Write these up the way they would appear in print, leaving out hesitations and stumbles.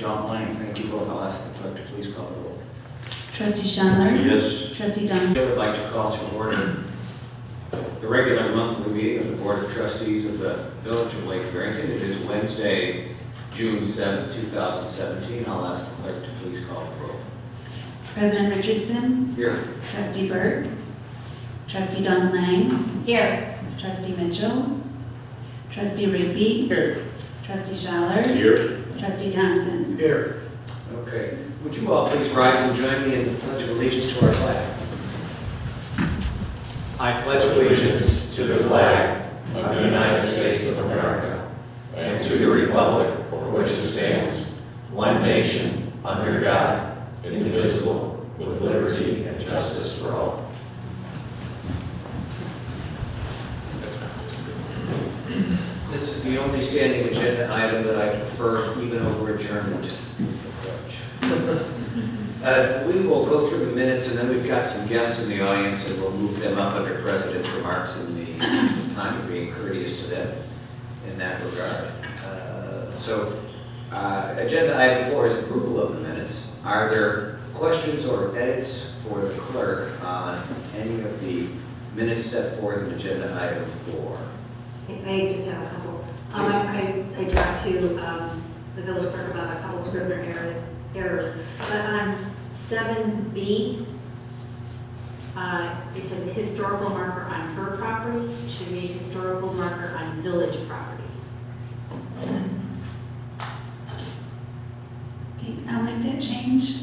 John Lang. Thank you both. I'll ask the clerk to please call the roll. Trustee Chandler? Yes. Trustee Dunn? I would like to call to order the regular monthly meeting of the Board of Trustees of the Village of Lake Barrington. It is Wednesday, June 7th, 2017. I'll ask the clerk to please call the roll. President Richardson? Here. Trustee Burke? Trustee Dunn Lang? Here. Trustee Mitchell? Trustee Rigby? Here. Trustee Schaller? Here. Trustee Thompson? Here. Okay. Would you all please rise and join me in the Pledge of Allegiance to our flag? I pledge allegiance to the flag of the United States of America and to the republic for which it stands, one nation, under God, indivisible, with liberty and justice for all. This is the only standing agenda item that I prefer even over adjournment. We will go through the minutes, and then we've got some guests in the audience, and we'll move them up under President's remarks in the time of being courteous to them in that regard. Agenda item 4 is approval of the minutes. Are there questions or edits for the clerk on any of the minutes set forth in agenda item 4? I just have a couple. I talked to the village clerk about a couple Scrivener errors. But on 7B, it says a historical marker on her property. It should be a historical marker on village property. Okay, I'll make that change.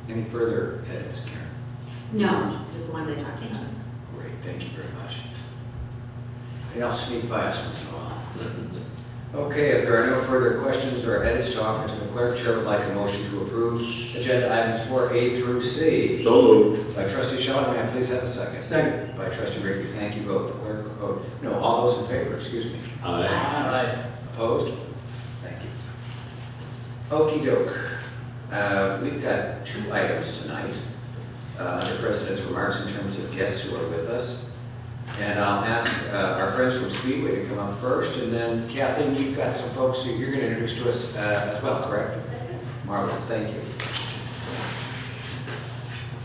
Any further edits, Karen? No, just the ones I talked about. Great, thank you very much. And I'll sneak by us once in a while. Okay, if there are no further questions or edits to offer to the clerk, Chair would like a motion to approve agenda items 4A through C. So moved. By Trustee Shaw, may I please have a second? Second. By Trustee Rigby, thank you both. The clerk, all those in favor, excuse me. Aye. Aye. Opposed? Thank you. Okey doke. We've got 2 items tonight under President's remarks in terms of guests who are with us. And I'll ask our friends from Speedway to come up first, and then Kathleen, you've got some folks who you're going to introduce to us as well, correct? Marvelous, thank you.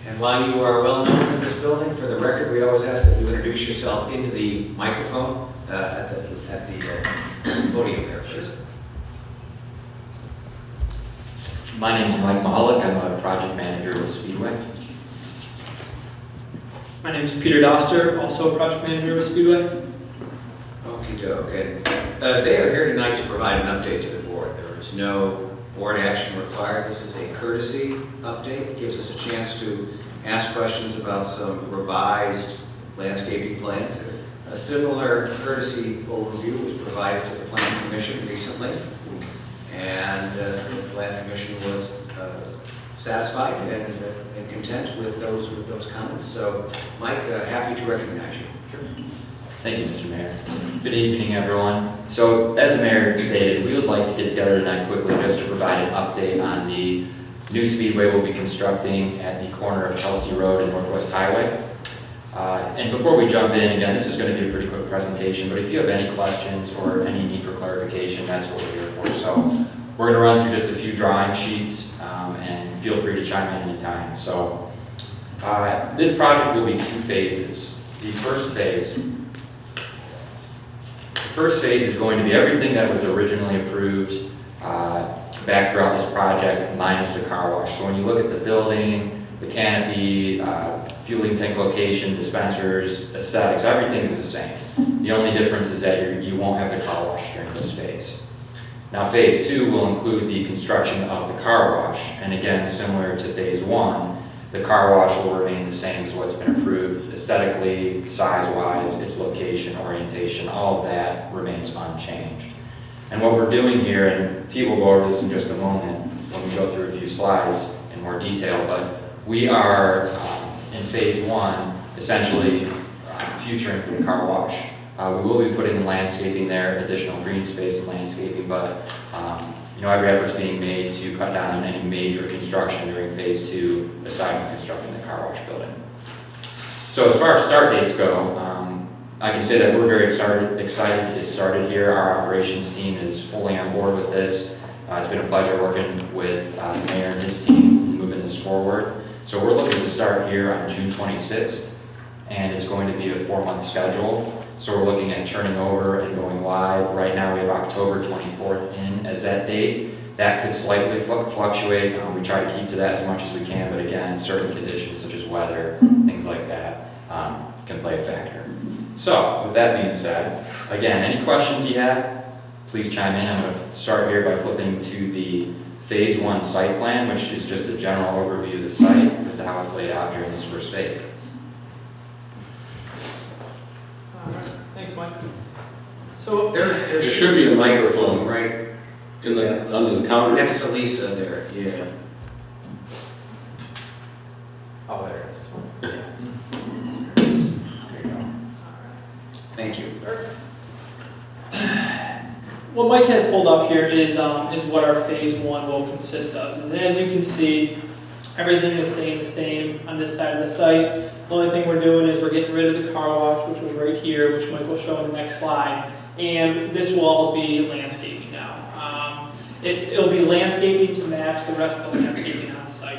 And while you are well known in this building, for the record, we always ask that you introduce yourself into the microphone at the podium there, please. My name is Mike Mahalik. I'm a project manager with Speedway. My name is Peter Doster, also a project manager with Speedway. Okie doke. And they are here tonight to provide an update to the board. There is no board action required. This is a courtesy update. It gives us a chance to ask questions about some revised landscaping plans. A similar courtesy overview was provided to the Planning Commission recently, and the Planning Commission was satisfied and content with those comments. So, Mike, happy to recognize you. Thank you, Mr. Mayor. Good evening, everyone. So, as the mayor stated, we would like to get together tonight quickly just to provide an update on the new speedway we'll be constructing at the corner of Chelsea Road and Northwest Highway. And before we jump in, again, this is going to be a pretty quick presentation, but if you have any questions or any need for clarification, that's what we're here for. So, we're going to run through just a few drawing sheets, and feel free to chime in anytime. So, this project will be 2 phases. The first phase is going to be everything that was originally approved back throughout this project, minus the car wash. So when you look at the building, the canopy, fueling tank location, dispensers, aesthetics, everything is the same. The only difference is that you won't have the car wash during this phase. Now, phase 2 will include the construction of the car wash, and again, similar to phase 1, the car wash will remain the same as what's been approved aesthetically, size-wise, its location, orientation, all of that remains unchanged. And what we're doing here, and Pete will go over this in just a moment when we go through a few slides in more detail, but we are in phase 1 essentially futuring for the car wash. We will be putting in landscaping there, additional green space and landscaping, but every effort's being made to cut down on any major construction during phase 2, aside from constructing the car wash building. So as far as start dates go, I can say that we're very excited to get started here. Our operations team is fully on board with this. It's been a pleasure working with the mayor and his team moving this forward. So we're looking to start here on June 26th, and it's going to be a 4-month schedule. So we're looking at turning over and going live. Right now we have October 24th in as that date. That could slightly fluctuate. We try to keep to that as much as we can, but again, certain conditions such as weather, things like that, can play a factor. So with that being said, again, any questions you have, please chime in. I'm going to start here by flipping to the Phase 1 site plan, which is just a general overview of the site as to how it's laid out during this first phase. All right, thanks, Mike. So, There should be a microphone right in the, under the counter. next to Lisa there, yeah. oh, there it is. Thank you. What Mike has pulled up here is what our phase 1 will consist of. And as you can see, everything is staying the same on this side of the site. The only thing we're doing is we're getting rid of the car wash, which was right here, which Mike will show in the next slide. And this will all be landscaping now. It'll be landscaping to match the rest of the landscaping on site.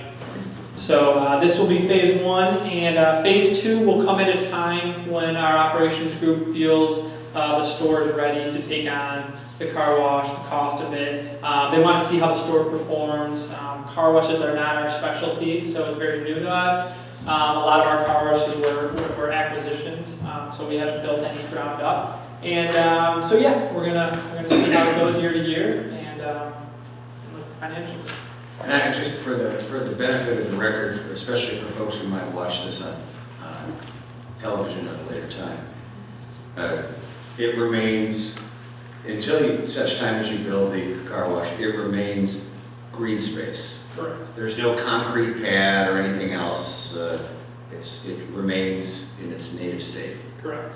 So this will be phase 1, and phase 2 will come at a time when our operations group feels the store is ready to take on the car wash, the cost of it. They want to see how the store performs. Car washes are not our specialty, so it's very new to us. A lot of our car washes were acquisitions, so we haven't built any ground up. And so yeah, we're gonna see how it goes year to year, and look at the financials. And just for the benefit of the record, especially for folks who might watch this on television at a later time, it remains, until such time as you build the car wash, it remains green space. Correct. There's no concrete pad or anything else. It remains in its native state. Correct.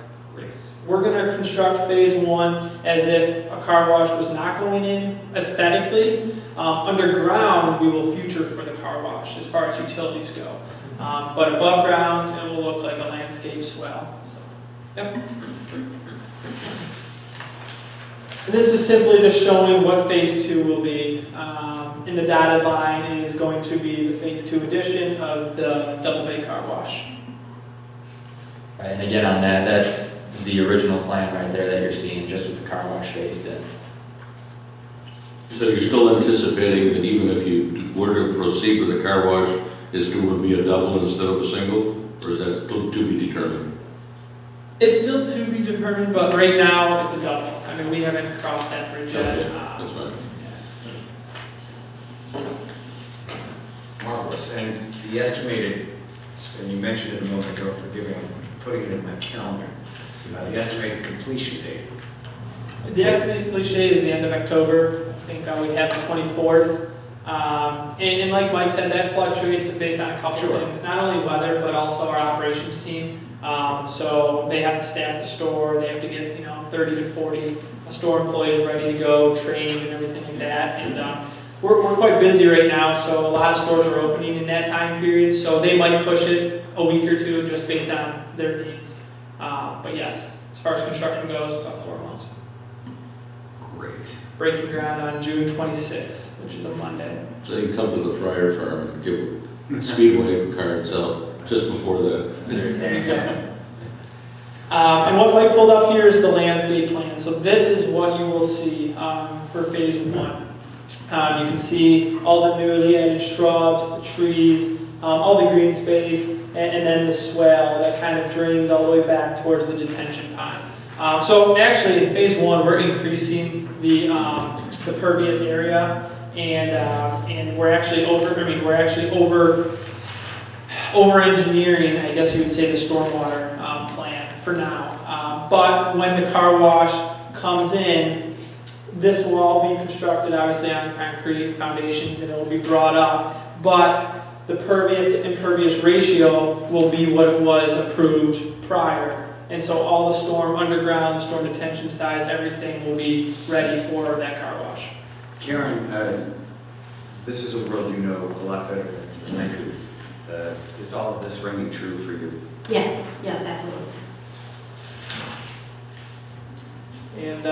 We're going to construct phase 1 as if a car wash was not going in aesthetically. Underground, we will future for the car wash as far as utilities go. But above ground, it will look like a landscape swell. So, yep. And this is simply just showing what phase 2 will be. In the dotted line is going to be the phase 2 addition of the double bay car wash. Right, and again on that, that's the original plan right there that you're seeing, just with the car wash phased in. So you're still anticipating that even if you were to proceed with the car wash, it's going to be a double instead of a single? Or is that still to be determined? It's still to be determined, but right now it's a double. I mean, we haven't crossed that bridge yet. Okay, that's fine. Marvelous. And the estimated, and you mentioned it a moment ago, forgive me, I'm putting it in my calendar, the estimated completion date. The estimated completion date is the end of October. I think we have the 24th. And like Mike said, that fluctuates based on a couple of things. Not only weather, but also our operations team. So they have to staff the store. They have to get 30 to 40 store employees ready to go, trained, and everything like that. And we're quite busy right now, so a lot of stores are opening in that time period. So they might push it a week or two just based on their needs. But yes, as far as construction goes, about 4 months. Great. Breaking ground on June 26th, which is a Monday. So you come to the Fryer Farm and give Speedway cards out just before that. There you go. And what Mike pulled up here is the landscape plan. So this is what you will see for phase 1. You can see all the newly added shrubs, the trees, all the green space, and then the swale that kind of drains all the way back towards the detention pond. So actually in phase 1, we're increasing the pervious area, and we're actually over engineering, I guess you would say, the stormwater plan for now. But when the car wash comes in, this will all be constructed obviously on concrete foundations, and it will be brought up. But the pervious to impervious ratio will be what it was approved prior. And so all the storm underground, the storm detention size, everything will be ready for that car wash. Karen, this is a world you know a lot better than I do. Is all of this ringing true for you? Yes, yes, absolutely. And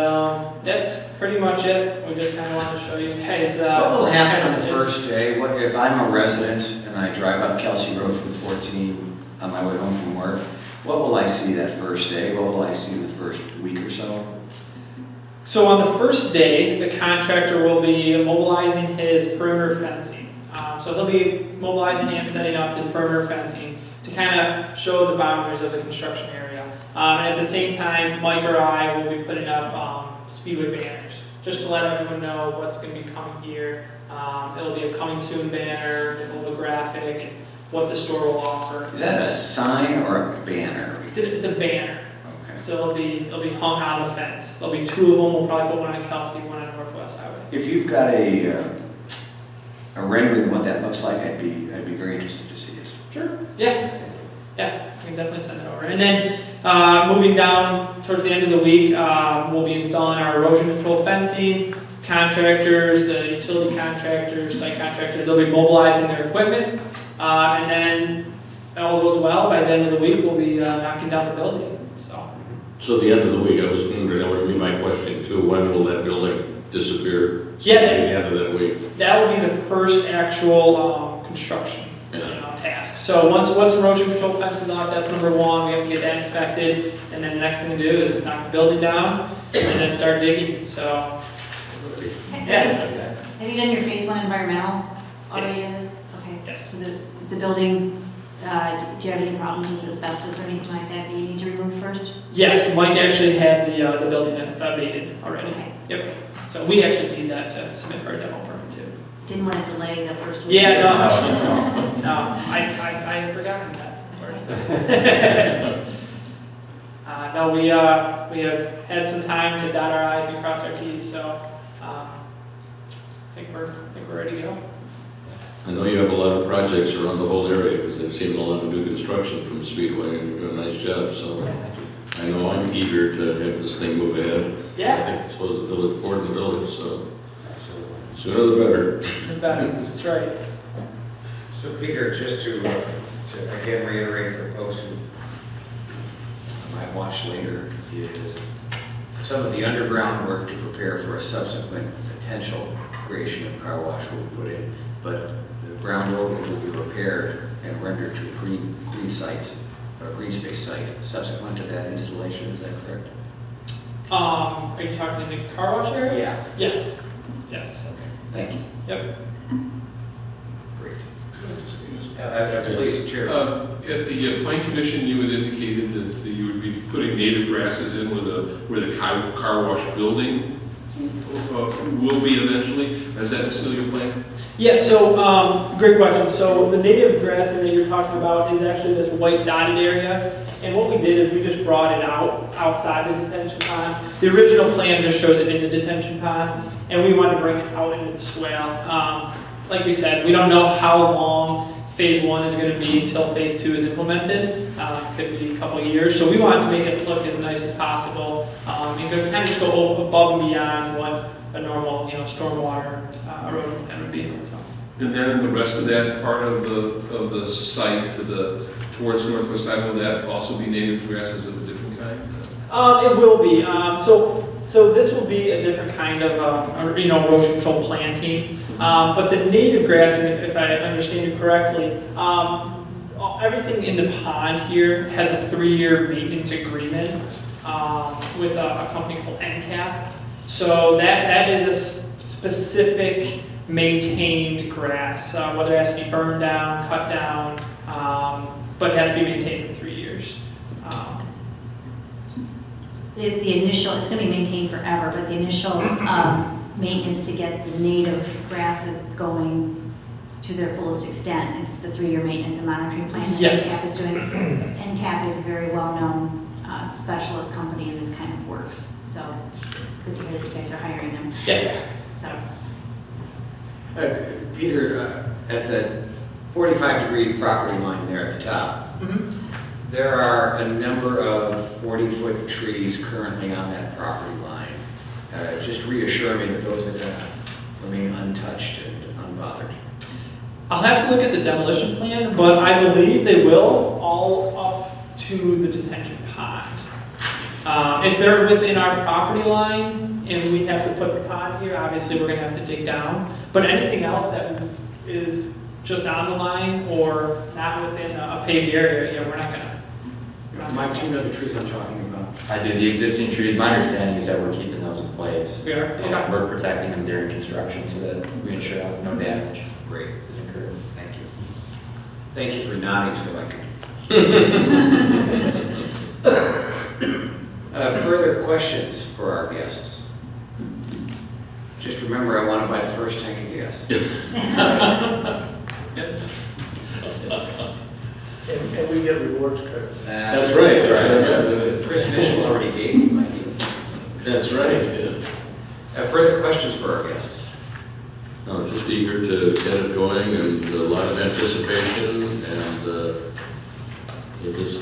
that's pretty much it. We just kind of want to show you guys. What will happen on the just- first day? What if I'm a resident and I drive up Kelsey Road from 14 on my way home from work? What will I see that first day? What will I see in the first week or so? So on the first day, the contractor will be mobilizing his perimeter fencing. So he'll be mobilizing and setting up his perimeter fencing to kind of show the boundaries of the construction area. And at the same time, Mike or I will be putting up speedway banners, just to let everyone know what's going to be coming here. It'll be a coming soon banner, a little graphic, and what the store will offer. Is that a sign or a banner? It's a banner. Okay. So it'll be hung on the fence. There'll be two of them. We'll probably put one on Kelsey, one on Northwest Highway. If you've got a rendering of what that looks like, I'd be very interested to see it. Sure. Yeah. Yeah, we can definitely send it over. And then moving down towards the end of the week, we'll be installing our erosion control fencing. Contractors, the utility contractors, site contractors, they'll be mobilizing their equipment. And then if all goes well, by the end of the week, we'll be knocking down the building. So at the end of the week, I was wondering, that would be my question too, when will that building disappear? So Yeah. at the end of that week. That will be the first actual construction task. So once erosion control fence is up, that's number one. We have to get that inspected, and then the next thing to do is knock the building down and then start digging. So yeah. Have you done your phase one environmental already Yes. in this? Okay. Yes. So the building, do you have any problems with asbestos or anything like that you need to remove first? Yes, Mike actually had the building abated already. Okay. Yep. So we actually need that to submit for a demo permit too. Didn't want to delay the first week. Yeah, no, I had forgotten that. No, we have had some time to dot our i's and cross our t's, so I think we're ready to go. I know you have a lot of projects around the whole area, because I've seen a lot of new construction from Speedway, and you're doing a nice job, so I know I'm eager to have this thing move ahead. I Yeah, think so is the village board and the village, so sooner the better. that's right. So Peter, just to again reiterate for folks who might watch later, is some of the underground work to prepare for a subsequent potential creation of car wash will be put in, but the ground road will be repaired and rendered to a green site, or green space site subsequent to that installation, is that correct? Are you talking in the car wash area? Yeah. Yes. Yes. Thank you. Yep. Great. Please, Chair. At the Plan Commission, you had indicated that you would be putting native grasses in where the car wash building will be eventually. Is that still your plan? Yeah, so, great question. So the native grass that you're talking about is actually this white dotted area. And what we did is we just brought it outside the detention pond. The original plan just shows it in the detention pond, and we wanted to bring it out into the swale. Like we said, we don't know how long phase one is going to be until phase two is implemented. Could be a couple of years. So we wanted to make it look as nice as possible. And could kind of just go above and beyond what a normal, stormwater erosion plan would be. So. And then the rest of that part of the site towards Northwest Iowa, will that also be native grasses of a different kind? It will be. So this will be a different kind of erosion control planting. But the native grassing, if I understand you correctly, everything in the pond here has a 3-year maintenance agreement with a company called NCAP. So that is a specific maintained grass, whether it has to be burned down, cut down, but it has to be maintained for 3 years. The initial, it's going to be maintained forever, but the initial maintenance to get the native grasses going to their fullest extent, it's the 3-year maintenance and monitoring plan that Yes. NCAP is doing. NCAP is a very well-known specialist company in this kind of work, so good to hear that you guys are hiring them. Yeah. So, Peter, at the 45-degree property line there at the top, Mm-hmm. there are a number of 40-foot trees currently on that property line. Just reassure me that those are going to remain untouched and unbothered. I'll have to look at the demolition plan, but I believe they will all up to the detention pond. If they're within our property line and we have to put the pond here, obviously we're gonna have to dig down. But anything else that is just on the line or not within a paved area, yeah, we're not gonna. Mike, do you know the trees I'm talking about? I do, the existing trees, my understanding is that we're keeping those in place. We are, okay. We're protecting them during construction so that we ensure no damage Great, is incurred. thank you. Thank you for nodding so I can. Further questions for our guests? Just remember, I want to buy the first tank of gas. And we get rewards credit. That's right. Chris Mitchell already gave me my. That's right, yeah. Further questions for our guests? No, just eager to get it going and a lot of anticipation and we're just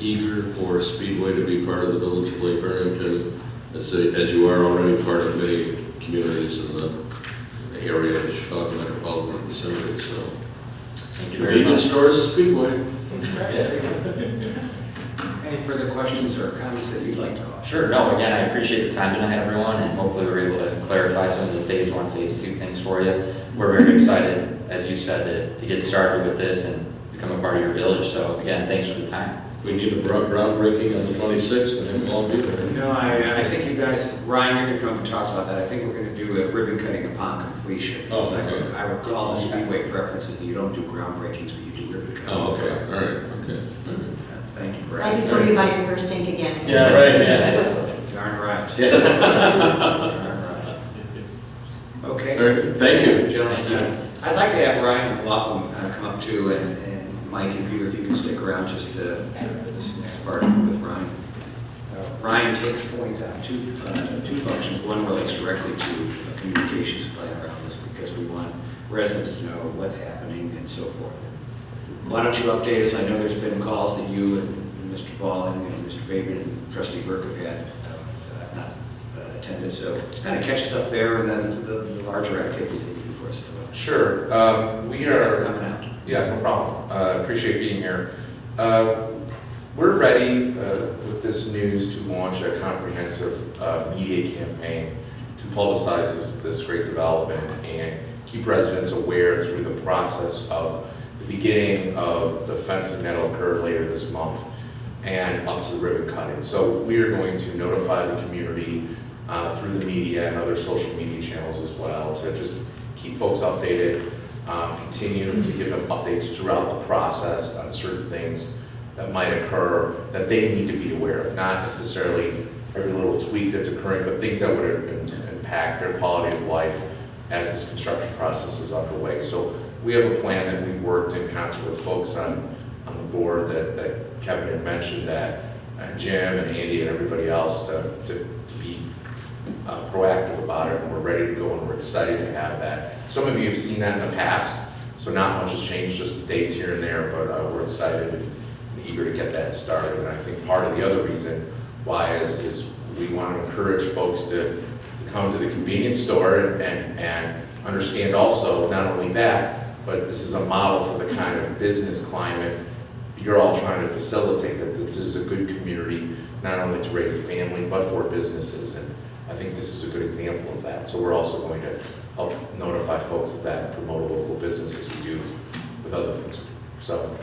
eager for Speedway to be part of the Village of Lake Barrington as you are already part of many communities in the area of the Chicago metropolitan vicinity, so. Thank you very Convenience much. stores, Speedway. Any further questions or comments that you'd like to offer? Sure, no, again, I appreciate the time tonight, everyone, and hopefully we're able to clarify some of the phase 1, phase 2 things for you. We're very excited, as you said, to get started with this and become a part of your village, so again, thanks for the time. We need a groundbreaking on the 26th, and then we'll all be there. You know, I think you guys, Ryan, you're going to come and talk about that. I think we're going to do a ribbon cutting upon completion. Oh, Because okay. I recall the Speedway preferences that you don't do groundbreakings, but you do ribbon cuttings. Oh, okay, all right, okay. Thank you for Right asking. before you buy your first tank of gas. Yeah, right, yeah. Darn right. Yeah. Darn right. Okay. All right, thank you. Gentlemen, I'd like to have Ryan McLaughlin come up too, and Mike and Peter, if you can stick around just this next part with Ryan. Ryan takes point on two functions. One relates directly to a communications plan around this because we want residents to know what's happening and so forth. Why don't you update us? I know there's been calls that you and Mr. Balling and Mr. Fabian and Trustee Burke have had not attended, so kind of catch us up there and then the larger activities that you do for us. Sure. We Thanks for are, coming out. yeah, no problem. Appreciate being here. We're ready with this news to launch a comprehensive media campaign to publicize this great development and keep residents aware through the process of the beginning of the fencing that'll occur later this month and up to the ribbon cutting. So we are going to notify the community through the media and other social media channels as well to just keep folks updated, continue to give them updates throughout the process on certain things that might occur that they need to be aware of, not necessarily every little tweak that's occurring, but things that would impact their quality of life as this construction process is underway. So we have a plan that we've worked in concert with folks on the board that Kevin had mentioned, that Jim and Andy and everybody else to be proactive about it, and we're ready to go and we're excited to have that. Some of you have seen that in the past, so not much has changed, just the dates here and there, but we're excited and eager to get that started. And I think part of the other reason why is we want to encourage folks to come to the convenience store and understand also not only that, but this is a model for the kind of business climate you're all trying to facilitate, that this is a good community, not only to raise a family, but for businesses. And I think this is a good example of that. So we're also going to help notify folks of that and promote local business as we do with other things. So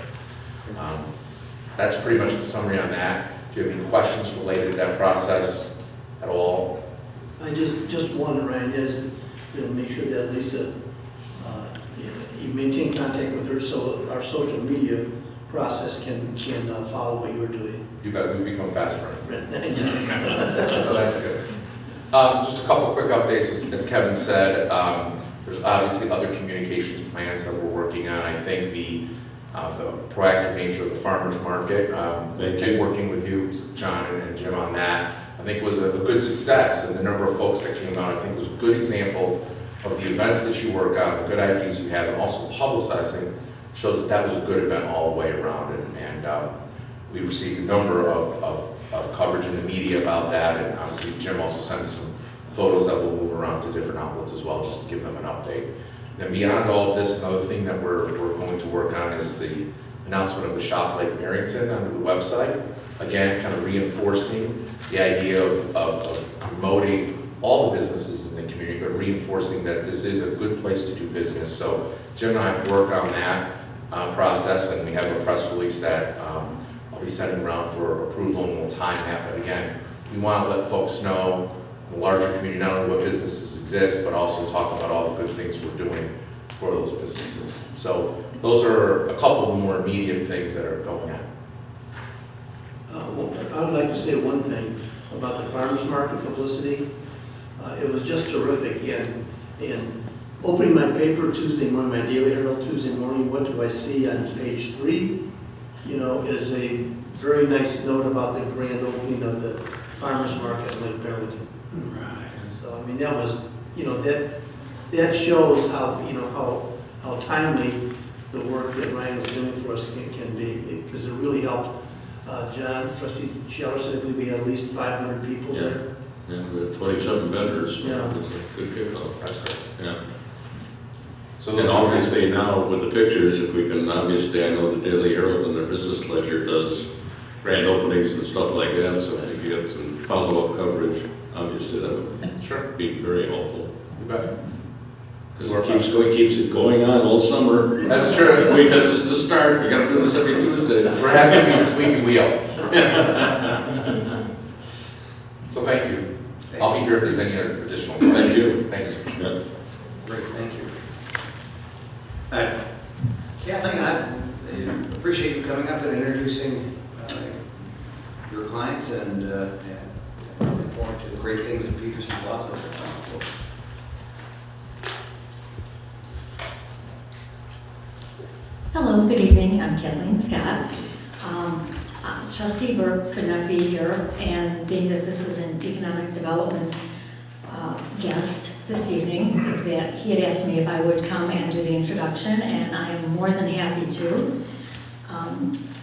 that's pretty much the summary on that. Do you have any questions related to that process at all? I just wonder, Ryan, is, make sure that Lisa, you maintain contact with her so our social media process can follow what you're doing. You bet, we've become fast friends. Yes. So that's good. Just a couple quick updates, as Kevin said. There's obviously other communications plans that we're working on. I think the proactive nature of the farmers market, and working with you, John and Jim, on that, I think was a good success. And the number of folks that came out, I think, was a good example of the events that you work on, the good ideas you have, and also publicizing shows that that was a good event all the way around. And we received a number of coverage in the media about that, and obviously Jim also sent us some photos that will move around to different outlets as well, just to give them an update. Then beyond all of this, another thing that we're going to work on is the announcement of the Shop Lake Barrington under the website. Again, kind of reinforcing the idea of promoting all the businesses in the community, but reinforcing that this is a good place to do business. So Jim and I have worked on that process, and we have a press release that I'll be sending around for approval, and we'll time that. But again, we want to let folks know in the larger community not only what businesses exist, but also talk about all the good things we're doing for those businesses. So those are a couple of the more immediate things that are going on. Well, I would like to say one thing about the farmers market publicity. It was just terrific. And opening my paper Tuesday morning, my Daily Herald Tuesday morning, what do I see on page 3? You know, is a very nice note about the grand opening of the farmers market in Lake Barrington. Right. So, I mean, that was, you know, that shows how, you know, how timely the work that Ryan was doing for us can be, because it really helped. John, Trustee Scheller said, I believe we had at least 500 people there. Yeah, we have 27 vendors. Yeah. It was a good kickoff. That's great. Yeah. So And those obviously now with the pictures, if we can, obviously, I know the Daily Herald and their business ledger does grand openings and stuff like that, so if you get some follow-up coverage, obviously that would sure. be very helpful. You bet. Because it keeps it going on all summer. That's true. Wait, that's just the start, we gotta do this every Tuesday. We're happy to be the squeaky wheel. So thank you. I'll be here if there's any other additional. Thank you. Thanks. Yeah. Great, thank you. Kathleen, I appreciate you coming up and introducing your clients, and look forward to the great things that Peterson Plaza are accomplishing. Hello, good evening. I'm Kathleen Scott. Trustee Burke could not be here, and being that this is an economic development guest this evening, that he had asked me if I would come and do the introduction, and I am more than happy to.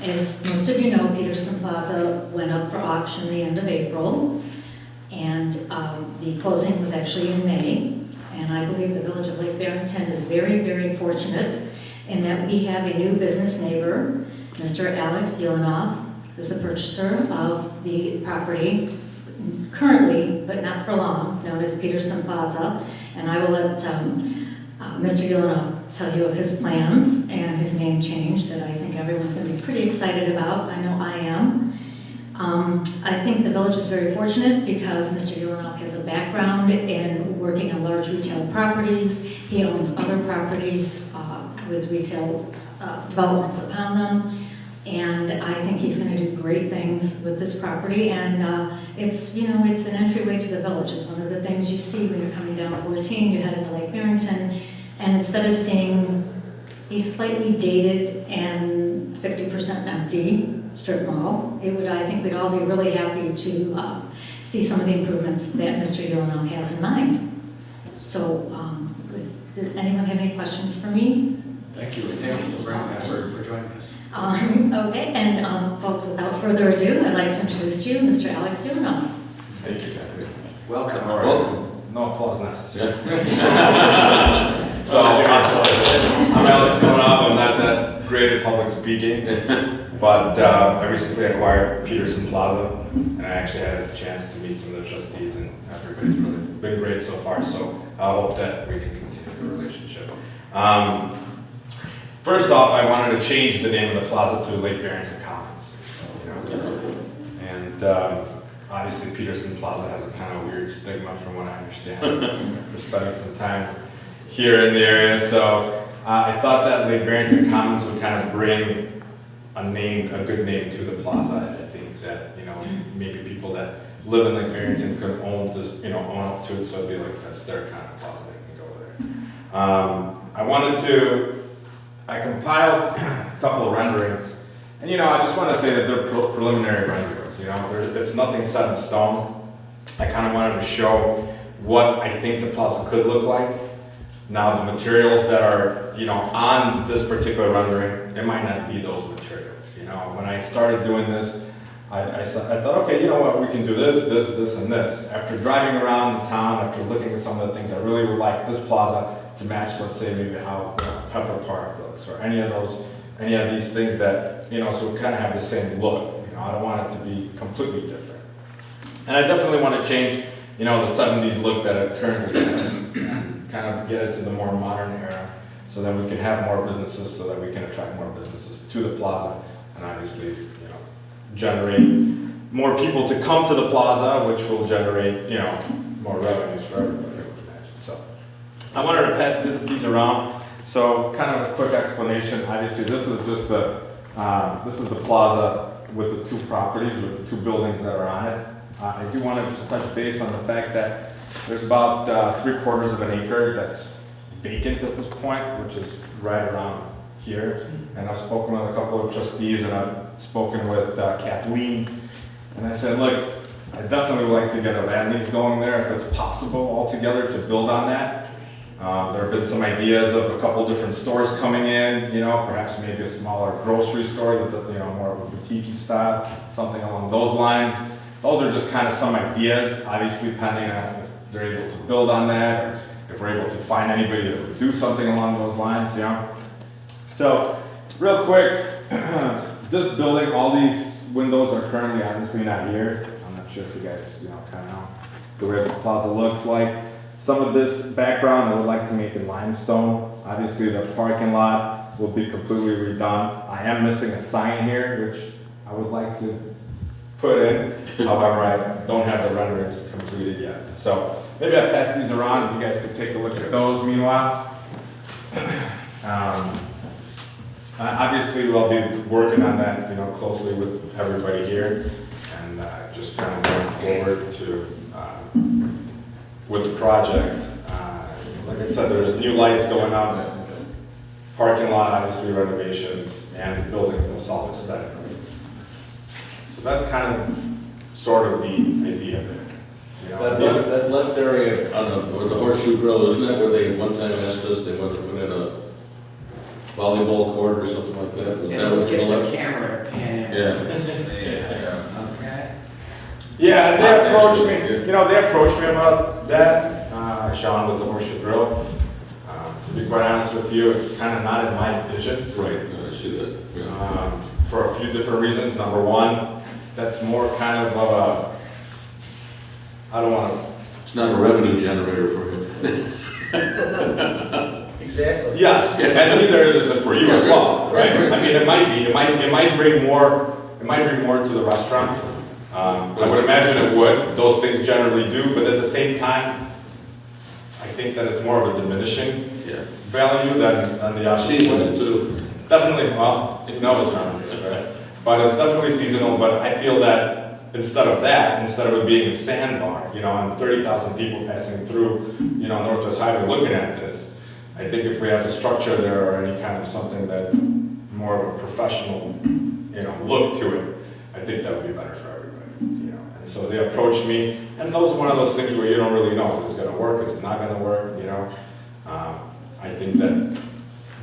As most of you know, Peterson Plaza went up for auction the end of April, and the closing was actually in May, and I believe the Village of Lake Barrington is very, very fortunate in that we have a new business neighbor, Mr. Alex Yelenoff, who's the purchaser of the property currently, but not for long, known as Peterson Plaza. And I will let Mr. Yelenoff tell you of his plans and his name change that I think everyone's going to be pretty excited about. I know I am. I think the village is very fortunate because Mr. Yelenoff has a background in working on large retail properties. He owns other properties with retail developments upon them. And I think he's going to do great things with this property. And it's, you know, it's an entryway to the village. It's one of the things you see when you're coming down 14, you head into Lake Barrington. And instead of seeing a slightly dated and 50% empty strip mall, it would, I think we'd all be really happy to see some of the improvements that Mr. Yelenoff has in mind. So, does anyone have any questions for me? Thank you, and thank you for joining us. Okay, and folks, without further ado, I'd like to introduce you, Mr. Alex Yelenoff. Thank you, Catherine. Welcome. Welcome. No applause necessary. So, I'm Alex Yelenoff. I'm not that great at public speaking, but I recently acquired Peterson Plaza, and I actually had a chance to meet some of the trustees, and everybody's really been great so far, so I hope that we can continue the relationship. First off, I wanted to change the name of the plaza to Lake Barrington Commons. And obviously Peterson Plaza has a kind of weird stigma from what I understand for spending some time here in the area. So I thought that Lake Barrington Commons would kind of bring a good name to the plaza. I think that, you know, maybe people that live in Lake Barrington could own this, you know, own up to it, so it'd be like that's their kind of plaza, they can go there. I compiled a couple of renderings, and you know, I just want to say that they're preliminary renderings. You know, it's nothing set in stone. I kind of wanted to show what I think the plaza could look like. Now, the materials that are, you know, on this particular rendering, it might not be those materials. You know, when I started doing this, I thought, okay, you know what, we can do this, and this. After driving around the town, after looking at some of the things, I really would like this plaza to match, let's say, maybe how Pepper Park looks, or any of those any of these things that, so we kind of have the same look. I don't want it to be completely different. And I definitely want to change, the 70s look that it currently has, and kind of get it to the more modern era, so that we can have more businesses, so that we can attract more businesses to the plaza, and obviously, generate more people to come to the plaza, which will generate, more revenues for everybody, I would imagine. So I wanted to pass these around. So kind of a quick explanation. Obviously, this is just this is the plaza with the two properties, with the two buildings that are on it. I do want to just touch base on the fact that there's about 3/4 of an acre that's vacant at this point, which is right around here. And I've spoken with a couple of trustees, and I've spoken with Kathleen, and I said, look, I definitely would like to get a land lease going there if it's possible altogether to build on that. There have been some ideas of a couple different stores coming in, perhaps maybe a smaller grocery store, more of a boutique style, something along those lines. Those are just kind of some ideas, obviously depending on if they're able to build on that, or if we're able to find anybody that would do something along those lines, So, real quick, this building, all these windows are currently obviously not here. I'm not sure if you guys, kind of know the way the plaza looks like. Some of this background I would like to make in limestone. Obviously the parking lot will be completely redone. I am missing a sign here, which I would like to put in. However, I don't have the renderings completed yet. So maybe I pass these around, you guys could take a look at those meanwhile. Obviously, I'll be working on that, closely with everybody here, and just kind of going forward to with the project. Like I said, there's new lights going up, parking lot, obviously renovations, and buildings themselves aesthetically. So that's kind of sort of the idea there. That left area on the Horseshoe Grill, isn't that where they one time asked us, they wanted to put in a volleyball court or something like that? Was that Let's what get you the left? camera pan. Yeah. Okay. Yeah, and they approached me, they approached me about that, Sean with the Horseshoe Grill. To be quite honest with you, it's kind of not in my vision. Right, I see that. Yeah. For a few different reasons. Number one, that's more kind of a, I don't want to. It's not a revenue generator for you. Exactly. Yes, and neither is it for you as well, right? I mean, it might be, it might bring more to the restaurant. I would imagine it would, those things generally do, but at the same time, I think that it's more of a diminishing value than the option. Seasonal too. Definitely, well, it knows around here, right? But it's definitely seasonal, but I feel that instead of it being a sandbar, and 30,000 people passing through, Northwest Highway looking at this, I think if we have the structure there or any kind of something that more of a professional, look to it, I think that would be better for everybody, And so they approached me, and those are one of those things where you don't really know if it's going to work, is it not going to work, I think that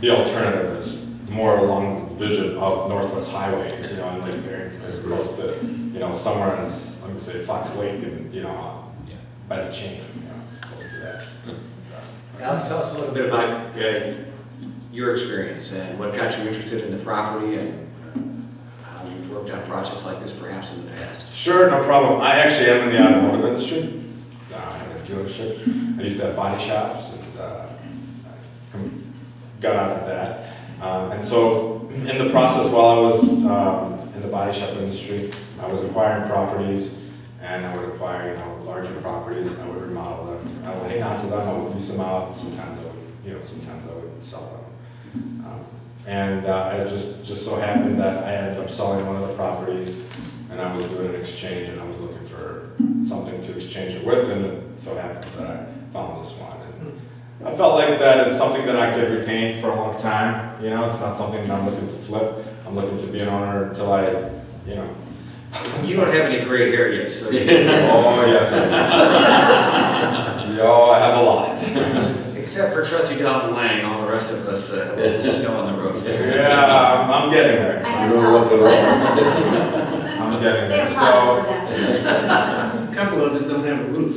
the alternative is more along the vision of Northwest Highway, and Lake Barrington, as opposed to, somewhere in, let me say, Fox Lake and, by the chain, as opposed to that. Alex, tell us a little bit about your experience and what got you interested in the property and how you've worked on projects like this perhaps in the past. Sure, no problem. I actually am in the automotive industry. I have a dealership. I used to have body shops, and I got out of that. And so in the process while I was in the body shop industry, I was acquiring properties, and I would acquire, larger properties, and I would remodel them. I would hang on to them, I would lease them out, sometimes I would sell them. And it just so happened that I ended up selling one of the properties, and I was doing an exchange, and I was looking for something to exchange it with, and it so happens that I found this one. And I felt like that it's something that I could retain for a long time. It's not something that I'm looking to flip. I'm looking to be an owner until I, You don't have any gray hair yet, so. Oh, yes, I do. I have a lot. Except for Trustee Dalton Lang, all the rest of us have a little snow on the roof. Yeah, I'm getting there. I have You don't rough it all. I'm getting They there. have products for So, that. A couple of us don't have a roof.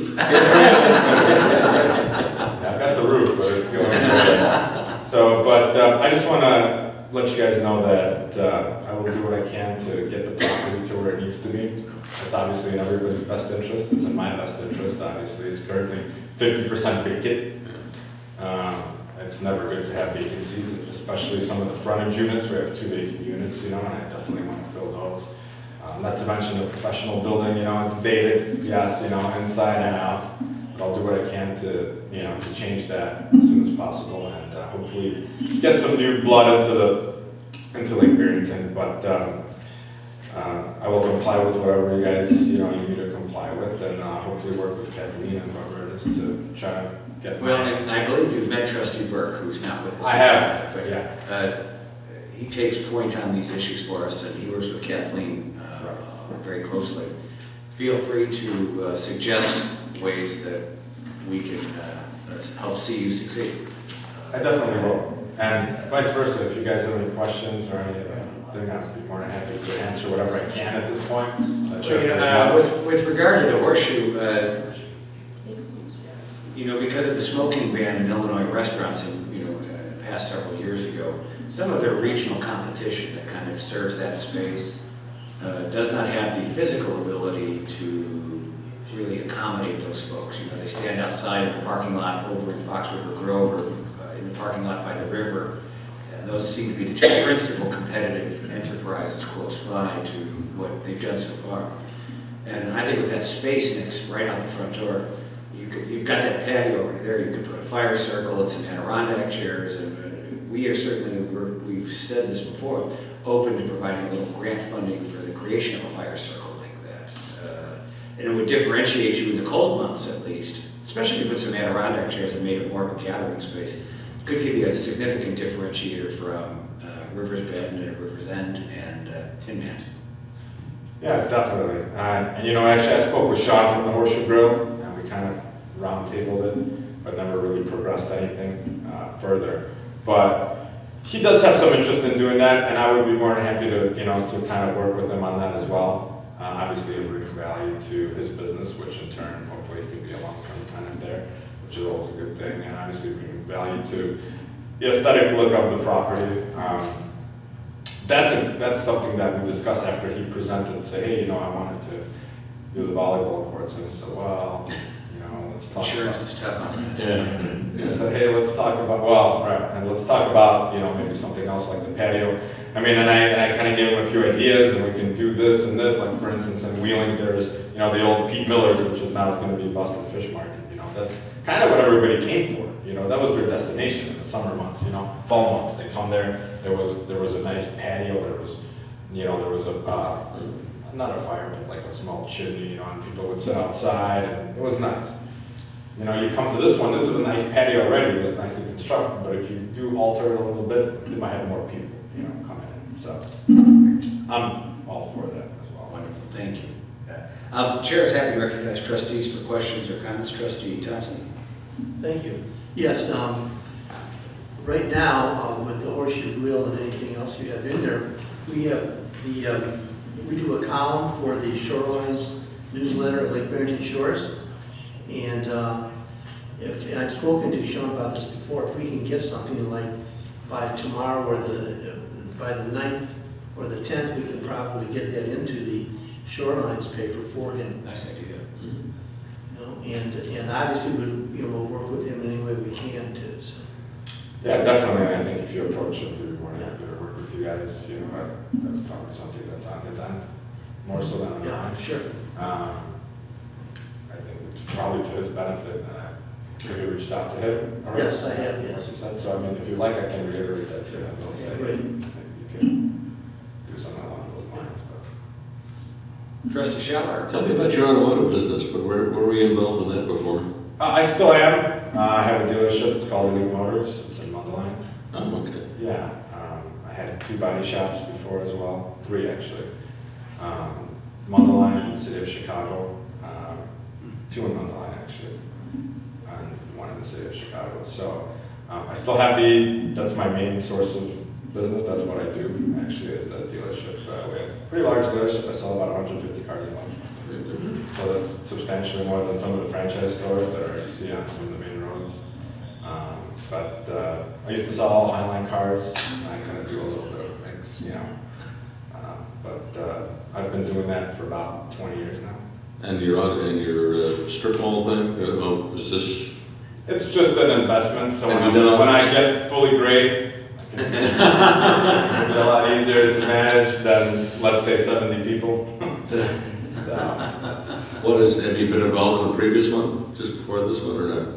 I've got the roof, but it's going. So, but I just want to let you guys know that I will do what I can to get the property to where it needs to be. It's obviously in everybody's best interest. It's in my best interest, obviously. It's currently 50% vacant. It's never good to have vacancies, especially some of the frontage units. We have 2 vacant units, and I definitely want to fill those. Not to mention the professional building, it's dated, yes, inside and out. But I'll do what I can to, to change that as soon as possible and hopefully get some new blood into Lake Barrington. But I will comply with whatever you guys, need me to comply with, and hopefully work with Kathleen and whoever it is to try to get. Well, and I believe you've met Trustee Burke, who's not with us. I have, but yeah. He takes point on these issues for us, and he works with Kathleen very closely. Feel free to suggest ways that we can help see you succeed. I definitely will. And vice versa, if you guys have any questions or anything, I'd be more than happy to answer whatever I can at this point. With regard to the horseshoe, because of the smoking ban in Illinois restaurants past several years ago, some of their regional competition that kind of serves that space does not have the physical ability to really accommodate those folks. They stand outside of the parking lot over in Fox River Grove or in the parking lot by the river. And those seem to be the 2 principal competitive enterprises close by to what they've done so far. And I think with that space next, right out the front door, you've got that patio over there. You could put a fire circle and some Adirondack chairs. And we are certainly, we've said this before, open to providing a little grant funding for the creation of a fire circle like that. And it would differentiate you in the cold months at least, especially if you put some Adirondack chairs and made it more of a gathering space. It could give you a significant differentiator from River's Bend and River's End and Tin Man. Yeah, definitely. And actually I spoke with Sean from the Horseshoe Grill, and we kind of round-tabled it, but never really progressed anything further. But he does have some interest in doing that, and I would be more than happy to, to kind of work with him on that as well. Obviously, it brings value to his business, which in turn, hopefully, he can be a long-term tenant there, which is always a good thing, and obviously bringing value to the aesthetic look of the property. That's something that we discussed after he presented and said, hey, I wanted to do the volleyball courts, and he said, well, let's talk Insurance about is tough on that. Yeah. I said, hey, let's talk about, and let's talk about, maybe something else like the patio. And I kind of gave him a few ideas, and we can do this and this, like for instance, in Wheeling, there's, the old Pete Miller's, which is now going to be Boston Fish Market, that's kind of what everybody came for, that was their destination in the summer months, fall months, they come there, there was a nice patio, there was a, not a fire, but like a small chimney, and people would sit outside, and it was nice. You come to this one, this is a nice patio already, it was nicely constructed, but if you do alter it a little bit, you might have more people, coming in. So I'm all for that as well. Wonderful, thank you. Chair is happy to recognize trustees for questions or comments. Trustee Thompson. Thank you. Yes, right now, with the Horseshoe Grill and anything else you have in there, we have we do a column for the Shorelines newsletter at Lake Barrington Shores. And and I've spoken to Sean about this before, if we can get something like by tomorrow or by the 9th or the 10th, we can probably get that into the Shorelines paper for him. Nice idea. And obviously we'll work with him in any way we can too. So. Yeah, definitely. I think if you approach him, he'd be more than happy to work with you guys. That's probably something that's on his end, more so than on mine. Sure. I think it's probably to his benefit. Have you reached out to him? Already? Yes, I have, yes. So, if you like, I can reiterate that to him. They'll say, Great. maybe you can do something along those lines. Trustee Schaller. Tell me about your automotive business, but where were you involved in that before? I still am. I have a dealership. It's called Elite Motors. It's in Mundelein. Oh, okay. Yeah. I had 2 body shops before as well. 3 actually. Mundelein in the city of Chicago. 2 in Mundelein actually. And 1 in the city of Chicago. So I still have that's my main source of business. That's what I do actually is the dealership. We have a pretty large dealership. I sell about 150 cars a month. So that's substantially more than some of the franchise stores that you see on some of the main roads. But I used to sell all Highline cars, and I kind of do a little you know. But I've been doing that for about 20 years now. And your strip mall thing, is this, It's just an investment, so Have you done all when I this? get fully great, it'll be a lot easier to manage than, let's say, 70 people. So, have you been involved in the previous one, just before this one, or not?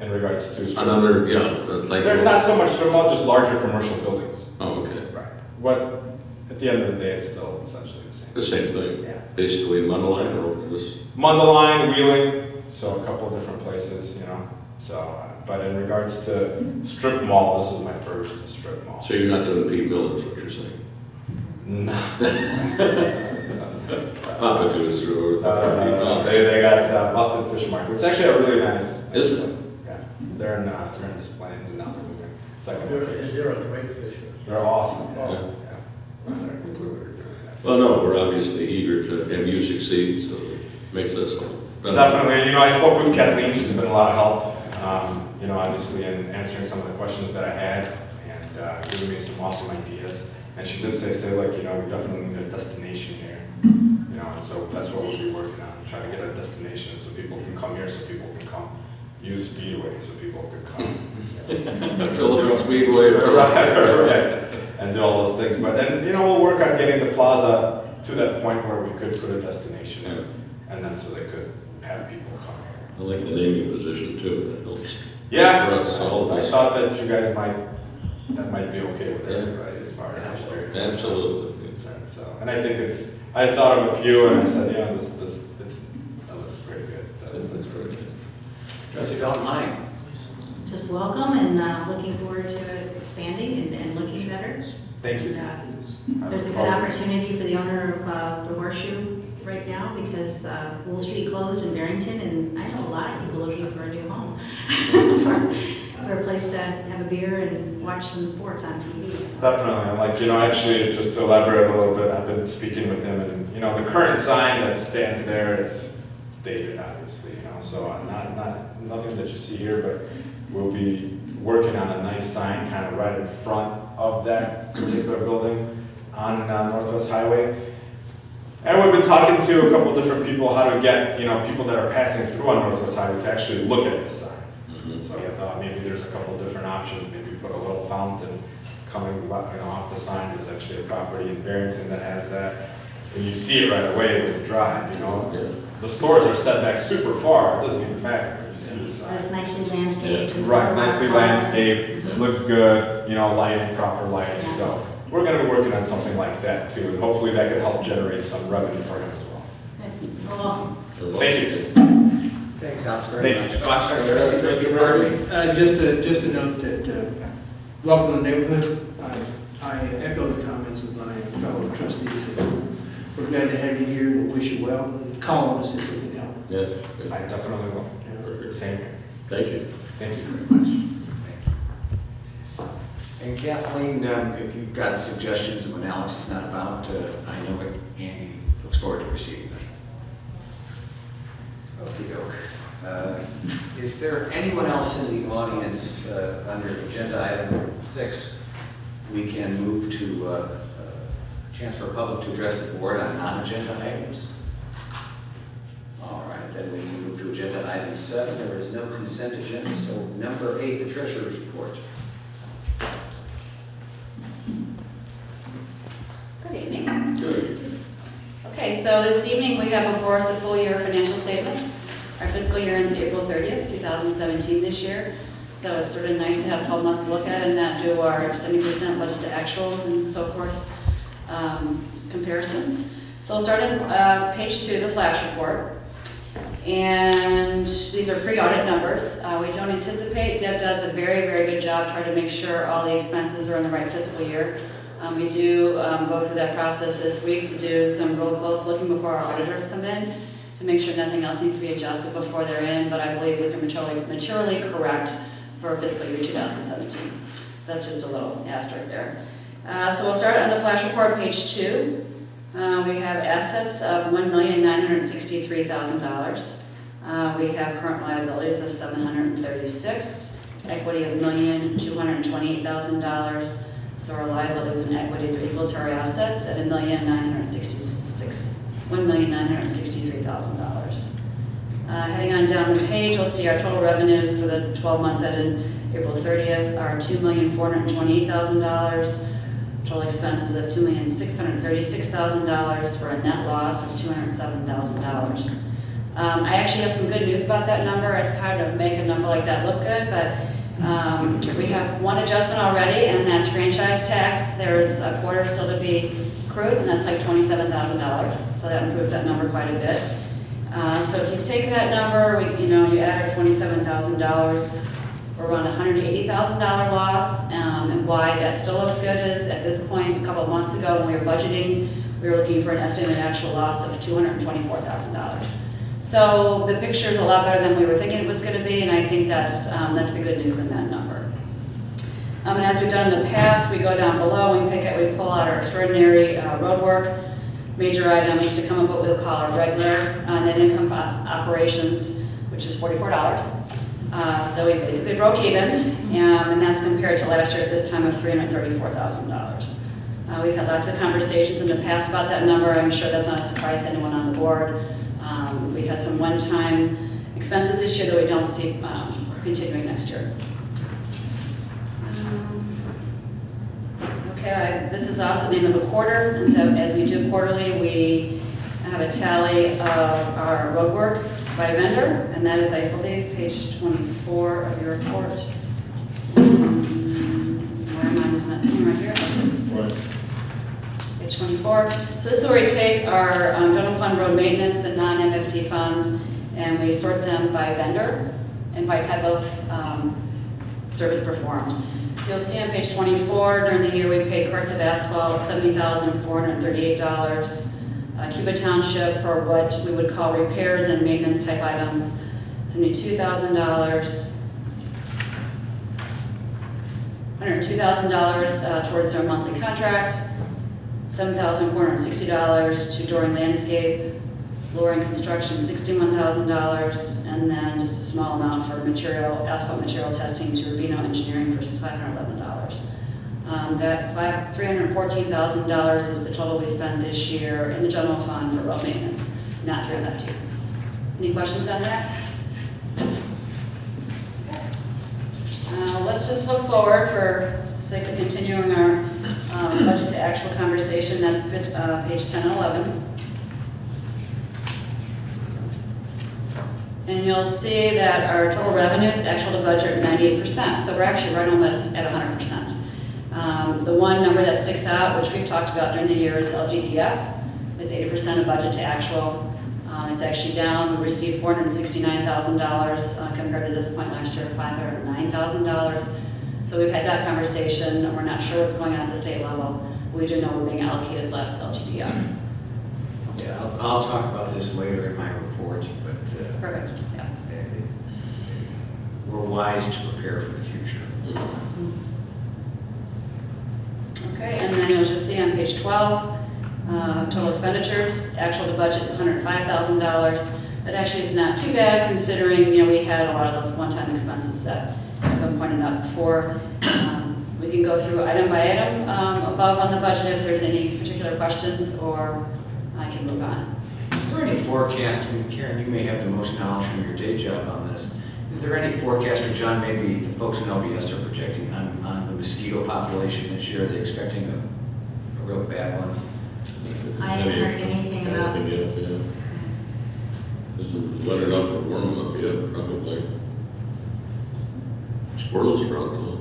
in regards to strip Another, yeah, it's like. they're not so much strip mall, just larger commercial buildings. Oh, okay. Right. What, at the end of the day, it's still essentially the same. The same thing? Yeah. Basically, Mundelein or this? Mundelein, Wheeling, so a couple of different places, you know. So, but in regards to strip mall, this is my first strip mall. So you're not doing Pete Mill, is what you're saying? No. Papa does, or? They got Boston Fish Market, which is actually a really nice. Is it? Yeah, they're in Des Plaines and now they're moving. Second They're, location. they're a great fish. They're awesome. Yeah. Yeah. They're completely doing that. Well, no, we're obviously eager to have you succeed, so it makes us. Definitely, and I spoke with Kathleen, she's been a lot of help, obviously in answering some of the questions that I had and giving me some awesome ideas. And she did say we definitely need a destination here, and so that's what we'll be working on, trying to get a destination so people can come here, so people can come use Speedway, so people can come. Phillips Speedway. Right. And do all those things, and we'll work on getting the plaza to that point where we could put a destination in, and then so they could have people come here. I like the naming position too, that helps. Yeah, For us, all of I us. thought that you guys might be okay with everybody as far as experience. Absolutely. is concerned, so, and I think I thought of a few and I said, that looks pretty good, so. That's very good. Trustee Belknap. Just welcome and looking forward to it expanding and looking better. Thank you. And, there's a good opportunity for the owner of the Horseshoe right now because Wool Street closed in Barrington, and I know a lot of people looking for a new home for a place to have a beer and watch some sports on TV. Definitely, and actually, just to elaborate a little bit, I've been speaking with him, and the current sign that stands there, it's dated, obviously, so nothing that you see here, but we'll be working on a nice sign kind of right in front of that particular building on Northwest Highway. And we've been talking to a couple different people how to get people that are passing through on Northwest Highway to actually look at the sign. So I thought maybe there's a couple different options. Maybe put a little fountain coming off the sign. There's actually a property in Barrington that has that, and you see it right away when you drive. Yeah. The stores are set back super far. It doesn't even matter when you see the But sign. it's nicely landscaped. and Right, so nicely color. landscaped, looks good, lighting, proper lighting, so we're gonna be working on something like that too, and hopefully that could help generate some revenue for him as well. Good. Well, Thank you. Thanks, Alex, very Thank much. you. Oh, I'm sorry, Trustee Burby. Just a note that, welcome to the neighborhood. I echo the comments of my fellow trustees. That we're glad to have you here and wish you well. Call on us if we can help. Yes. I definitely will. Same here. Thank you. Thank you very much. And Kathleen, if you've got suggestions of when Alex is not about, I know it, Andy looks forward to receiving them. Okey-doke. Is there anyone else in the audience under agenda item 6? We can move to a chance for public to address the board on non-agenda items. All right, then we can move to agenda item 7. There is no consent agenda, so number 8, the treasurer's report. Good evening. Okay, so this evening we have before us the full year financial statements. Our fiscal year ends April 30th, 2017 this year. So it's sort of nice to have 12 months to look at and not do our 70% budget to actual and so forth comparisons. So we'll start on page 2, the flash report. And these are pre-audit numbers. We don't anticipate, Deb does a very, very good job trying to make sure all the expenses are in the right fiscal year. We do go through that process this week to do some real close looking before our auditors come in to make sure nothing else needs to be adjusted before they're in, but I believe these are materially correct for fiscal year 2017. So that's just a little asterisk there. So we'll start on the flash report, page 2. We have assets of $1,963,000. We have current liabilities of $736,000, equity of $1,228,000, So our liabilities and equities are equal to our assets at $1,963,000. Heading on down the page, we'll see our total revenues for the 12 months ended April 30th are $2,428,000. Total expenses of $2,636,000 for a net loss of $207,000. I actually have some good news about that number. It's hard to make a number like that look good, but we have one adjustment already, and that's franchise tax. There's a quarter still to be accrued, and that's like $27,000. So that improves that number quite a bit. So if you take that number, you add our $27,000, we're around $180,000 loss. And why that still looks good is at this point, a couple of months ago when we were budgeting, we were looking for an estimated actual loss of $224,000. So the picture is a lot better than we were thinking it was going to be, and I think that's the good news in that number. And as we've done in the past, we go down below, we pull out our extraordinary road work, major items to come up with what we'll call our regular net income operations, which is $44. So we basically broke even, and that's compared to last year at this time of $334,000. We've had lots of conversations in the past about that number. I'm sure that's not a surprise to anyone on the board. We had some one-time expenses this year that we don't see continuing next year. Okay, this is also the end of a quarter, and so as we do quarterly, we have a tally of our road work by vendor, and that is, I believe, page 24 of your report. Where mine is not sitting right here. Page 24. So this is where we take our general fund road maintenance and non-MFT funds, and we sort them by vendor and by type of service performed. So you'll see on page 24, during the year we paid corrective asphalt $70,438. Cuba Township for what we would call repairs and maintenance type items, $102,000. $102,000 towards their monthly contract, $7,460 to Doring Landscape, Lowering Construction $61,000, and then just a small amount for asphalt material testing to Rubino Engineering for $511. That $314,000 is the total we spent this year in the general fund for road maintenance, not through MFT. Any questions on that? Let's just look forward for sake of continuing our budget to actual conversation. That's page 10 and 11. And you'll see that our total revenues actual to budget are 98%. So we're actually right almost at 100%. The one number that sticks out, which we've talked about during the year, is LGDF. It's 80% of budget to actual. It's actually down. We received $469,000 compared to this point last year, $509,000. So we've had that conversation. We're not sure what's going on at the state level. We do know we're being allocated less LGDF. Yeah, I'll talk about this later in my report, but Perfect. Yeah. We're wise to prepare for the future. Okay, and then you'll just see on page 12, total expenditures, actual to budget is $105,000. That actually is not too bad considering, we had a lot of those one-time expenses that have been pointed out before. We can go through item by item above on the budget if there's any particular questions, or I can move on. Is there any forecast, and Karen, you may have the most knowledge from your day job on this. Is there any forecast, or John, maybe the folks in LBS are projecting on the mosquito population this year? Are they expecting a real bad one? I haven't heard anything about. Isn't wet enough or warm enough yet, probably. Squirrels are out though.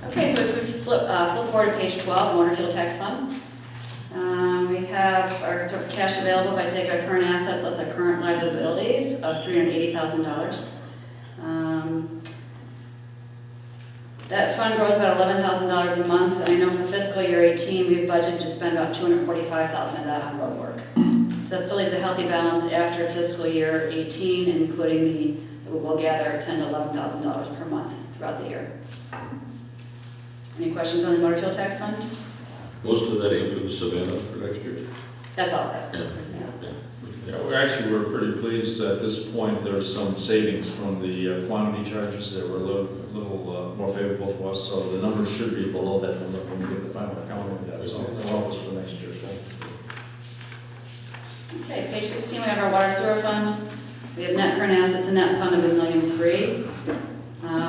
Okay, so if we flip forward to page 12, motor fuel tax fund. We have our sort of cash available if I take our current assets less our current liabilities of $380,000. That fund grows about $11,000 a month, and I know for fiscal year 18, we've budgeted to spend about $245,000 of that on road work. So that still leaves a healthy balance after fiscal year 18, including we'll gather $10,000 to $11,000 per month throughout the year. Any questions on the motor fuel tax fund? Most of that ain't for the Savannah for next year. That's all that. Yeah. Yeah, we're pretty pleased at this point. There's some savings from the quantity charges that were a little more favorable to us, so the numbers should be below that number when we get the final accounting of that, so it'll help us for next year as well. Okay, page 16, we have our water sewer fund. We have net current assets and net fund of $1.3 million.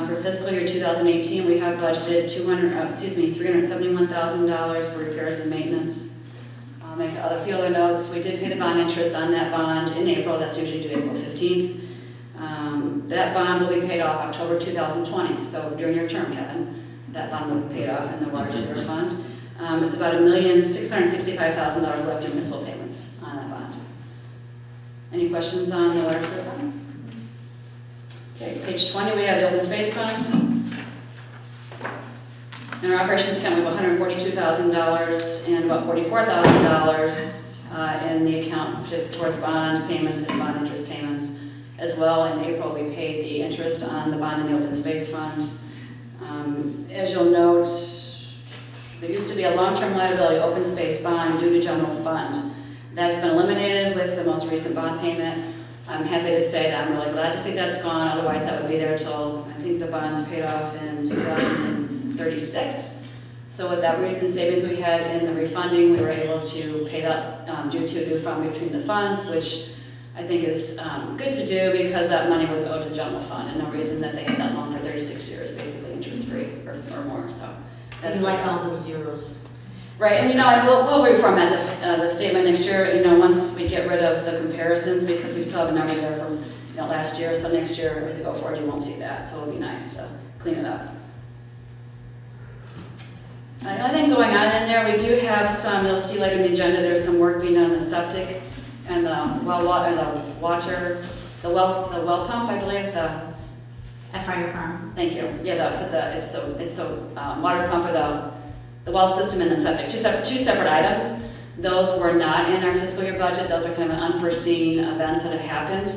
For fiscal year 2018, we have budgeted $371,000 for repairs and maintenance. I'll make other few other notes. We did pay the bond interest on that bond in April. That's usually due April 15th. That bond will be paid off October 2020. So during your term, Kevin, that bond will be paid off in the water sewer fund. It's about $1,665,000 left in principal payments on that bond. Any questions on the water sewer fund? Okay, page 20, we have the open space fund. In our operations account, we have $142,000 and about $44,000 in the account towards bond payments and bond interest payments. As well, in April, we paid the interest on the bond in the open space fund. As you'll note, there used to be a long-term liability open space bond due to general fund. That's been eliminated with the most recent bond payment. I'm happy to say that I'm really glad to see that's gone. Otherwise, that would be there till, I think the bond's paid off in 2036. So with that recent savings we had in the refunding, we were able to pay that due to the fund between the funds, which I think is good to do because that money was owed to general fund and no reason that they had that loan for 36 years, basically interest-free or more. So That's like all those zeros. right, and we'll reformat the statement next year, once we get rid of the comparisons because we still have a number there from, last year. So next year, as we go forward, you won't see that. So it'll be nice to clean it up. I think going on in there, we do have some, you'll see later in the agenda, there's some work being done on the septic and the well pump, I believe, At Fire Farm. thank you. Yeah, it's the water pump or the well system and the septic, two separate items. Those were not in our fiscal year budget. Those are kind of unforeseen events that have happened.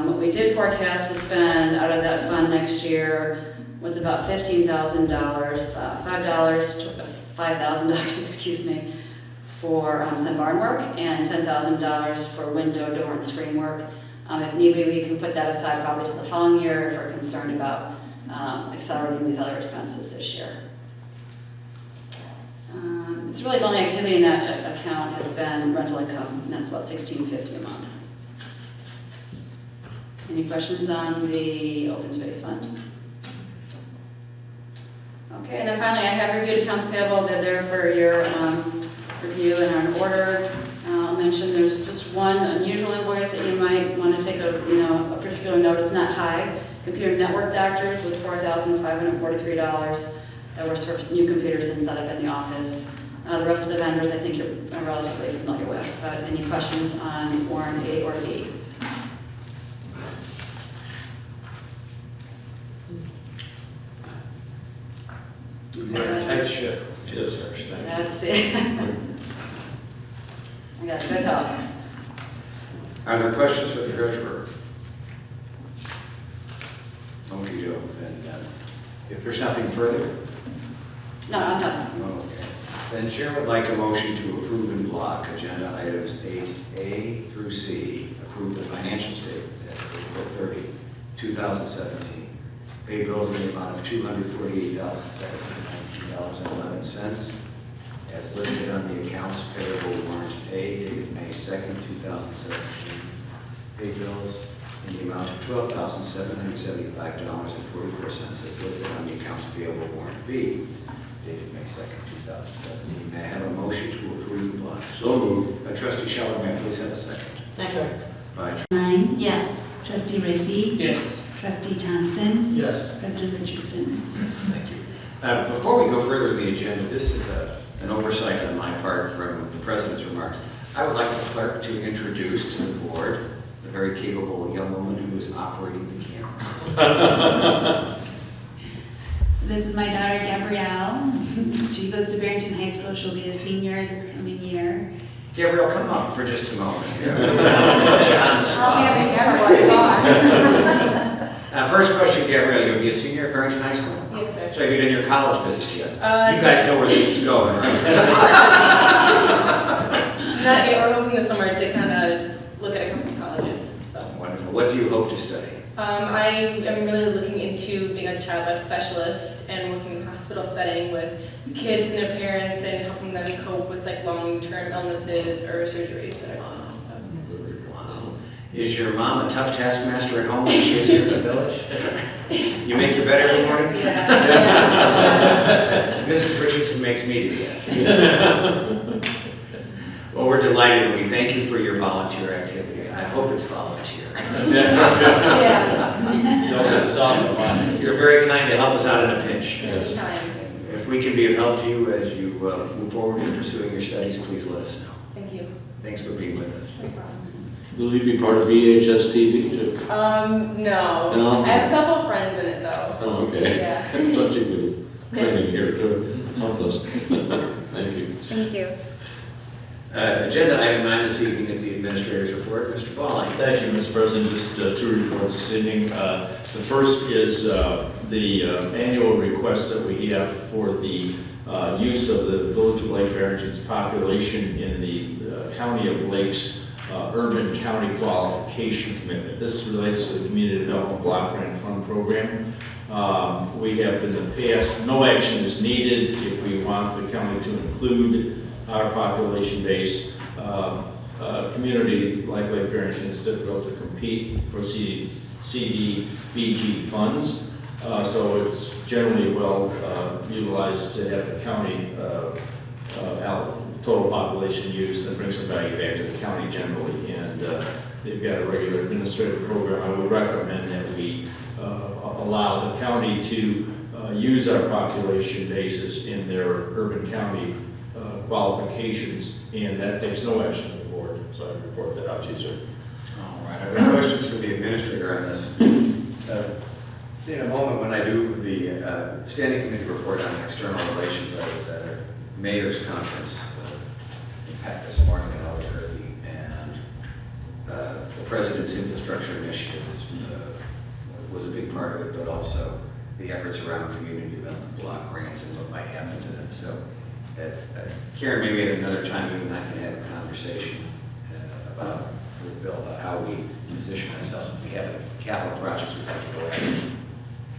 What we did forecast to spend out of that fund next year was about $15,000, $5,000, excuse me, for some barn work and $10,000 for window, door, and screen work. If need be, we can put that aside probably till the following year if we're concerned about accelerating these other expenses this year. It's really the only activity in that account has been rental income, and that's about $1,650 a month. Any questions on the open space fund? Okay, and then finally, I have reviewed accounts payable. They're there for your review and are in order. I'll mention there's just one unusual invoice that you might want to take a particular note. It's not high. Computer network doctors was $4,543. That was for new computers and set up in the office. The rest of the vendors I think you're relatively familiar with. But any questions on warrant A or B? Tight ship. That's it. I got good help. Are there questions for the treasurer? Okey doke, then, if there's nothing further, No, I'm done. okay. Then Chair would like a motion to approve in block agenda items 8A through C. Approve the financial statements as of April 30, 2017. Pay bills in the amount of $248,719.11 as listed on the accounts payable warrant A dated May 2nd, 2017. Pay bills in the amount of $12,775.44 as listed on the accounts payable warrant B dated May 2nd, 2017. May I have a motion to approve the block? So moved. Trustee Scheller, may I please have a second? Second. By 9, yes. Trustee Rigby? Yes. Trustee Thompson? Yes. President Richardson? Yes, thank you. Before we go further in the agenda, this is an oversight on my part from the President's remarks. I would like the clerk to introduce to the board the very capable young woman who is operating the camera. This is my daughter Gabrielle. She goes to Barrington High School. She'll be a senior this coming year. Gabrielle, come up for just a moment. Put you on the spot. I'll be the camera while you're gone. First question, Gabrielle, you'll be a senior at Barrington High School? Yes, sir. So have you done your college visit yet? You guys know where this is going, right? Not yet, we're hope to study? I am really looking into being a child life specialist and working in a hospital setting with kids and their parents and helping them cope with like long-term illnesses or surgeries that are going on. So. Wow. Is your mom a tough taskmaster at home when she is here in the village? You make your bed every morning? Yeah. Mrs. Richardson makes me do that. Well, we're delighted, and we thank you for your volunteer activity. I hope it's volunteer. Yes. You're very kind to help us out in a pinch. Anytime. If we can be of help to you as you move forward in pursuing your studies, please let us know. Thank you. Thanks for being with us. No problem. Will you be part of VHS TV too? No. No? I have a couple friends in it though. Oh, okay. Yeah. I thought you were training here to help us. Thank you. Thank you. Agenda item 9 this evening is the administrator's report. Mr. Ballin. Thank you, Mr. President. Just 2 reports this evening. The first is the annual request that we have for the use of the Village of Lake Barrington's population in the County of Lakes Urban County Qualification Commitment. This relates to the Community Development Block Grant Fund Program. We have in the past, no action is needed if we want the county to include our population base. Community like Lake Barrington is difficult to compete for CDBG funds. So it's generally well utilized to have the county total population used that brings some value back to the county generally. And they've got a regular administrative program. I would recommend that we allow the county to use our population basis in their urban county qualifications, and that takes no action of the board. So I report that out to you, sir. All right. Are there questions for the administrator on this? In a moment, when I do the standing committee report on external relations, I was at a mayor's conference, in fact, this morning in Albuquerque, and the president's infrastructure initiative was a big part of it, but also the efforts around community development block grants and what might happen to them. So, Karen, maybe at another time, you and I can have a conversation about, with Bill, about how we position ourselves. If we have capital projects we have to go after,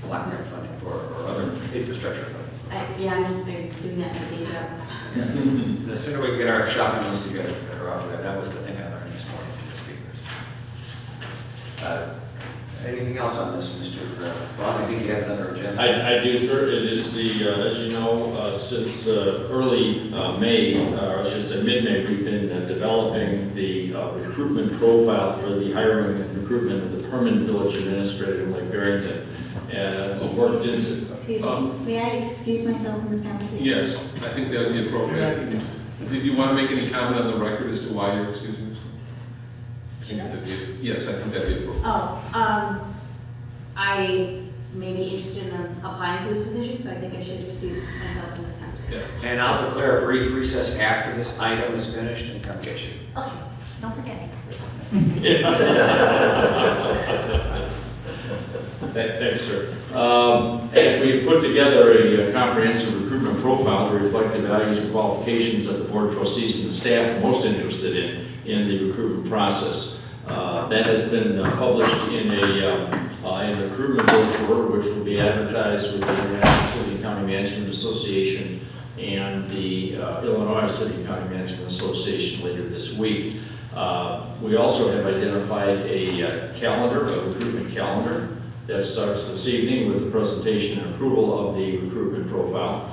block grant funding for, or other infrastructure funding. Yeah, I'm doing that in my day job. The sooner we get our shopping list together, the better off we are. That was the thing I learned this morning from the speakers. Anything else on this, Mr. Bob? I think you have another agenda. I do, sir. It is the, as you know, since early May, or I should say mid-May, we've been developing the recruitment profile for the hiring and recruitment of the permanent village administrator in Lake Barrington. And worked into. Excuse me, may I excuse myself from this conversation? Yes, I think that would be appropriate. Did you want to make any comment on the record as to why you're excusing yourself? Yes, I think that'd be appropriate. I may be interested in applying for this position, so I think I should excuse myself from this conversation. Yeah. And I'll declare a brief recess after this item is finished and come get you. Okay, don't forget me. Thank you, sir. We've put together a comprehensive recruitment profile to reflect the values and qualifications that the board of trustees and the staff are most interested in the recruitment process. That has been published in a recruitment brochure, which will be advertised with the International City and County Management Association and the Illinois City and County Management Association later this week. We also have identified a calendar, a recruitment calendar, that starts this evening with the presentation and approval of the recruitment profile.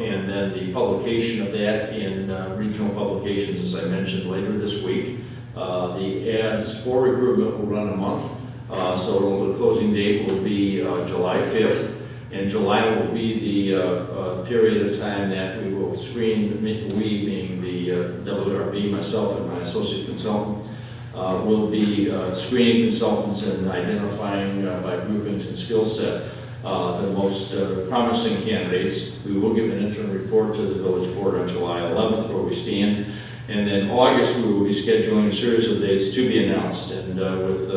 And then the publication of that in regional publications, as I mentioned, later this week. The ads for recruitment will run a month. So the closing date will be July 5th. And July will be the period of time that we will screen, we being the WRB, myself and my associate consultant, will be screening consultants and identifying by groupings and skill set the most promising candidates. We will give an interim report to the village board on July 11th where we stand. And then August, we will be scheduling a series of dates to be announced, and with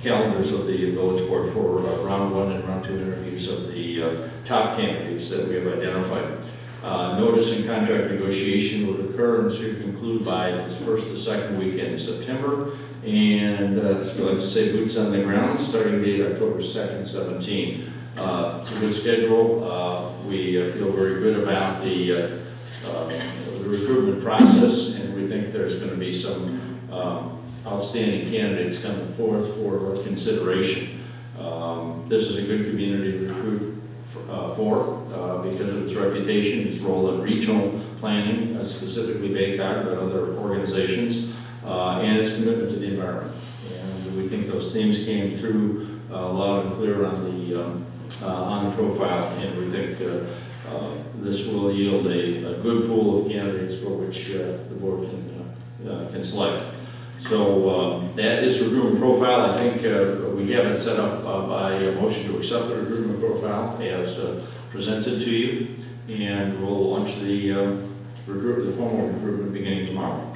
calendars of the village board for round 1 and round 2 interviews of the top candidates that we have identified. Notice and contract negotiation would occur and should conclude by the first or second weekend in September. And so I'd like to say boots on the ground, starting date October 2nd, 17. It's a good schedule. We feel very good about the recruitment process, and we think there's going to be some outstanding candidates coming forth for consideration. This is a good community to recruit because of its reputation, its role in regional planning, specifically BayCog, but other organizations, and its commitment to the environment. And we think those themes came through loud and clear on the profile, and we think this will yield a good pool of candidates for which the board can select. So that is recruitment profile. I think we have it set up by a motion to accept the recruitment profile as presented to you, and we'll launch the formal recruitment beginning tomorrow.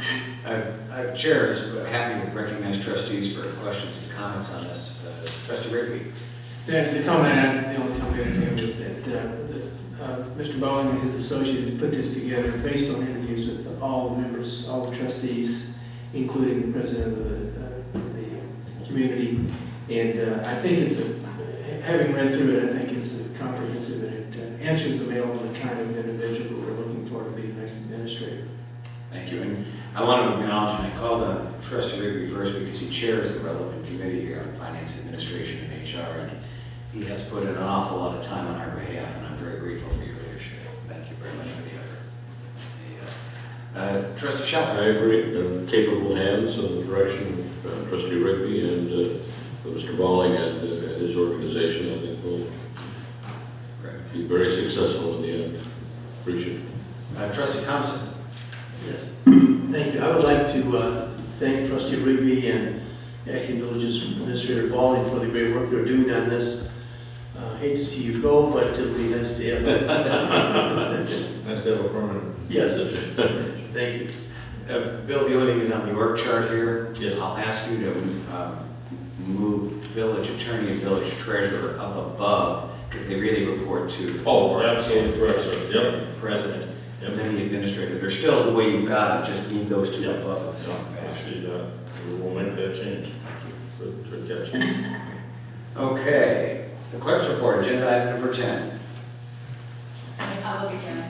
Chair is happy to recognize trustees for questions and comments on this. Trustee Rigby. The only comment I have is that Mr. Bowen and his associate put this together based on interviews with all the members, all the trustees, including the president of the community. And I think having read through it, I think it's comprehensive and it answers the mail of the kind of individual we're looking for to be the next administrator. Thank you. And I want to acknowledge, and I called on Trustee Rigby first because he chairs the relevant committee here on finance administration and HR, and he has put in an awful lot of time on our behalf, and I'm very grateful for your leadership. Thank you very much for the effort. Trustee Schell. I agree. Capable hands in the direction of Trustee Rigby and Mr. Balling and his organization. I think will be very successful in the end. Appreciate it. Trustee Thompson. Yes, thank you. I would like to thank Trustee Rigby and Acting Village's Administrator Balling for the great work they're doing on this. Hate to see you go, but it'll be nice to have it. Nice to have a permanent. Yes, thank you. Bill, the only thing is on the org chart here. Yes. I'll ask you to move village attorney and village treasurer up above, because they really report to. Oh, absolutely correct, sir. Yep. President. Yep. And then the administrator. They're still the way you've got it, just move those two Yep. above in the same fashion. Actually, we will make that change. Good catch. Okay, the clerk's report, agenda item number 10. I will be Karen.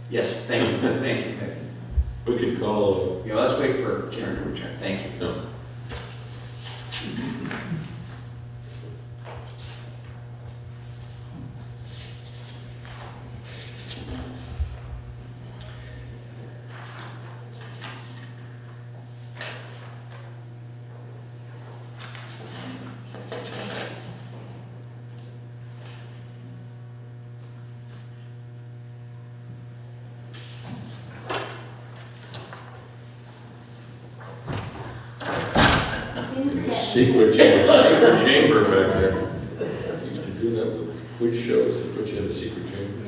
Yes, thank you, thank you. We could call. Yeah, let's wait for Karen to return, thank you. No. Secret chamber back there. Used to do that with quiz shows, they put you in a secret chamber.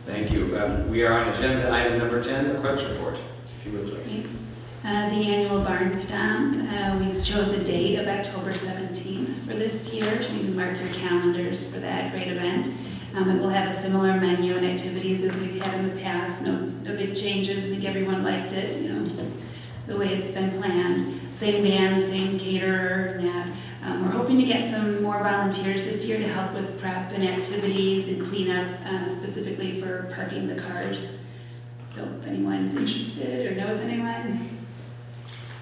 Thank you. We are on agenda item number 10, the clerk's report, if you would please. The annual barn stomp, we chose a date of October 17th for this year, so you can mark your calendars for that great event. It will have a similar menu and activities as we've had in the past, no big changes. I think everyone liked it, the way it's been planned. Same band, same caterer, and that. We're hoping to get some more volunteers this year to help with prep and activities and cleanup, specifically for parking the cars. So if anyone's interested or knows anyone.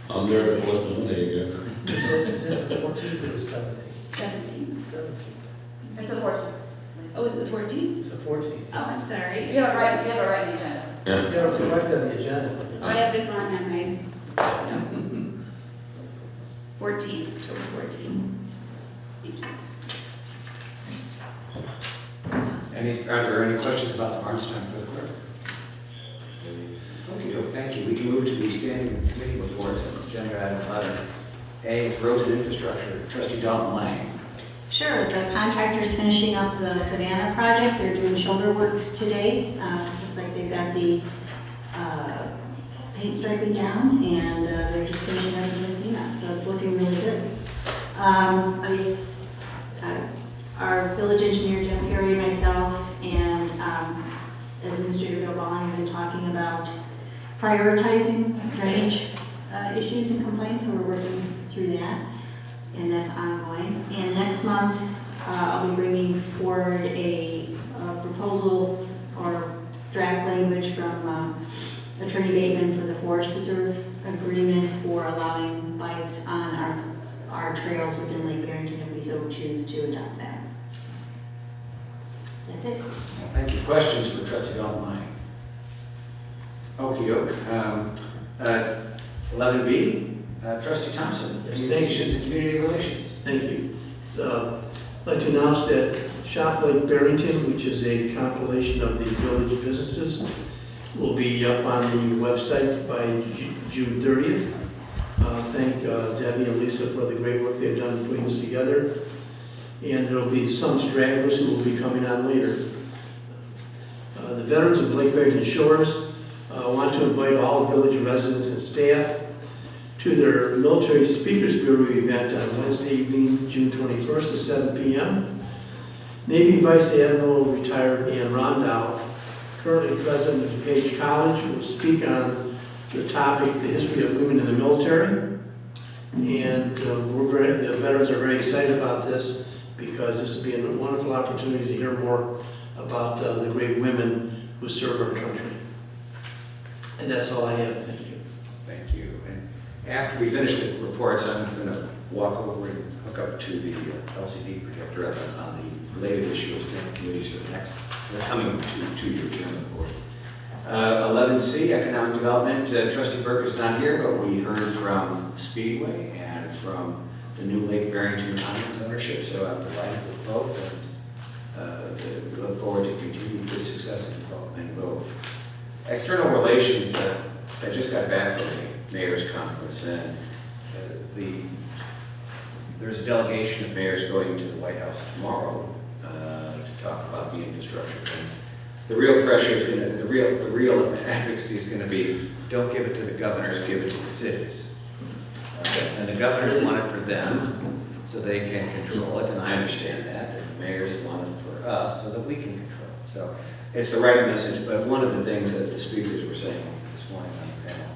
I'm there at what Monday again. Is it the 14th or the 17th? 17th. 17th. It's the 14th. Oh, is it the 14th? It's the 14th. Oh, I'm sorry. You have it right in the agenda. Yeah. You're correct on the agenda. Oh, I have it wrong on my, 14th, October 14th. Thank you. Are there any questions about the barn stomp for the clerk? Okay, thank you. We can move to the standing committee reports, agenda item 11A, roads and infrastructure. Trustee Dalton Lang. Sure, the contractor's finishing up the Savannah project. They're doing shoulder work today. Looks like they've got the paint striping down, and they're just finishing everything to clean up, so it's looking really good. Our village engineer, Jim Perry, and myself, talking about prioritizing drainage issues and complaints, so we're working through that, and that's ongoing. And next month, I'll be bringing forward a proposal or draft language from Attorney Bateman for the Forest Preserve agreement for allowing bikes on our trails within Lake Barrington if we so choose to adopt that. That's it. Well, thank you. Questions for Trustee Valentine? Okey-doke. 11B, Trustee Thompson, Yes, Communications and Community Relations. Thank you. So, I'd like to announce that Shop Lake Barrington, which is a compilation of the village businesses, will be up on the website by June 30th. Thank Debbie and Lisa for the great work they've done in putting this together. And there will be some stragglers who will be coming on later. The veterans of Lake Barrington Shores want to invite all village residents and staff to their Military Speakers Bureau event on Wednesday evening, June 21st at 7 p.m. Navy Vice Admiral retired Ann Rondow, currently president of DuPage College, will speak on the topic, the history of women in the military. And the veterans are very excited about this because this will be a wonderful opportunity to hear more about the great women who serve our country. And that's all I have. Thank you. Thank you. And after we finish the reports, I'm going to walk over and hook up to the LCD projector on the related issues and committees for the coming two-year term of the board. 11C, Economic Development. Trustee Burke is not here, but we heard from Speedway and from the new Lake Barrington Commons ownership, so I'm delighted with both, and we look forward to continued good success in both. External Relations, I just got back from the Mayor's Conference, and there's a delegation of mayors going to the White House tomorrow to talk about the infrastructure things. The real pressure is going to, the real advocacy is going to be, don't give it to the governors, give it to the cities. And the governors want it for them, so they can control it, and I understand that. And the mayors want it for us, so that we can control it. So it's the right message, but one of the things that the speakers were saying this morning on the panel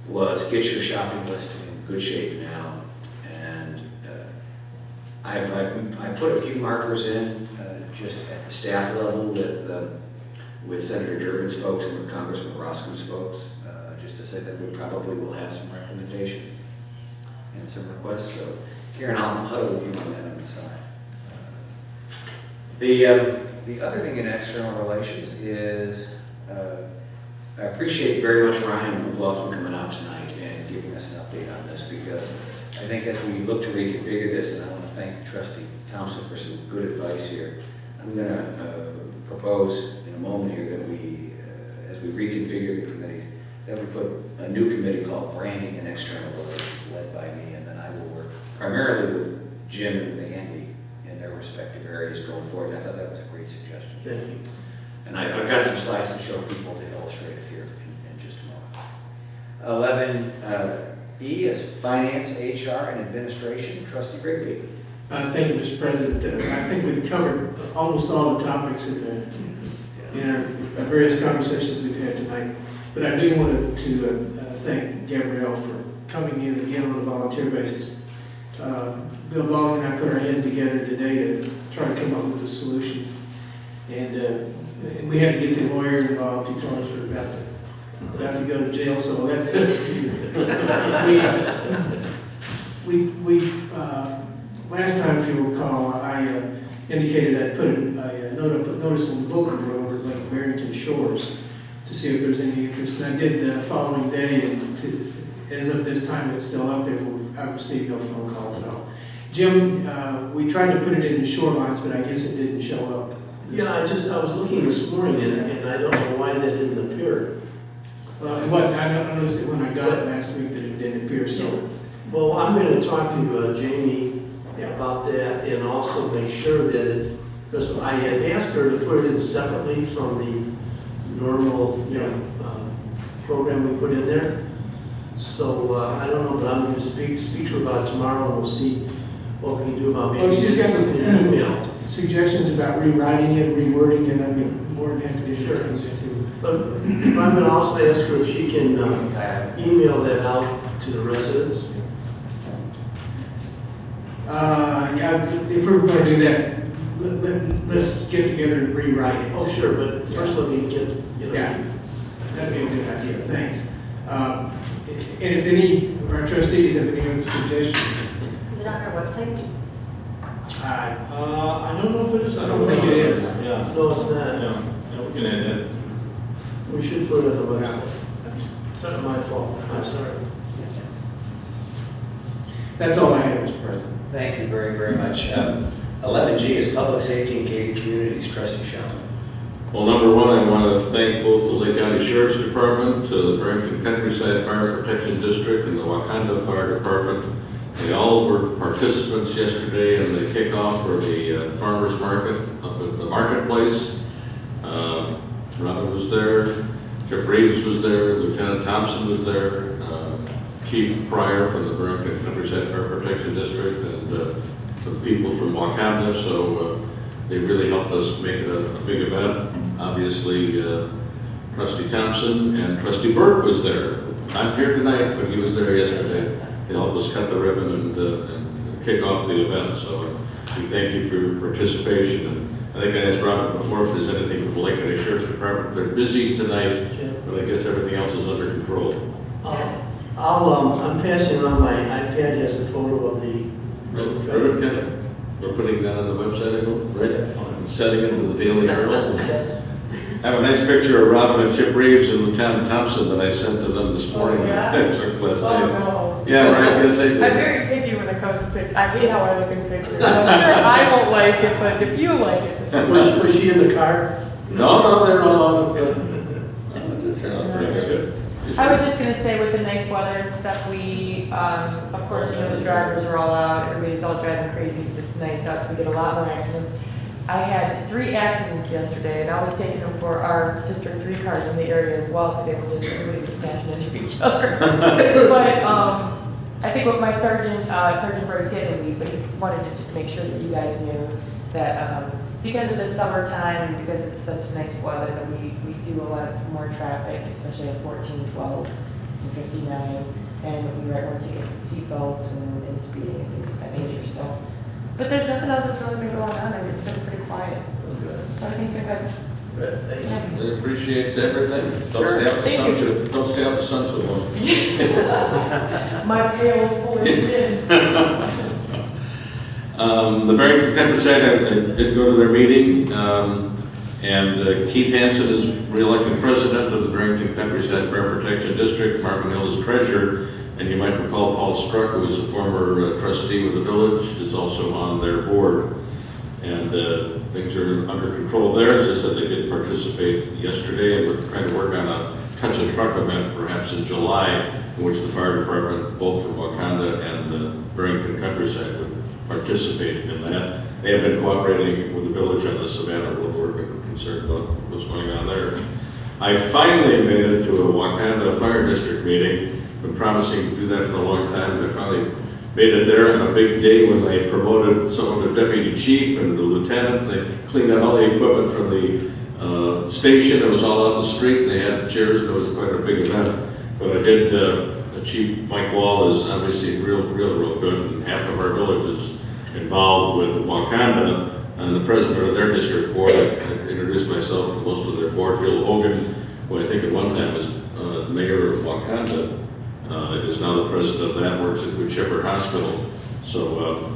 was get your shopping list in good shape now. And I've put a few markers in just at the staff level with Senator Durbin's folks and with Congressman Roscoe's folks, just to say that we probably will have some recommendations and some requests. So Karen, I'll huddle with you on that on the side. The other thing in external relations is I appreciate very much Ryan McLaughlin coming out tonight and giving us an update on this, because I think as we look to reconfigure this, and I want to thank Trustee Thompson for some good advice here, I'm going to propose in a moment here that we, as we reconfigure the committees, that we put a new committee called Branding and External Relations, led by me, and then I will work primarily with Jim and with Andy in their respective areas going forward. I thought that was a great suggestion. Thank you. And I've got some slides to show people to illustrate it here in just a moment. 11E is Finance, HR, and Administration. Trustee Rigby. Thank you, Mr. President. I think we've covered almost all the topics in our various conversations we've had tonight. But I do want to thank Gabrielle for coming in again on a volunteer basis. Bill Ball and I put our head together today to try to come up with a solution. And we had to get the lawyer involved. He told us we were about to go to jail, so that last time, if you recall, I indicated I'd put a notice on the bulletin board over at Lake Barrington Shores to see if there's any interest. And I did the following day, and as of this time, it's still up there. I received no phone calls at all. Jim, we tried to put it in the shorelines, but I guess it didn't show up. Yeah, I was looking this morning, and I don't know why that didn't appear. I noticed it when I got it last week that it didn't appear, so. Well, I'm going to talk to Jamie about that, and also make sure that it, because I had asked her to put it in separately from the normal, program we put in there. So I don't know, but I'm going to speak to her about it tomorrow, and we'll see what we can do about maybe she's got some email. suggestions about rewriting it, rewording it. I mean, more than happy to Sure. do that too. But I'm gonna also ask her if she can email that out to the residents. Yeah, if we're gonna do that, let's get together and rewrite it. Oh, sure, but first let me get, you know. Yeah, that'd be a good idea, thanks. And if any of our trustees have any other suggestions, Is it on our website? I I don't know if it is. I don't think it is. Yeah. No, it's not. Yeah, we can add that. We should put it on the website. It's not my fault, I'm sorry. That's all I have, Mr. President. Thank you very, very much. 11G is Public Safety and Gated Communities, trustee Sheldon. Well, number one, I want to thank both the Lake County Sheriff's Department, the Barrington Countryside Fire Protection District, and the Wakanda Fire Department. They all were participants yesterday in the kickoff for the farmers market up at the marketplace. Robin was there, Jeff Reeves was there, Lieutenant Thompson was there, Chief Pryor from the Barrington Countryside Fire Protection District, and some people from Wakanda. So they really helped us make it a big event. Obviously, Trustee Thompson and Trustee Burke was there. Not here tonight, but he was there yesterday. They helped us cut the ribbon and kick off the event. So we thank you for your participation. And I think I asked Robert before if there's anything from the Lake County Sheriff's Department. They're busy tonight, but I guess everything else is under control. I'm passing around my iPad, has a photo of the. We're putting that on the website, I go, right? And sending it to the Daily Herald. I have a nice picture of Robin and Chip Reeves and Lieutenant Thompson that I sent to them this morning. Oh, yeah? I took last night. no. Yeah, right, yes, I did. I'm very picky when it comes to pictures. I hate how I look in pictures. I'm sure I won't like it, but if you like it. Was she in the car? No, they're all on the pretty good. I was just gonna say with the nice weather and stuff, we, of course, you know, the drivers are all out, everybody's all driving crazy because it's nice out, so we get a lot more accidents. I had 3 accidents yesterday, and I was taking them for our District 3 cars in the area as well, because they were just, everybody was smashing into each other. But, I think what my Sergeant Briggs had to leave, but he wanted to just make sure that you guys knew that, because of the summertime, and because it's such nice weather, that we do a lot more traffic, especially at 14, 12, and 59, and we write more tickets with seatbelts and speeding and things of that nature, so. But there's nothing else that's really been going on, and it's been pretty quiet. So everything's been good. Yeah. We appreciate everything. Sure. Don't stay out the sun too long. My pale voice in. The Barrington Countryside, I did go to their meeting, and Keith Hansen is re-elected president of the Barrington Countryside Fire Protection District. Marvin Hill is treasurer, and you might recall Paul Struck, who was a former trustee with the village, is also on their board. And things are under control there. As I said, they did participate yesterday, and we're trying to work on a touch and truck event perhaps in July, in which the fire department, both from Wakanda and the Barrington Countryside, would participate in that. They have been cooperating with the village on the Savannah Road work, and we're concerned about what's going on there. I finally made it to a Wakanda Fire District meeting. Been promising to do that for a long time, and I finally made it there on a big day when they promoted someone to deputy chief and the lieutenant. They cleaned out all the equipment from the station. It was all out in the street. They had chairs, and it was quite a big event. But I did, Chief Mike Wall is obviously real good, and half of our village is involved with Wakanda, and the president of their district board. I introduced myself to most of their board. Bill Hogan, who I think at one time was mayor of Wakanda, is now the president of that, works at Good Shepherd Hospital. So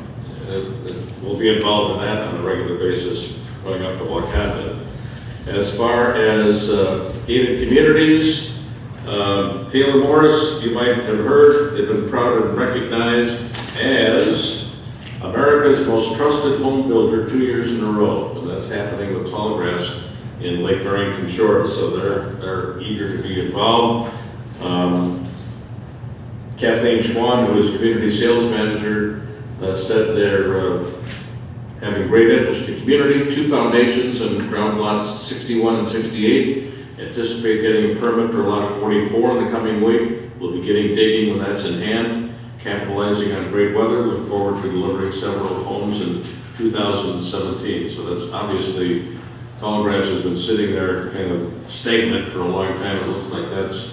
we'll be involved in that on a regular basis going up to Wakanda. As far as gated communities, Taylor Morris, you might have heard, they've been proud and recognized as America's most trusted home builder 2 years in a row. And that's happening with Tallgrass in Lake Barrington Shores, so they're eager to be involved. Kathleen Schwan, who is community sales manager, said they're having great interest in the community. 2 foundations and ground lots 61 and 68. Anticipate getting a permit for lot 44 in the coming week. We'll be getting digging when that's in hand. Capitalizing on great weather. Look forward to delivering several homes in 2017. So that's obviously tall grass has been sitting there kind of stagnant for a long time. It looks like that's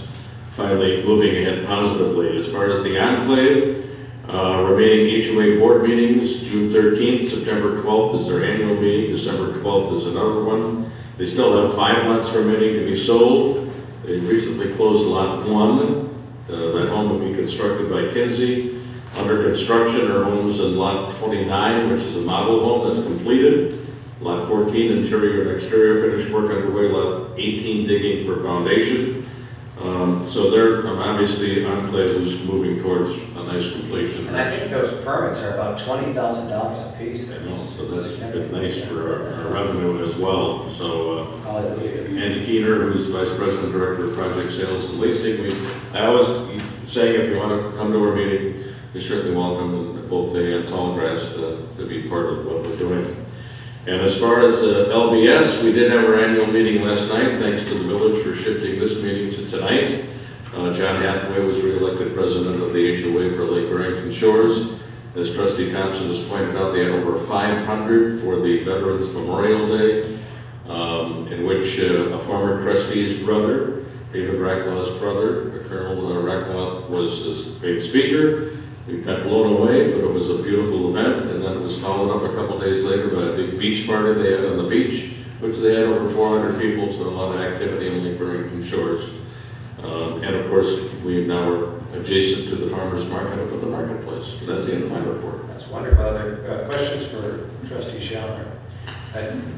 finally moving ahead positively. As far as the enclave, remaining HOA board meetings, June 13th, September 12th is their annual meeting, December 12th is another one. They still have 5 lots remaining to be sold. They recently closed lot 1. That home will be constructed by Kinsey. Under construction are homes in lot 29, which is a model home that's completed. Lot 14, interior and exterior finish work underway. Lot 18, digging for foundation. So they're obviously Enclave is moving towards a nice completion. And I think those permits are about $20,000 a piece. So that's been nice for our revenue as well. So Andy Keener, who's Vice President, Director of Project Sales and Leasing, I always say if you want to come to our meeting, you're certainly welcome, both they and Tallgrass, to be part of what we're doing. And as far as LBS, we did have our annual meeting last night, thanks to the village for shifting this meeting to tonight. John Hathaway was re-elected president of the HOA for Lake Barrington Shores. As Trustee Thompson has pointed out, they had over 500 for the Veterans Memorial Day, in which a former trustee's brother, David Rackwell's brother, Colonel Rackwell, was the paid speaker. We got blown away, but it was a beautiful event, and then it was followed up a couple days later by a big beach party they had on the beach, which they had over 400 people, so a lot of activity on Lake Barrington Shores. And of course, we now are adjacent to the farmers market up at the marketplace. That's the end of my report. That's wonderful. Other questions for Trustee Schallner?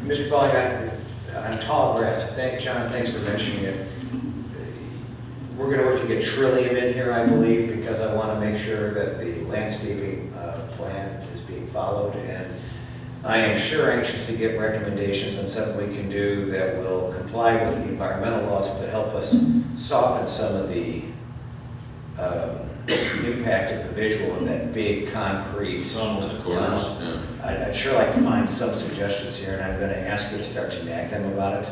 Mr. Bollinger, on Tallgrass, John, thanks for mentioning it. We're going to work to get Trillium in here, I believe, because I want to make sure that the landscaping plan is being followed. And I am sure anxious to get recommendations on something we can do that will comply with the environmental laws, but help us soften some of the impact of the visual of that big concrete Tunnel in the corners. tunnel. I'd sure like to find some suggestions here, and I'm going to ask you to start to nag them about it.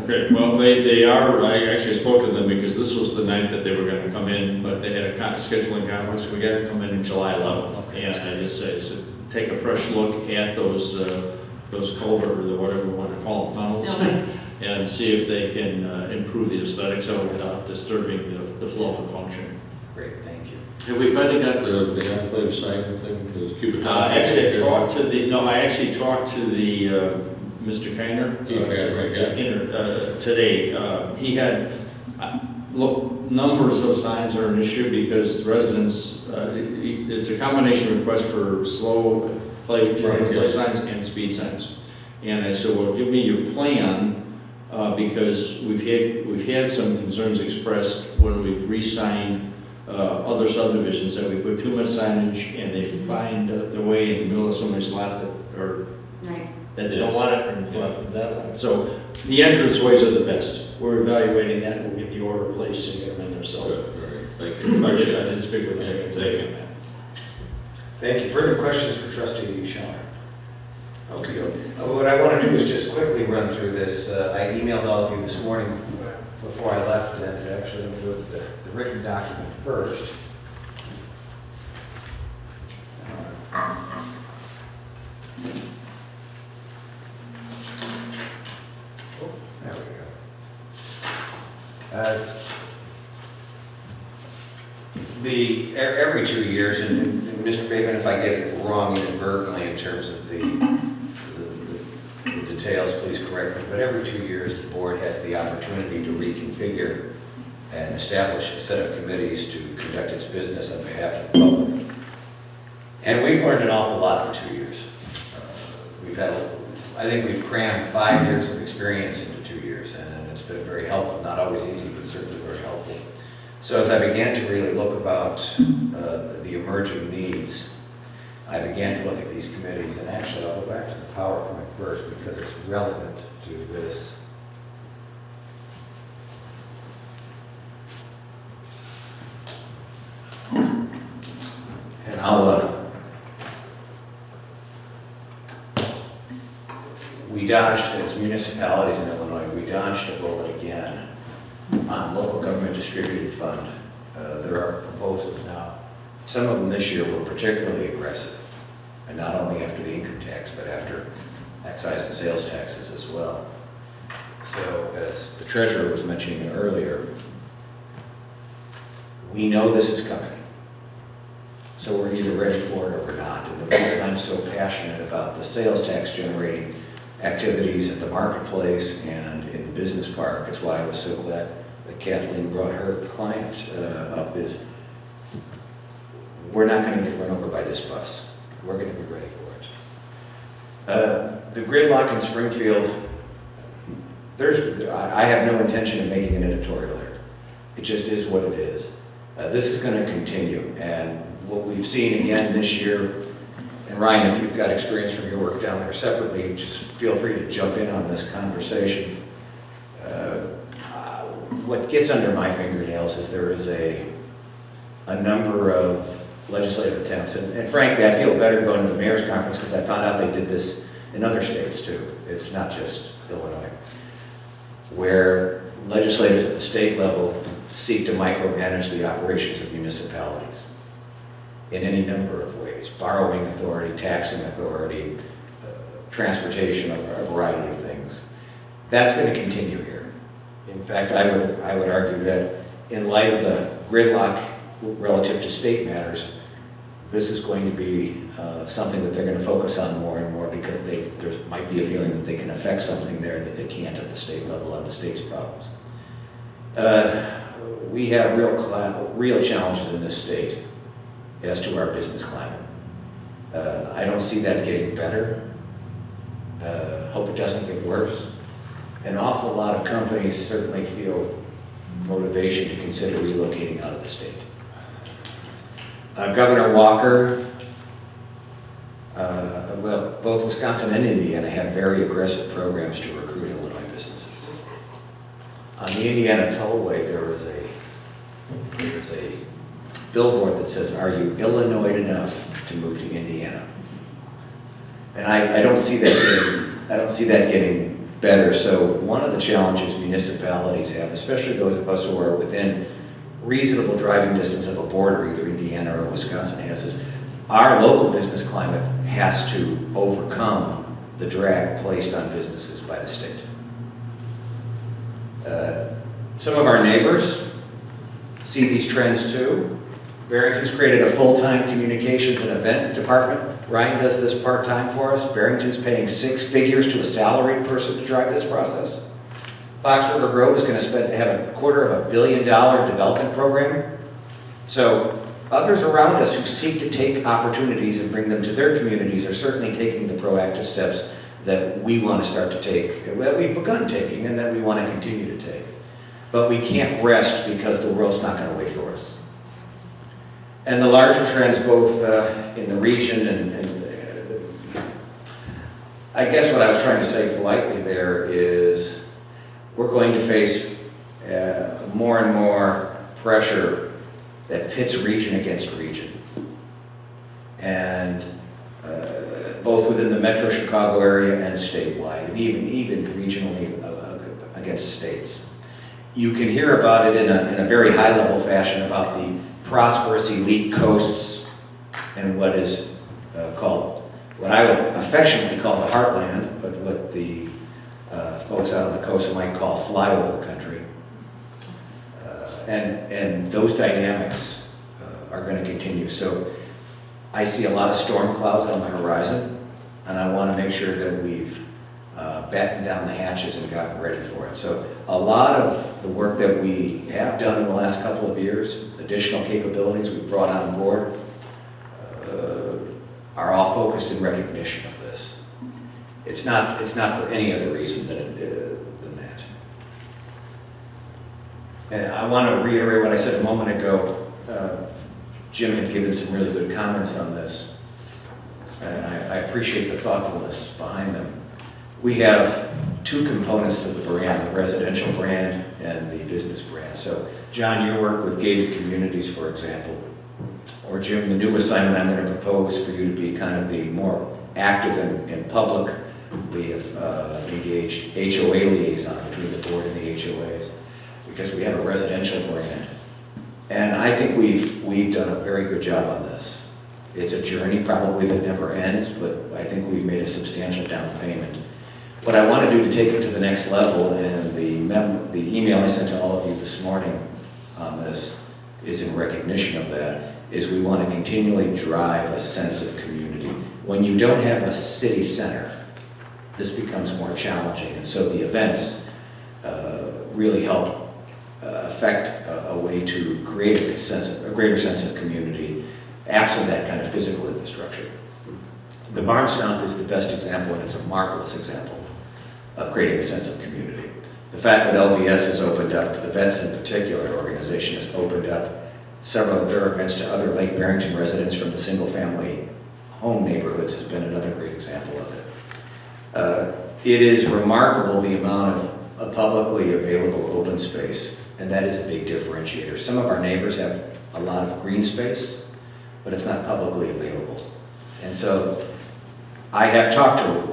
Okay, well, they are, I actually spoke to them because this was the night that they were going to come in, but they had a scheduling conflict, so we got to come in July 11th. And I just said, take a fresh look at those culvert, or whatever we want to call them, tunnels, and see if they can improve the aesthetics of it without disturbing the flow and function. Great, thank you. Have we finally got the enclave sign thing? Because Cuba Actually, I talked to the Mr. Kiner today. He had, numbers of signs are an issue because residents, it's a combination request for slow play signs and speed signs. And I said, well, give me your plan, because we've had some concerns expressed when we've re-signed other subdivisions that we put too much signage and they find their way in the middle of somebody's lot that they don't want it in front of that lot. So the entrance ways are the best. We're evaluating that, and we'll get the order placed and get them in there, so. Thank you. Actually, I didn't speak with him today. Thank you. Further questions for Trustee Schallner? Okay. What I want to do is just quickly run through this. I emailed all of you this morning before I left, and actually let me do the written document first. There we go. Every 2 years, and Mr. Bateman, if I get it wrong inadvertently in terms of the details, please correct me, but every 2 years, the board has the opportunity to reconfigure and establish a set of committees to conduct its business on behalf of the public. And we've learned an awful lot for 2 years. I think we've crammed 5 years of experience into 2 years, and it's been very helpful, not always easy, but certainly very helpful. So as I began to really look about the emerging needs, I began to look at these committees, and actually I'll go back to the PowerPoint first because it's relevant to this. And we dodged, as municipalities in Illinois, we dodged a bullet again on local government distributed fund. There are proposals now. Some of them this year were particularly aggressive, and not only after the income tax, but after excise and sales taxes as well. So as the treasurer was mentioning earlier, we know this is coming. So we're either ready for it or we're not. And the reason I'm so passionate about the sales tax generating activities at the marketplace and in the business park, it's why I was so glad that Kathleen brought her client up, is we're not going to get run over by this bus. We're going to be ready for it. The gridlock in Springfield, I have no intention of making an editorial here. It just is what it is. This is going to continue, and what we've seen again this year, and Ryan, if you've got experience from your work down there separately, just feel free to jump in on this conversation. What gets under my fingernails is there is a number of legislative attempts, and frankly, I feel better going to the mayor's conference because I found out they did this in other states too. It's not just Illinois, where legislators at the state level seek to micromanage the operations of municipalities in any number of ways: borrowing authority, taxing authority, transportation, a variety of things. That's going to continue here. In fact, I would argue that in light of the gridlock relative to state matters, this is going to be something that they're going to focus on more and more, because there might be a feeling that they can affect something there that they can't at the state level on the state's problems. We have real challenges in this state as to our business climate. I don't see that getting better. Hope it doesn't get worse. An awful lot of companies certainly feel motivation to consider relocating out of the state. Governor Walker, well, both Wisconsin and Indiana have very aggressive programs to recruit Illinois businesses. On the Indiana Tollway, there is a billboard that says, "Are you Illinois enough to move to Indiana?" And I don't see that getting better. So one of the challenges municipalities have, especially those of us who are within reasonable driving distance of a border, either Indiana or Wisconsin has, is our local business climate has to overcome the drag placed on businesses by the state. Some of our neighbors see these trends too. Barrington's created a full-time communications and event department. Ryan does this part-time for us. Barrington's paying 6 figures to a salaried person to drive this process. Fox River Grove is going to have a $250 million development program. So others around us who seek to take opportunities and bring them to their communities are certainly taking the proactive steps that we want to start to take, that we've begun taking, and that we want to continue to take. But we can't rest because the world's not going to wait for us. And the larger trends, both in the region and I guess what I was trying to say politely there is we're going to face more and more pressure that pits region against region. And both within the Metro Chicago area and statewide, and even regionally against states. You can hear about it in a very high-level fashion about the prosperous elite coasts and what is called, what I would affectionately call the heartland, but what the folks out on the coast might call flyover country. And those dynamics are going to continue. So I see a lot of storm clouds on the horizon, and I want to make sure that we've battened down the hatches and gotten ready for it. So a lot of the work that we have done in the last couple of years, additional capabilities we've brought on board, are all focused in recognition of this. It's not for any other reason than that. And I want to reiterate what I said a moment ago. Jim had given some really good comments on this, and I appreciate the thoughtfulness behind them. We have 2 components to the brand, the residential brand and the business brand. So, John, your work with gated communities, for example, or Jim, the new assignment I'm going to propose for you to be kind of the more active and public. We have engaged HOA liaison between the board and the HOAs, because we have a residential brand. And I think we've done a very good job on this. It's a journey probably that never ends, but I think we've made a substantial down payment. What I want to do to take it to the next level, and the email I sent to all of you this morning on this is in recognition of that, is we want to continually drive a sense of community. When you don't have a city center, this becomes more challenging, and so the events really help affect a way to create a greater sense of community, absent that kind of physical infrastructure. The barn stomp is the best example, and it's a marvelous example of creating a sense of community. The fact that LBS has opened up, the Vets in particular organization has opened up several of their events to other Lake Barrington residents from the single-family home neighborhoods has been another great example of it. It is remarkable the amount of publicly available open space, and that is a big differentiator. Some of our neighbors have a lot of green space, but it's not publicly available. And so I have talked to,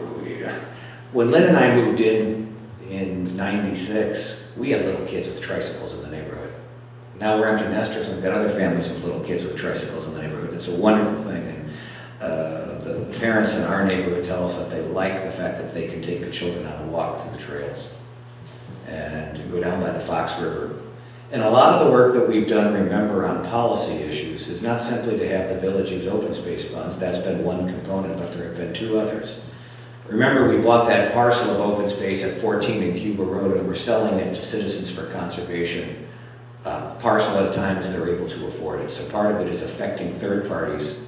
when Lynn and I moved in 96, we had little kids with tricycles in the neighborhood. Now we're empty nesters, and we've got other families with little kids with tricycles in the neighborhood. It's a wonderful thing, and the parents in our neighborhood tell us that they like the fact that they can take the children on a walk through the trails and go down by the Fox River. And a lot of the work that we've done, remember, on policy issues is not simply to have the village use open space funds. That's been one component, but there have been two others. Remember, we bought that parcel of open space at 14 in Cuba Road, and we're selling it to Citizens for Conservation, parcel at a time as they're able to afford it. So part of it is affecting third parties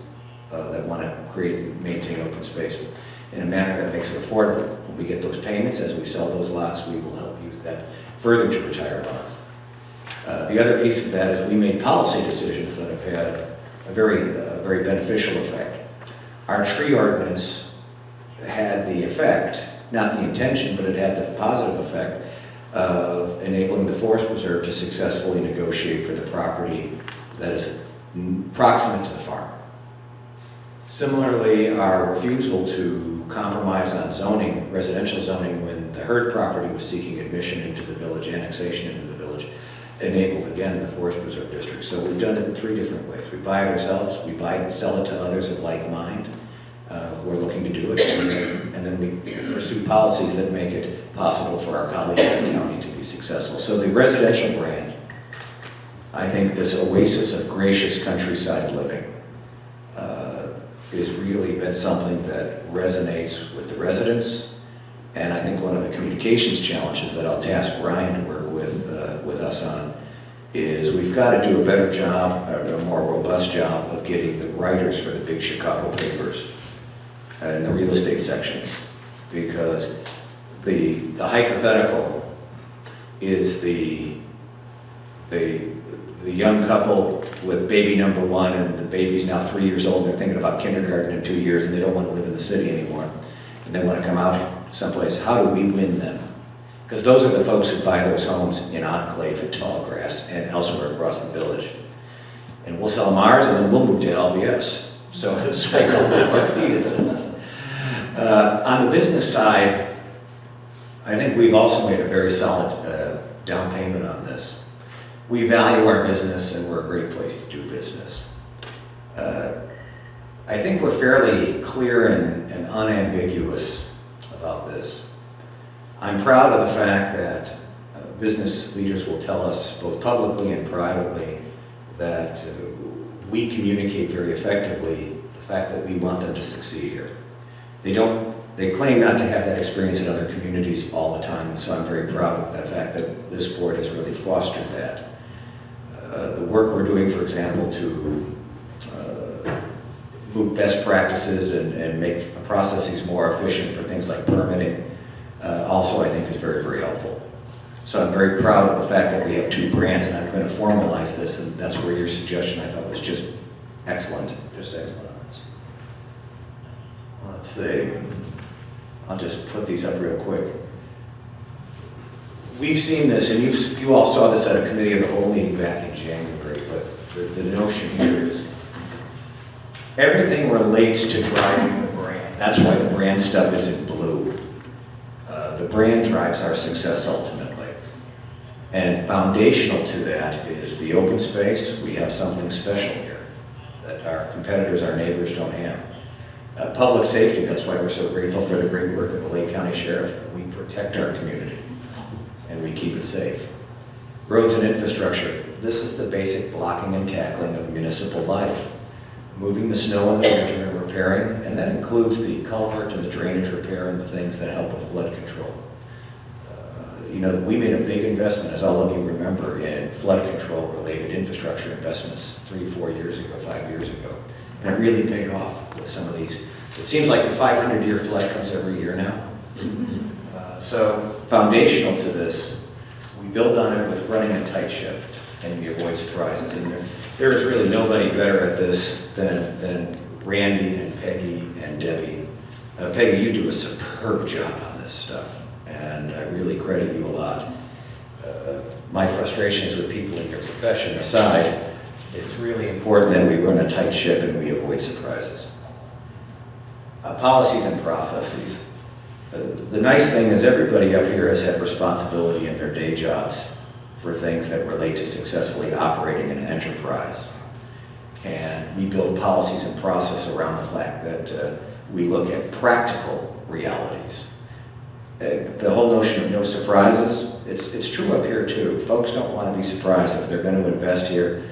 that want to create and maintain open space in a manner that makes it affordable. When we get those payments, as we sell those lots, we will help use that further to retire lots. The other piece of that is we made policy decisions that have had a very beneficial effect. Our tree ordinance had the effect, not the intention, but it had the positive effect of enabling the Forest Preserve to successfully negotiate for the property that is proximate to the farm. Similarly, our refusal to compromise on zoning, residential zoning, when the Hurd property was seeking admission into the village, annexation into the village, enabled again the Forest Preserve District. So we've done it in three different ways. We buy it ourselves, we buy it and sell it to others of like mind who are looking to do it, and then we pursue policies that make it possible for our colleagues in the county to be successful. So the residential brand, I think this oasis of gracious countryside living has really been something that resonates with the residents, and I think one of the communications challenges that I'll task Ryan to work with us on is we've got to do a better job, a more robust job of getting the writers for the big Chicago papers and the real estate sections, because the hypothetical is the young couple with baby number one, and the baby's now 3 years old, and they're thinking about kindergarten in 2 years, and they don't want to live in the city anymore, and they want to come out someplace. How do we win them? Because those are the folks who buy those homes in Enclave at Tallgrass and elsewhere across the village. And we'll sell them ours, and then we'll move to LBS. So the cycle will repeat itself. On the business side, I think we've also made a very solid down payment on this. We value our business, and we're a great place to do business. I think we're fairly clear and unambiguous about this. I'm proud of the fact that business leaders will tell us, both publicly and privately, that we communicate very effectively the fact that we want them to succeed here. They claim not to have that experience in other communities all the time, and so I'm very proud of the fact that this board has really fostered that. The work we're doing, for example, to move best practices and make processes more efficient for things like permitting, also I think is very, very helpful. So I'm very proud of the fact that we have two brands, and I'm going to formalize this, and that's where your suggestion I thought was just excellent, just excellent. Let's see, I'll just put these up real quick. We've seen this, and you all saw this at a committee of the whole meeting back in January, but the notion here is everything relates to driving the brand. That's why the brand stuff is in blue. The brand drives our success ultimately. And foundational to that is the open space. We have something special here that our competitors, our neighbors don't have. Public safety, that's why we're so grateful for the great work of the Lake County Sheriff. We protect our community and we keep it safe. Roads and infrastructure, this is the basic blocking and tackling of municipal life. Moving the snow in the winter and repairing, and that includes the culvert and the drainage repair and the things that help with flood control. You know, we made a big investment, as all of you remember, in flood control related infrastructure investments 3-4 years ago, 5 years ago. And it really paid off with some of these. It seems like the 500-year flood comes every year now. So foundational to this, we build on it with running a tight shift and we avoid surprises. And there is really nobody better at this than Randy and Peggy and Debbie. Peggy, you do a superb job on this stuff, and I really credit you a lot. My frustrations with people in your profession aside, it's really important that we run a tight ship and we avoid surprises. Policies and processes. The nice thing is everybody up here has had responsibility in their day jobs for things that relate to successfully operating an enterprise. And we build policies and process around the fact that we look at practical realities. The whole notion of no surprises, it's true up here too. Folks don't want to be surprised if they're going to invest here.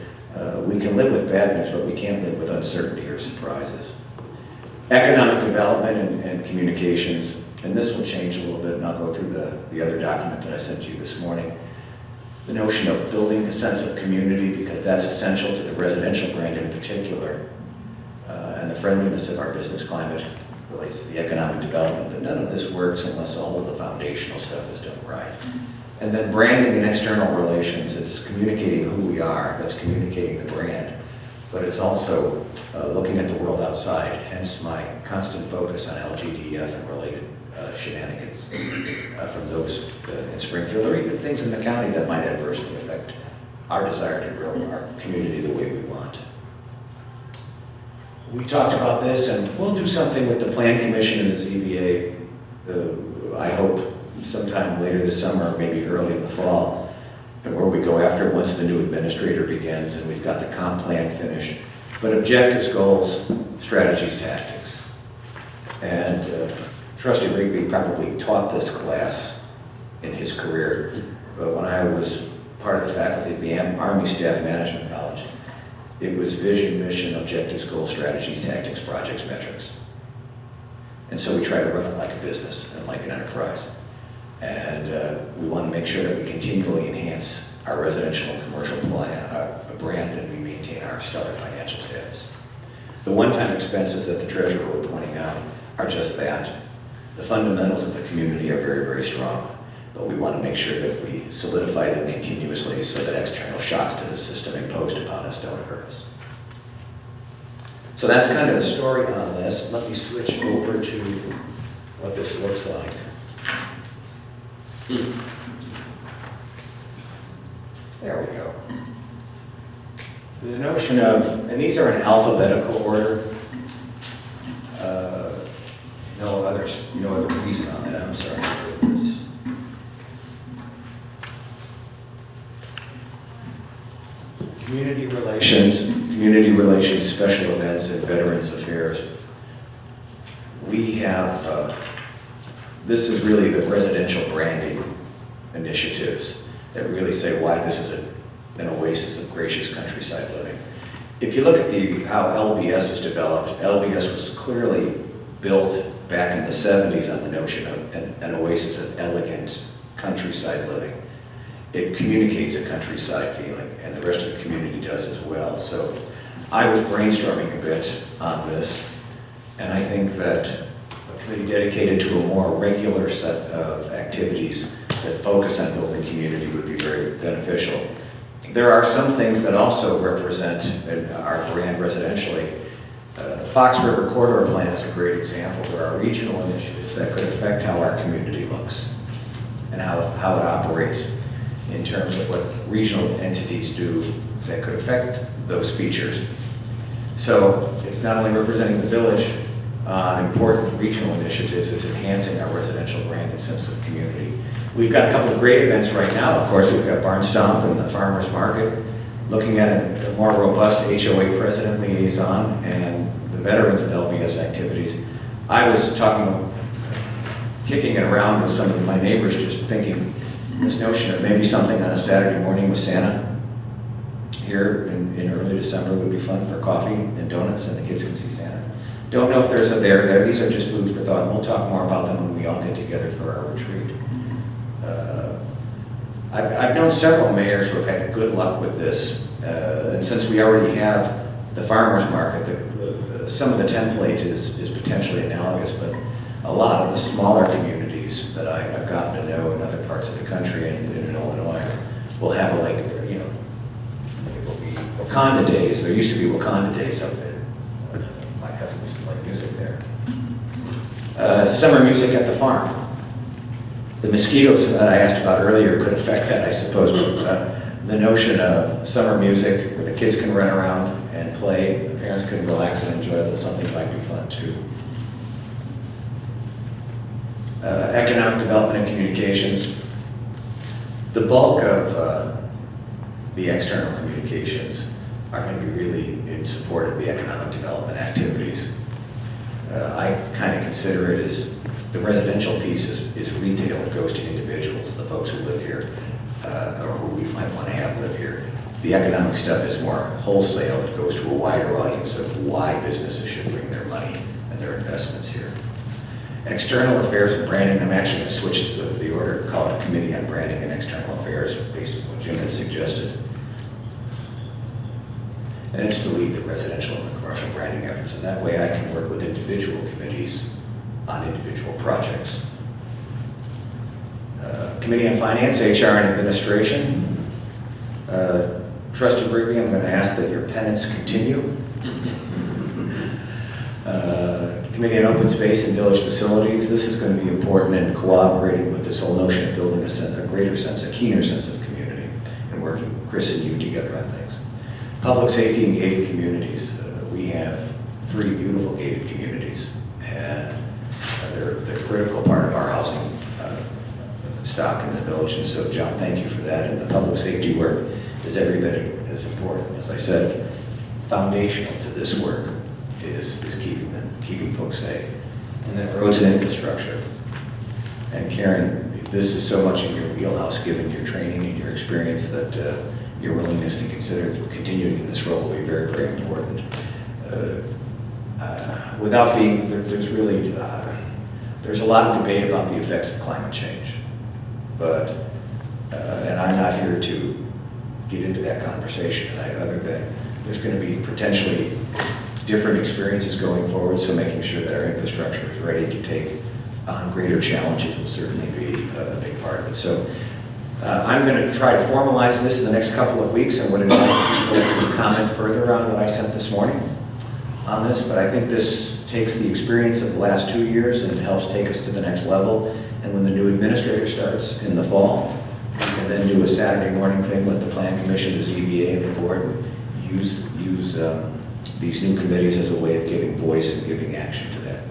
We can live with bad news, but we can't live with uncertainty or surprises. Economic development and communications, and this will change a little bit, and I'll go through the other document that I sent you this morning. The notion of building a sense of community, because that's essential to the residential brand in particular, and the friendliness of our business climate relates to the economic development, but none of this works unless all of the foundational stuff is done right. And then branding and external relations, it's communicating who we are, that's communicating the brand, but it's also looking at the world outside, hence my constant focus on LGDF and related shenanigans from those in Springfield, or even things in the county that might adversely affect our desire to grow our community the way we want. We talked about this, and we'll do something with the Plan Commission and the ZBA, I hope sometime later this summer, or maybe early in the fall, and where we go after once the new administrator begins and we've got the comp plan finished. But objectives, goals, strategies, tactics. And Trustee Rigby probably taught this class in his career, but when I was part of the faculty of the Army Staff Management College, it was vision, mission, objectives, goals, strategies, tactics, projects, metrics. And so we try to run it like a business and like an enterprise. And we want to make sure that we continually enhance our residential and commercial brand, and we maintain our stellar financial status. The one-time expenses that the treasurer was pointing out are just that. The fundamentals of the community are very, very strong, but we want to make sure that we solidify them continuously so that external shocks to the system imposed upon us don't hurt us. So that's kind of the story on this. Let me switch over to what this looks like. There we go. The notion of, and these are in alphabetical order. No other reason on that, I'm sorry. Community relations, special events, and veterans affairs. We have, this is really the residential branding initiatives that really say why this is an oasis of gracious countryside living. If you look at how LBS is developed, LBS was clearly built back in the 70s on the notion of an oasis of elegant countryside living. It communicates a countryside feeling, and the rest of the community does as well. So I was brainstorming a bit on this, and I think that a committee dedicated to a more regular set of activities that focus on building community would be very beneficial. There are some things that also represent our brand residentially. Fox River Corridor Plan is a great example. There are regional initiatives that could affect how our community looks and how it operates in terms of what regional entities do that could affect those features. So it's not only representing the village on important regional initiatives, it's enhancing our residential brand and sense of community. We've got a couple of great events right now. Of course, we've got Barn Stomp and the Farmers Market, looking at a more robust HOA president liaison and the veterans and LBS activities. I was kicking it around with some of my neighbors, just thinking this notion of maybe something on a Saturday morning with Santa here in early December would be fun for coffee and donuts, and the kids can see Santa. Don't know if there's a there. These are just food for thought, and we'll talk more about them when we all get together for our retreat. I've known several mayors who have had good luck with this, and since we already have the farmers market, some of the template is potentially analogous, but a lot of the smaller communities that I've gotten to know in other parts of the country and in Illinois will have it will be Wakanda Days. There used to be Wakanda Days up there. My cousin used to play music there. Summer music at the farm. The mosquitoes that I asked about earlier could affect that, I suppose, but the notion of summer music where the kids can run around and play, the parents can relax and enjoy a little something might be fun too. Economic development and communications. The bulk of the external communications are going to be really in support of the economic development activities. I kind of consider it as the residential piece is retail. It goes to individuals, the folks who live here, or who we might want to have live here. The economic stuff is more wholesale. It goes to a wider audience of why businesses should bring their money and their investments here. External affairs and branding, I'm actually going to switch the order, call it Committee on Branding and External Affairs, based on what Jim had suggested. And it's to lead the residential and the commercial branding efforts, and that way I can work with individual committees on individual projects. Committee on Finance, HR, and Administration. Trustee Brigby, I'm going to ask that your penance continue. Committee on Open Space and Village Facilities. This is going to be important in cooperating with this whole notion of building a greater sense, a keener sense of community, and working Chris and you together on things. Public safety and gated communities. We have 3 beautiful gated communities, and they're a critical part of our housing stock in the village. And so, John, thank you for that. And the public safety work is every bit as important. As I said, foundational to this work is keeping folks safe. And then roads and infrastructure. And Karen, this is so much in your wheelhouse, given your training and your experience, that your willingness to consider continuing in this role will be very, very important. Without being, there's really, there's a lot of debate about the effects of climate change. But, and I'm not here to get into that conversation, other than there's going to be potentially different experiences going forward, so making sure that our infrastructure is ready to take on greater challenges will certainly be a big part of it. So I'm going to try to formalize this in the next couple of weeks, and would invite people to comment further on what I sent this morning on this, but I think this takes the experience of the last 2 years and helps take us to the next level. And when the new administrator starts in the fall, we can then do a Saturday morning thing with the Plan Commission, the ZBA, and the board, and use these new committees as a way of giving voice and giving action to that.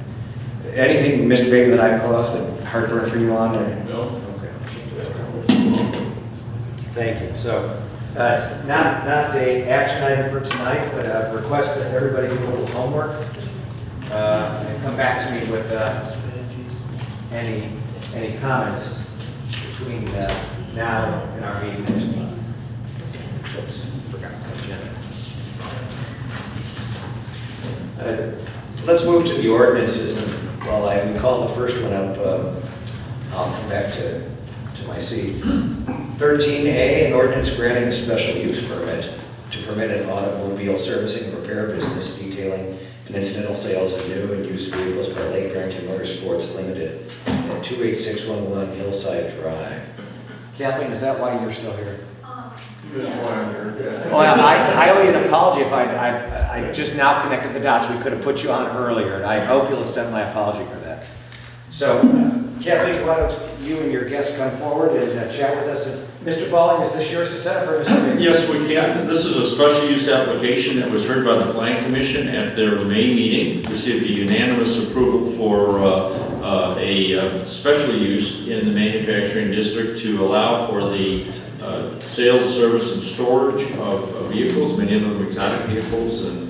Anything, Mr. Baker, that I've caused heartburn for you on? No. Okay. Thank you. So, not an action item for tonight, but a request that everybody do a little homework and come back to me with any comments between now and our meeting next week. Oops, forgot my agenda. Let's move to the ordinances, and while we call the first one up, I'll come back to my seat. 13A, an ordinance granting a special use permit to permit an automobile servicing and repair business detailing and incidental sales of new and used vehicles by Lake Barrington Motorsports Limited at 28611 Hillside Drive. Kathleen, is that why you're still here? Well, I owe you an apology if I just now connected the dots. We could have put you on earlier, and I hope you'll accept my apology for that. So, Kathleen, why don't you and your guests come forward and chat with us? And Mr. Balling, is this yours to set up, or Mr. Baker? Yes, we can. This is a special use application that was heard by the Plan Commission at their May meeting, received a unanimous approval for a special use in the manufacturing district to allow for the sales, service, and storage of vehicles, many of them exotic vehicles and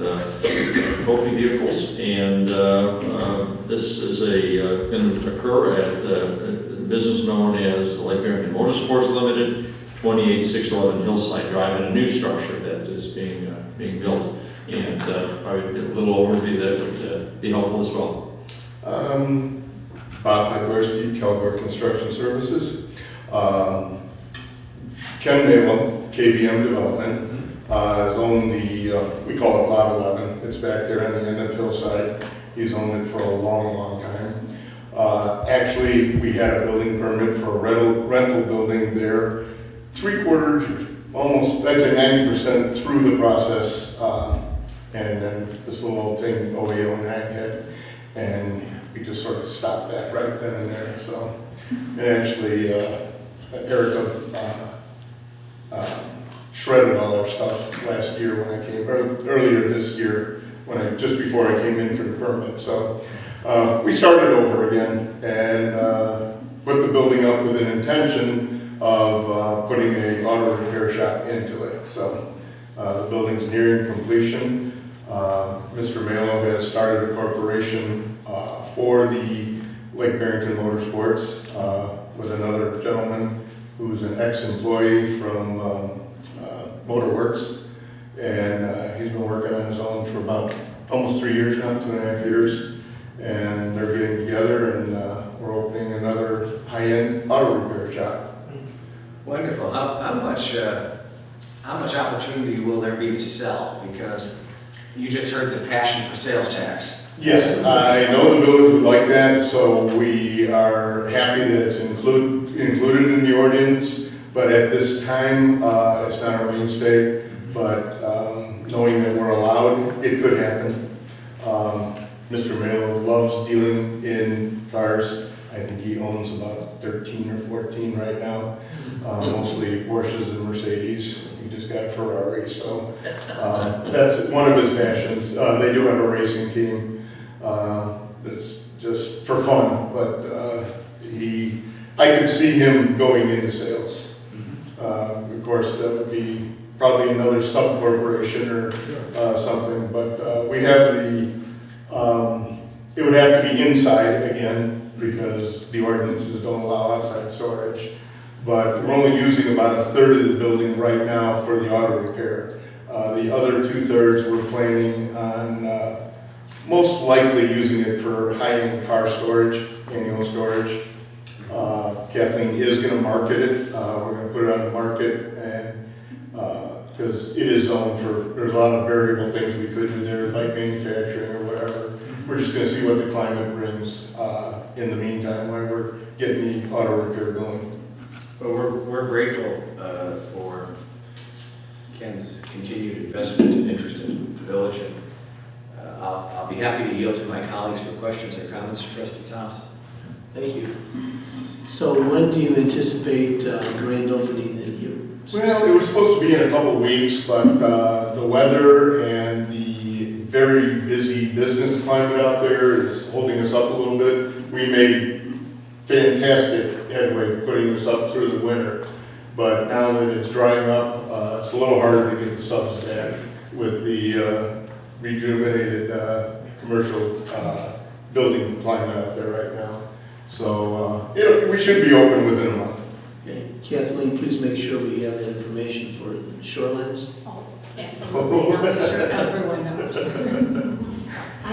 trophy vehicles. And this is going to occur at a business known as Lake Barrington Motorsports Limited, 28611 Hillside Drive, and a new structure that is being built. And probably a little overview that would be helpful as well. Bob Pegorski, Calgary Construction Services. Ken Malem, KBM Development, has owned we call it Lot 11. It's back there on the end of Hillside. He's owned it for a long, long time. Actually, we had a building permit for a rental building there. 3/4, almost, I'd say 90% through the process. And then this little old thing, 0809 hit, and we just sort of stopped that right then and there. So, and actually, Erica shredded all our stuff last year when I came, earlier this year, just before I came in for the permit. So, we started over again and put the building up with an intention of putting an auto repair shop into it. So, the building's nearing completion. Mr. Malo has started a corporation for the Lake Barrington Motorsports with another gentleman who's an ex-employee from Motorworks, and he's been working on his own for about almost 3 years now, 2.5 years, and they're getting together and we're opening another high-end auto repair shop. Wonderful. How much opportunity will there be to sell? Because you just heard the passion for sales tax. Yes, I know the village would like that, so we are happy that it's included in the ordinance, but at this time, it's not our mainstay, but knowing that we're allowed, it could happen. Mr. Malo loves dealing in cars. I think he owns about 13 or 14 right now, mostly Porsches and Mercedes. He just got a Ferrari, so that's one of his passions. They do have a racing team. It's just for fun, but I could see him going into sales. Of course, that would be probably another sub-corporation or something, but we have it would have to be inside again because the ordinances don't allow outside storage. But we're only using about 1/3 of the building right now for the auto repair. The other 2/3 we're planning on most likely using it for high-end car storage, annual storage. Kathleen is going to market it. We're going to put it on the market, and because it is zoned for, there's a lot of variable things we could do there, like manufacturing or whatever. We're just going to see what the climate brings in the meantime while we're getting the auto repair going. Well, we're grateful for Ken's continued investment and interest in the village. And, I'll be happy to yield to my colleagues for questions or comments. Trustee Thompson. Thank you. So when do you anticipate grand opening that you? Well, it was supposed to be in a couple of weeks, but the weather and the very busy business climate out there is holding us up a little bit. We made fantastic headway putting this up through the winter, but now that it's drying up, it's a little harder to get the subs back with the rejuvenated commercial building climate out there right now. So we should be open within a month. Okay, Kathleen, please make sure we have that information for the shorelands. Oh, absolutely. I'll make sure everyone knows.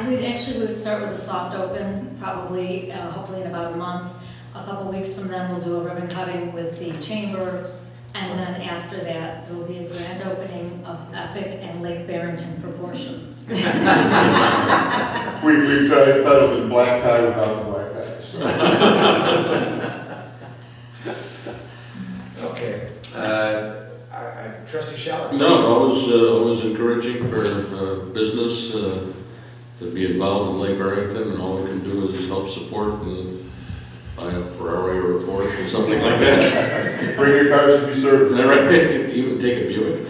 We would start with a soft open, probably, hopefully in about a month. A couple weeks from then, we'll do a ribbon cutting with the chamber. And then after that, there will be a grand opening of epic and Lake Barrington proportions. We thought it was black tie without the black ties. Okay. Trustee Schauer. No, always encouraging for business to be involved in Lake Barrington, and all we can do is help support and buy a Ferrari or a Porsche or something like that. Bring your cars to be serviced. Right? Even take a Buick.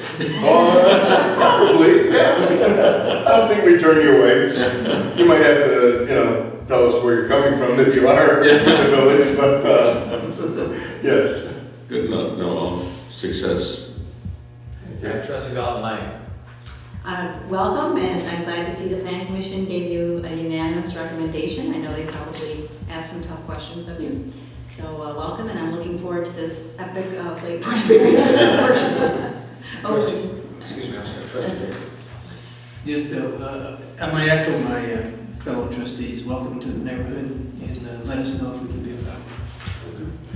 Probably, yeah. I don't think we turn you away. You might have to, tell us where you're coming from that you are in the village, but yes. Good enough. No, success. Trustee Dalton-Lang. Welcome, and I'm glad to see the Planning Commission gave you a unanimous recommendation. I know they probably asked some tough questions of you. So welcome, and I'm looking forward to this epic Lake Barrington Trustee, excuse me, I'm sorry, Trustee Baker. Just, I might echo my fellow trustees, welcome to the neighborhood, and let us know if we can be of help.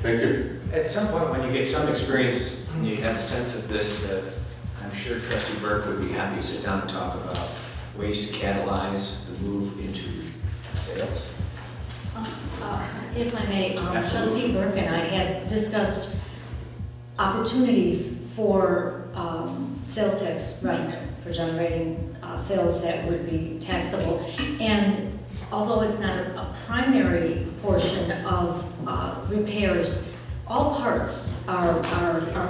Thank you. At some point, when you get some experience and you have a sense of this, I'm sure Trustee Burke would be happy to sit down and talk about ways to catalyze the move into sales. If I may, Absolutely. Trustee Burke and I had discussed opportunities for sales tax revenue, for generating sales that would be taxable. And although it's not a primary portion of repairs, all parts are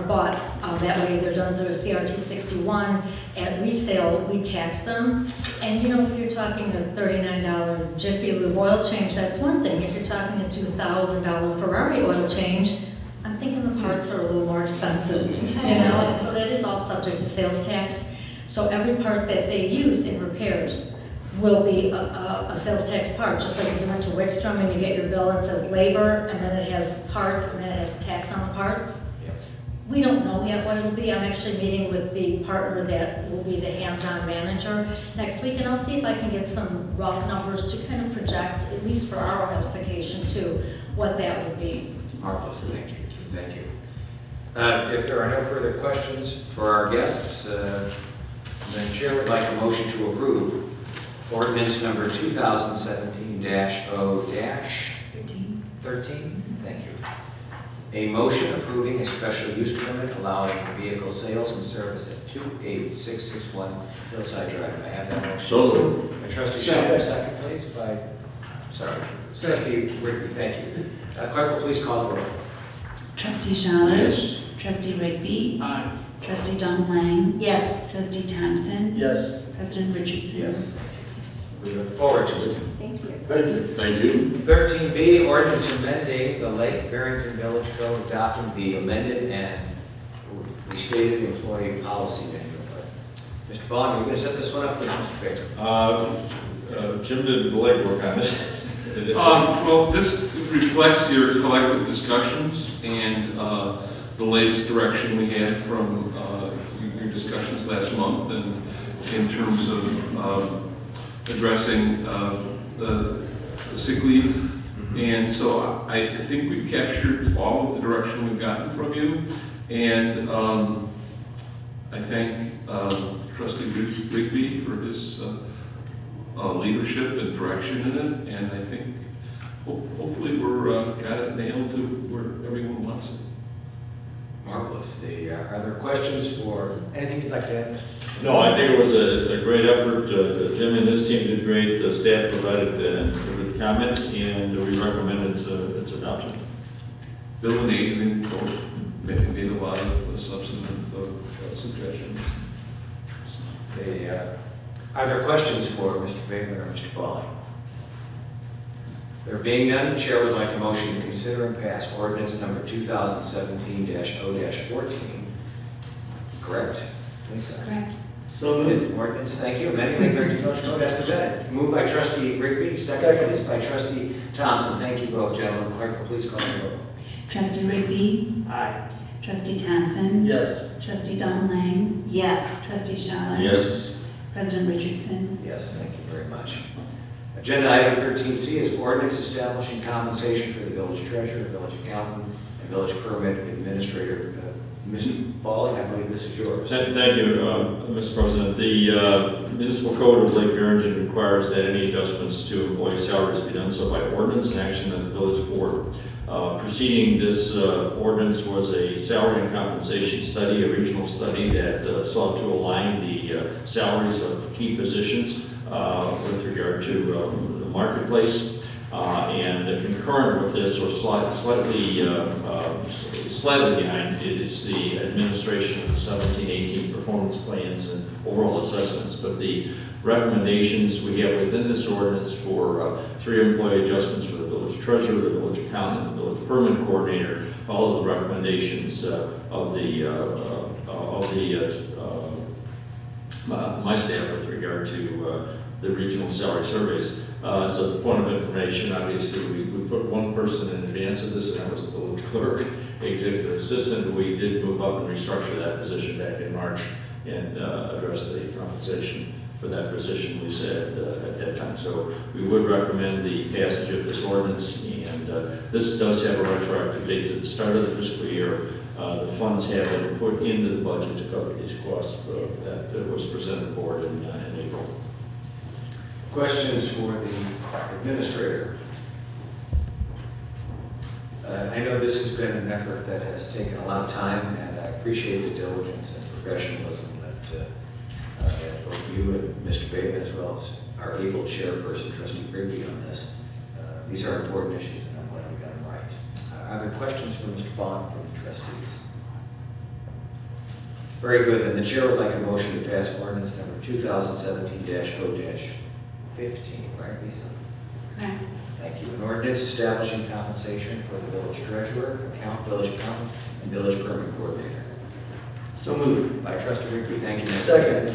bought that way. They're done through a CRT 61. At resale, we tax them. And you know, if you're talking a $39 Jiffy Lube oil change, that's one thing. If you're talking a $2,000 Ferrari oil change, I'm thinking the parts are a little more expensive, you know? And so that is all subject to sales tax. So every part that they use in repairs will be a sales tax part, just like if you went to Wickstrom and you get your bill and says labor, and then it has parts, and then it has tax on the parts. Yep. We don't know yet what it'll be. I'm actually meeting with the partner that will be the hands-on manager next week, and I'll see if I can get some rough numbers to kind of project, at least for our notification too, what that would be. Marvelous, thank you, thank you. If there are no further questions for our guests, then Chair would like a motion to approve ordinance number 2017-0-13. Thank you. A motion approving a special use permit allowing vehicle sales and service at 28661 Hillside Drive. I have that motion. So moved. By Trustee Schaefer, second please, by, sorry, Trustee Rigby, thank you. Clerk will please call the roll. Trustee Schaller. Yes. Trustee Rigby. Aye. Trustee Dalton-Lang. Yes. Trustee Thompson. Yes. President Richardson. Yes. We look forward to it. Thank you. Thank you. Thank you. 13B, ordinance amending the Lake Barrington Village Code, adopting the amended and restated employee policy manual. Mr. Bond, you're going to set this one up with Mr. Baker. Jim did the legwork on it. Well, this reflects your collective discussions and the latest direction we had from your discussions last month, and in terms of addressing the sick leave. And so I think we've captured all of the direction we've gotten from you. And I thank Trustee Rigby for his leadership and direction in it. And I think hopefully we're got it nailed to where everyone wants it. Marvelous. Are there questions or anything you'd like to add, Mr.? No, I think it was a great effort. Jim and his team did great. The staff provided a good comment, and we recommend its adoption. Bill and Adrian both made a lot of substantive suggestions. Are there questions for Mr. Bateman or Mr. Bond? There being none, the Chair would like a motion to consider and pass ordinance number 2017-0-14. Correct? Lisa? Correct. So moved. Ordinance, thank you. Amending Lake Barrington Village Code as presented. Moved by Trustee Rigby, second please by Trustee Thompson. Thank you both, gentlemen. Clerk, will please call the roll. Trustee Rigby. Aye. Trustee Thompson. Yes. Trustee Dalton-Lang. Yes. Trustee Schaller. Yes. President Richardson. Yes, thank you very much. Agenda item 13C is ordinance establishing compensation for the village treasurer, village accountant, and village permit administrator. Mr. Balling, I believe this is yours. Thank you, Mr. President. The municipal code of Lake Barrington requires that any adjustments to employee salaries be done so by ordinance and action of the village board. Preceding this ordinance was a salary and compensation study, a regional study that sought to align the salaries of key positions with regard to the marketplace. And concurrent with this, or slightly behind, is the administration of the 17-18 performance plans and overall assessments. But the recommendations we have within this ordinance for 3 employee adjustments for the village treasurer, the village accountant, the village permanent coordinator, follow the recommendations of my staff with regard to the regional salary surveys. So the point of information, obviously, we put one person in advance of this, and that was the village clerk, executive assistant. We did move up and restructure that position back in March and address the compensation for that position, we said at that time. So we would recommend the passage of this ordinance, and this does have a retroactive date to the start of the fiscal year. The funds have been put into the budget to cover these costs that was presented to the board in April. Questions for the administrator? I know this has been an effort that has taken a lot of time, and I appreciate the diligence and professionalism that both you and Mr. Bateman, as well as our able chairperson, Trustee Rigby, on this. These are important issues, and I'm glad we got them right. Are there questions for Mr. Bond from the trustees? Very good. Then the chair would like a motion to pass ordinance number 2017-0-15, right, Lisa? Correct. Thank you. An ordinance establishing compensation for the village treasurer, village accountant, and village permanent coordinator. So moved. By Trustee Rigby, thank you, Mr. Second.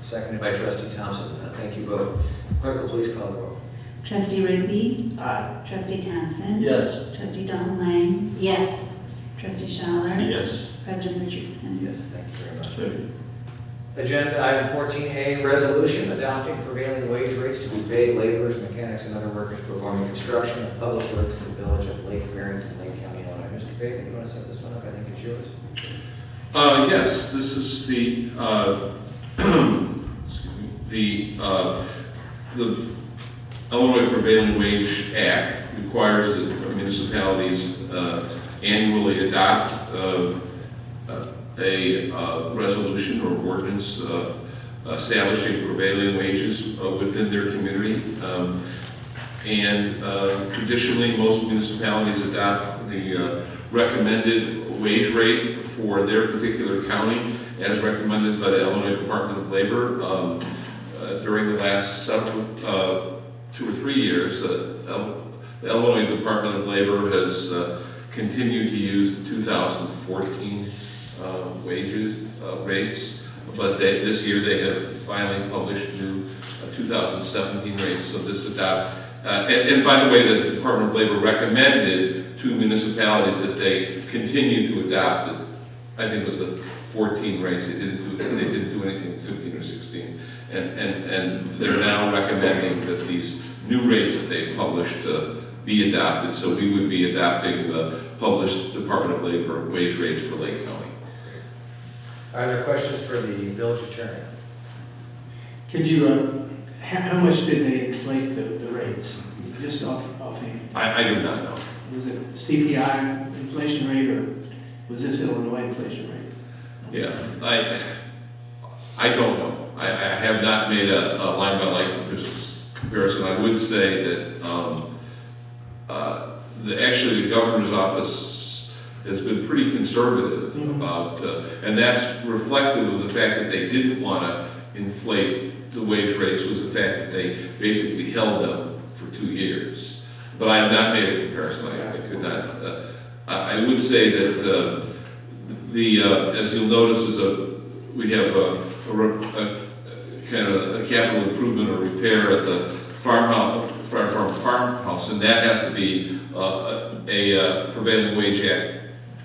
Seconded by Trustee Thompson. Thank you both. Clerk will please call the roll. Trustee Rigby. Aye. Trustee Thompson. Yes. Trustee Don Lang. Yes. Trustee Schaller. Yes. President Richardson. Yes, thank you very much. Thank you. Agenda item 14A, resolution adopting prevailing wage rates to be paid laborers, mechanics, and other workers performing construction of public works in the village of Lake Barrington, Lake County, Illinois. Mr. Bateman, you want to set this one up? I think it's yours. Yes, this is the, excuse me, the Illinois Prevailing Wage Act requires that municipalities annually adopt a resolution or ordinance establishing prevailing wages within their community. And traditionally, most municipalities adopt the recommended wage rate for their particular county as recommended by the Illinois Department of Labor. During the last several, 2 or 3 years, the Illinois Department of Labor has continued to use the 2014 wages rates, but this year they have finally published new 2017 rates. So this adopt, and by the way, the Department of Labor recommended to municipalities that they continue to adopt it. I think it was the 14 rates. They didn't do anything in 15 or 16, and they're now recommending that these new rates that they published be adopted. So we would be adopting the published Department of Labor wage rates for Lake County. Are there questions for the village attorney? Could you, how much did they inflate the rates? Just offhand. I do not know. Was it CPI inflation rate or was this Illinois inflation rate? Yeah, I don't know. I have not made a line-by-line comparison. I would say that actually the governor's office has been pretty conservative about, and that's reflective of the fact that they didn't want to inflate the wage rates, was the fact that they basically held them for 2 years. But I have not made a comparison. I could not. I would say that as you'll notice, we have a kind of a capital improvement or repair at the farmhouse, and that has to be a prevailing wage act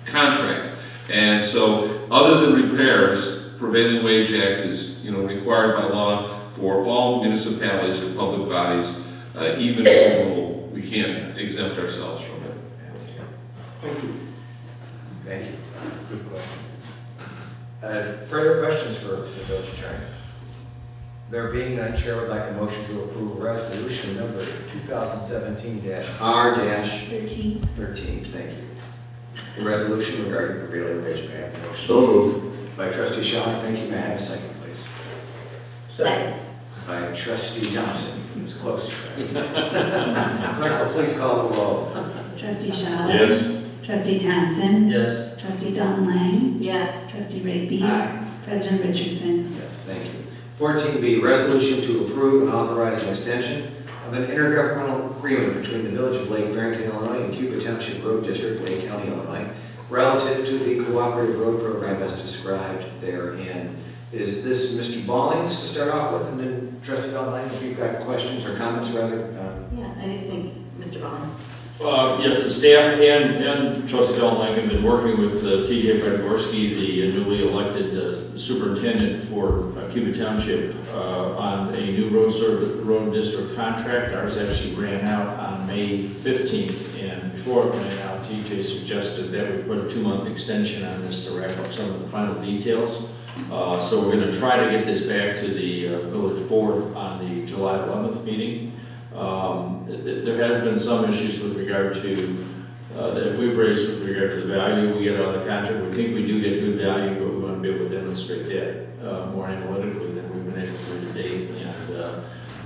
contract. And so, other than repairs, prevailing wage act is required by law for all municipalities or public bodies, even if we can't exempt ourselves from it. Thank you. Thank you. Good question. Further questions for the village attorney? There being none, Chair would like a motion to approve resolution number 2017-R-13. Thank you. The resolution regarding prevailing wage. May I have a motion? So moved. By Trustee Schaller, thank you. May I have a second, please? Second. By Trustee Thompson. It's close. Clerk will please call the roll. Trustee Schaller. Yes. Trustee Thompson. Yes. Trustee Don Lang. Yes. Trustee Rigby. Aye. President Richardson. Yes, thank you. 14B, resolution to approve and authorize an extension of an intergovernmental agreement between the Village of Lake Barrington, Illinois and Cuba Township Road District, Lake County, Illinois, relative to the cooperative road program as described therein. Is this Mr. Ballings to start off with, and then Trustee Valdine, if you've got questions or comments rather? Yeah, I think, Mr. Ballin. Yes, the staff and Trustee Dallin have been working with TJ Fredgorski, the newly elected superintendent for Cuba Township, on a new road district contract. Ours actually ran out on May 15th, and before it ran out, TJ suggested that we put a 2-month extension on this to wrap up some of the final details. So we're going to try to get this back to the village board on the July 11th meeting. There have been some issues with regard to, that we've raised with regard to the value we get out of the contract. We think we do get good value, but we want to be able to demonstrate that more analytically than we've been able to do to date.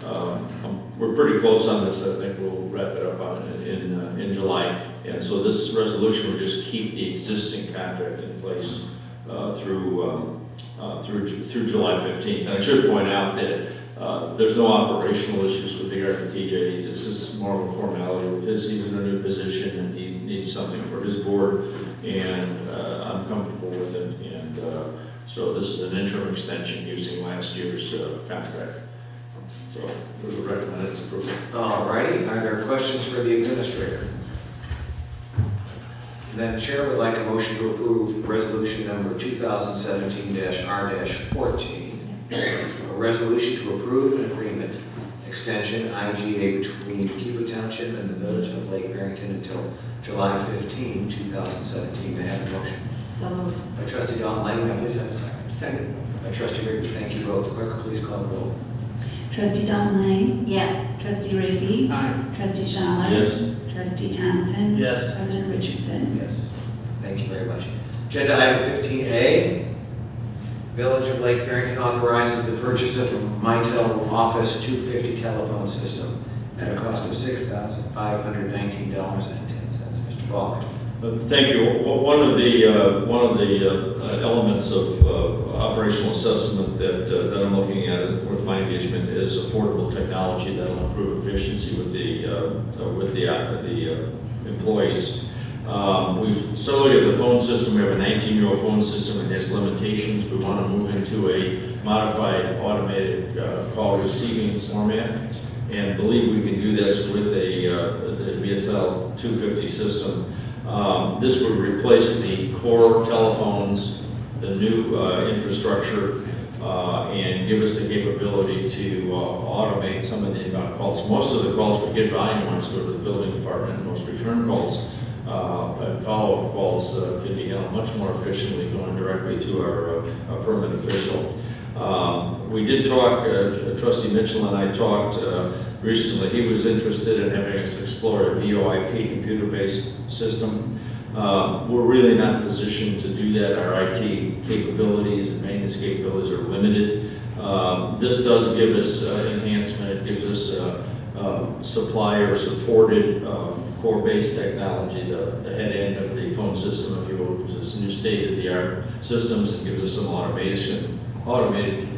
And we're pretty close on this. I think we'll wrap it up on in July. And so this resolution will just keep the existing contract in place through July 15th. And I should point out that there's no operational issues with regard to TJ. This is more of a formality with he's in a new position and he needs something for his board, and I'm comfortable with it. And so this is an interim extension using last year's contract. So we would recommend its approval. All righty. Are there questions for the administrator? Then the chair would like a motion to approve resolution number 2017-R-14. A resolution to approve an agreement extension IGA between Cuba Township and the Village of Lake Barrington until July 15, 2017. May I have a motion? So moved. By Trustee Don Lang, may I please have a second? Second. By Trustee Rigby, thank you both. Clerk, please call the roll. Trustee Don Lang. Yes. Trustee Rigby. Aye. Trustee Schaller. Yes. Trustee Thompson. Yes. President Richardson. Yes. Thank you very much. Agenda item 15A. Village of Lake Barrington authorizes the purchase of a Mitel Office 250 telephone system at a cost of $6,519.10. Mr. Ball. Thank you. One of the elements of operational assessment that I'm looking at with my engagement is affordable technology that will improve efficiency with the employees. We still look at the phone system. We have a 19-year-old phone system and has limitations. We want to move into a modified automated call receiving format, and believe we can do this with the Mitel 250 system. This would replace the core telephones, the new infrastructure, and give us the capability to automate some of the inbound calls. Most of the calls we get volume-wise go to the building department. Most return calls and follow-up calls can be handled much more efficiently going directly to our permanent official. We did talk, Trustee Mitchell and I talked recently. He was interested in having us explore a VoIP computer-based system. We're really not positioned to do that. Our IT capabilities and maintenance capabilities are limited. This does give us enhancement. It gives us supplier-supported core-based technology, the head end of the phone system, if you will, gives us new state-of-the-art systems and gives us some automated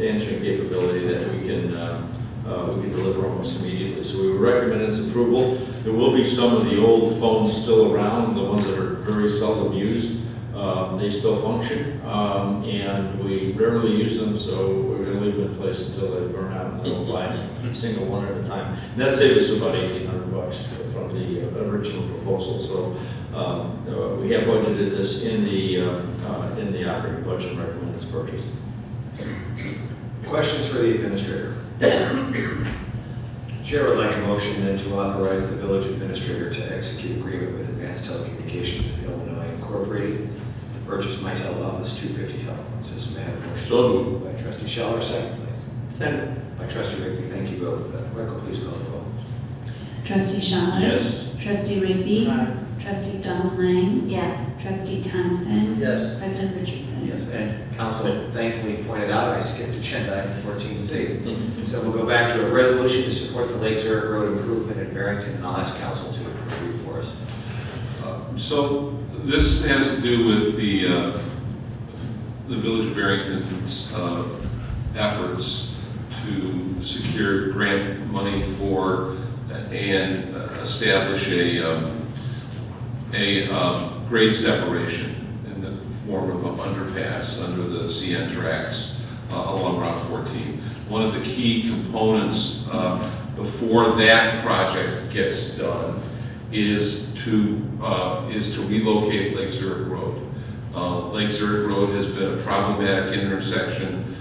answering capability that we can deliver almost immediately. So we would recommend its approval. There will be some of the old phones still around, the ones that are very seldom used. They still function, and we rarely use them, so we're going to leave them in place until they burn out, and we'll buy a single one at a time. And that saves us about $1,800 from the original proposal. So we have budgeted this in the operating budget and recommend its purchase. Questions for the administrator? Chair would like a motion then to authorize the village administrator to execute agreement with Advanced Telecommunications of Illinois Incorporated to purchase Mitel Office 250 telephone system. May I have a motion? So moved. By Trustee Schaller, second please. Second. By Trustee Rigby, thank you both. Clerk, please call the roll. Trustee Schaller. Yes. Trustee Rigby. Aye. Trustee Don Lang. Yes. Trustee Thompson. Yes. President Richardson. Yes, and council thankfully pointed out I skipped agenda item 14C. So we'll go back to a resolution to support the Lake Zurich Road improvement at Barrington, and I'll ask council to review for us. So this has to do with the the Village of Barrington's efforts to secure grant money for and establish a grade separation in the form of an underpass under the CN tracks along Route 14. One of the key components before that project gets done is to relocate Lake Zurich Road. Lake Zurich Road has been a problematic intersection.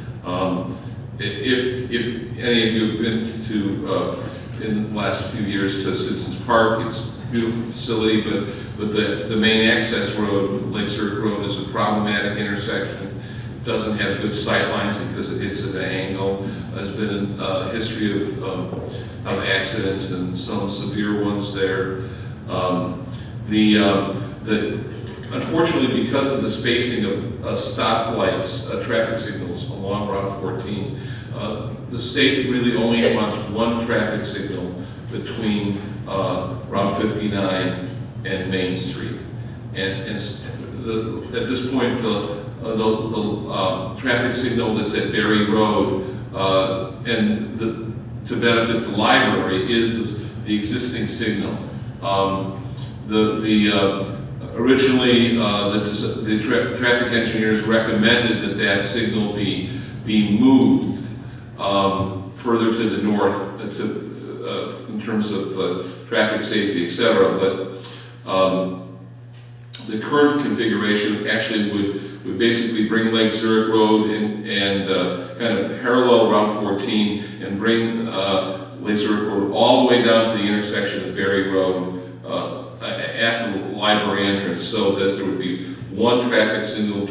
If any of you have been to in the last few years to Citizens Park, it's a beautiful facility, but the main access road, Lake Zurich Road, is a problematic intersection. It doesn't have good sight lines because it hits at an angle. There's been a history of accidents and some severe ones there. Unfortunately, because of the spacing of stoplights, traffic signals along Route 14, the state really only wants one traffic signal between Route 59 and Main Street. And at this point, the traffic signal that's at Berry Road to benefit the library is the existing signal. Originally, the traffic engineers recommended that signal be moved further to the north in terms of traffic safety, etc. But the current configuration actually would basically bring Lake Zurich Road and kind of parallel Route 14 and bring Lake Zurich Road all the way down to the intersection of Berry Road at the library entrance, so that there would be one traffic signal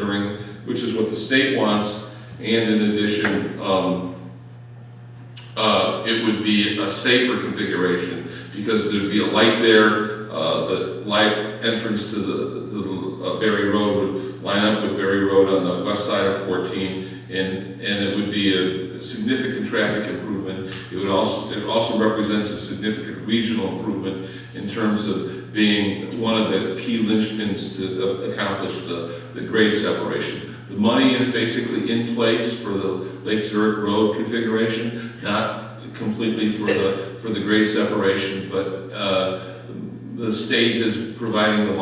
which is what the state wants, and in addition, it would be a safer configuration because there'd be a light there. The light entrance to the Berry Road would line up with Berry Road on the west side of 14, and it would be a significant traffic improvement. It also represents a significant regional improvement in terms of being one of the key linchpins to accomplish the grade separation. The money is basically in place for the Lake Zurich Road configuration, not completely for the grade separation, but the state is providing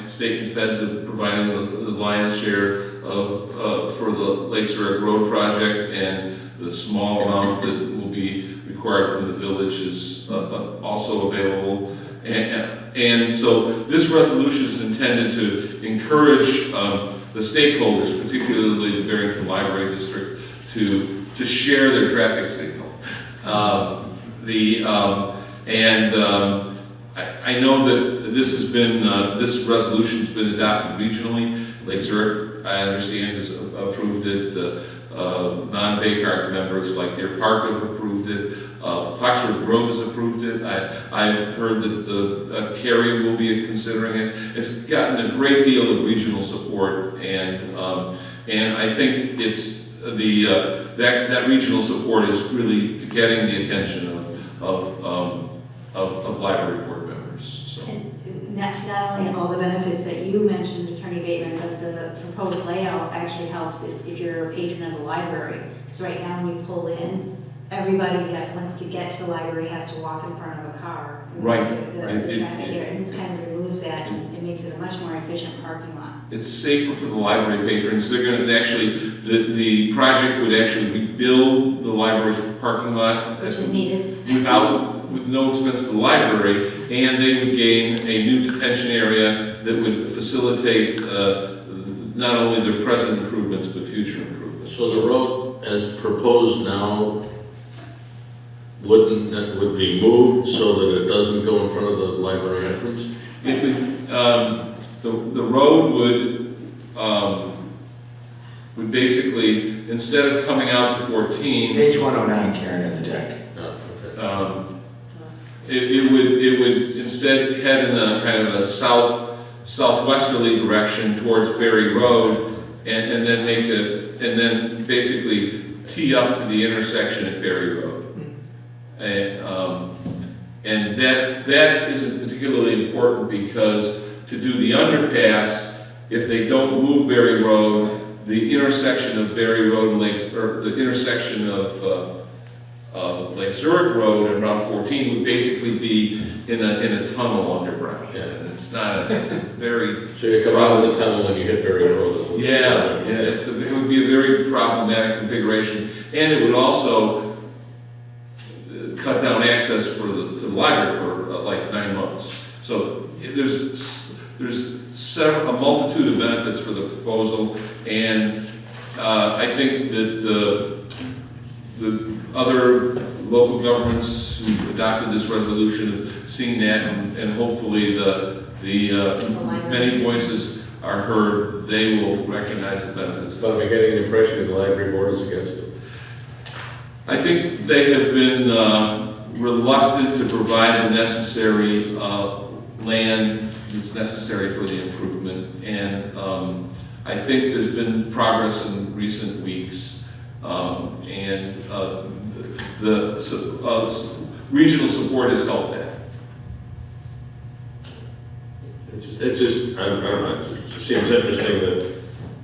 state and feds are providing the lion's share for the Lake Zurich Road project, and the small amount that will be required from the village is also available. And so this resolution is intended to encourage the stakeholders, particularly the Barrington Library District, to share their traffic signal. I know that this resolution's been adopted regionally. Lake Zurich, I understand, has approved it. Non-Baycart members like Deer Park have approved it. Foxworth Grove has approved it. I've heard that Cary will be considering it. It's gotten a great deal of regional support, and I think it's that regional support is really getting the attention of library board members. So. And not only all the benefits that you mentioned, Attorney Bateman, but the proposed layout actually helps if you're a patron of the library. Because right now when you pull in, everybody that wants to get to the library has to walk in front of a car. Right. The traffic there, and this kind of removes that, and it makes it a much more efficient parking lot. It's safer for the library patrons. They're going to actually, the project would actually rebuild the library's parking lot. Which is needed. With no expense to the library, and they would gain a new detention area that would facilitate not only their present improvements, but future improvements. So the road as proposed now would be moved so that it doesn't go in front of the library entrance? It would, the road would basically, instead of coming out to 14. Page 109, Karen, in the deck. Oh, okay. It would instead head in a kind of a southwesterly direction towards Berry Road, and then basically tee up to the intersection at Berry Road. And that isn't particularly important because to do the underpass, if they don't move Berry Road, the intersection of Berry Road and Lakes, or the intersection of Lake Zurich Road and Route 14 would basically be in a tunnel underground. And it's not, it's a very... So you come out of the tunnel and you hit Berry Road. Yeah, it would be a very problematic configuration, and it would also cut down access to the library for like 9 months. So there's a multitude of benefits for the proposal, and I think that the other local governments who adopted this resolution have seen that, and hopefully the many voices are heard. They will recognize the benefits. But I'm getting the impression that the library board is against it. I think they have been reluctant to provide the necessary land that's necessary for the improvement, and I think there's been progress in recent weeks, and the regional support has helped that. It's just, I don't know, it just seems interesting that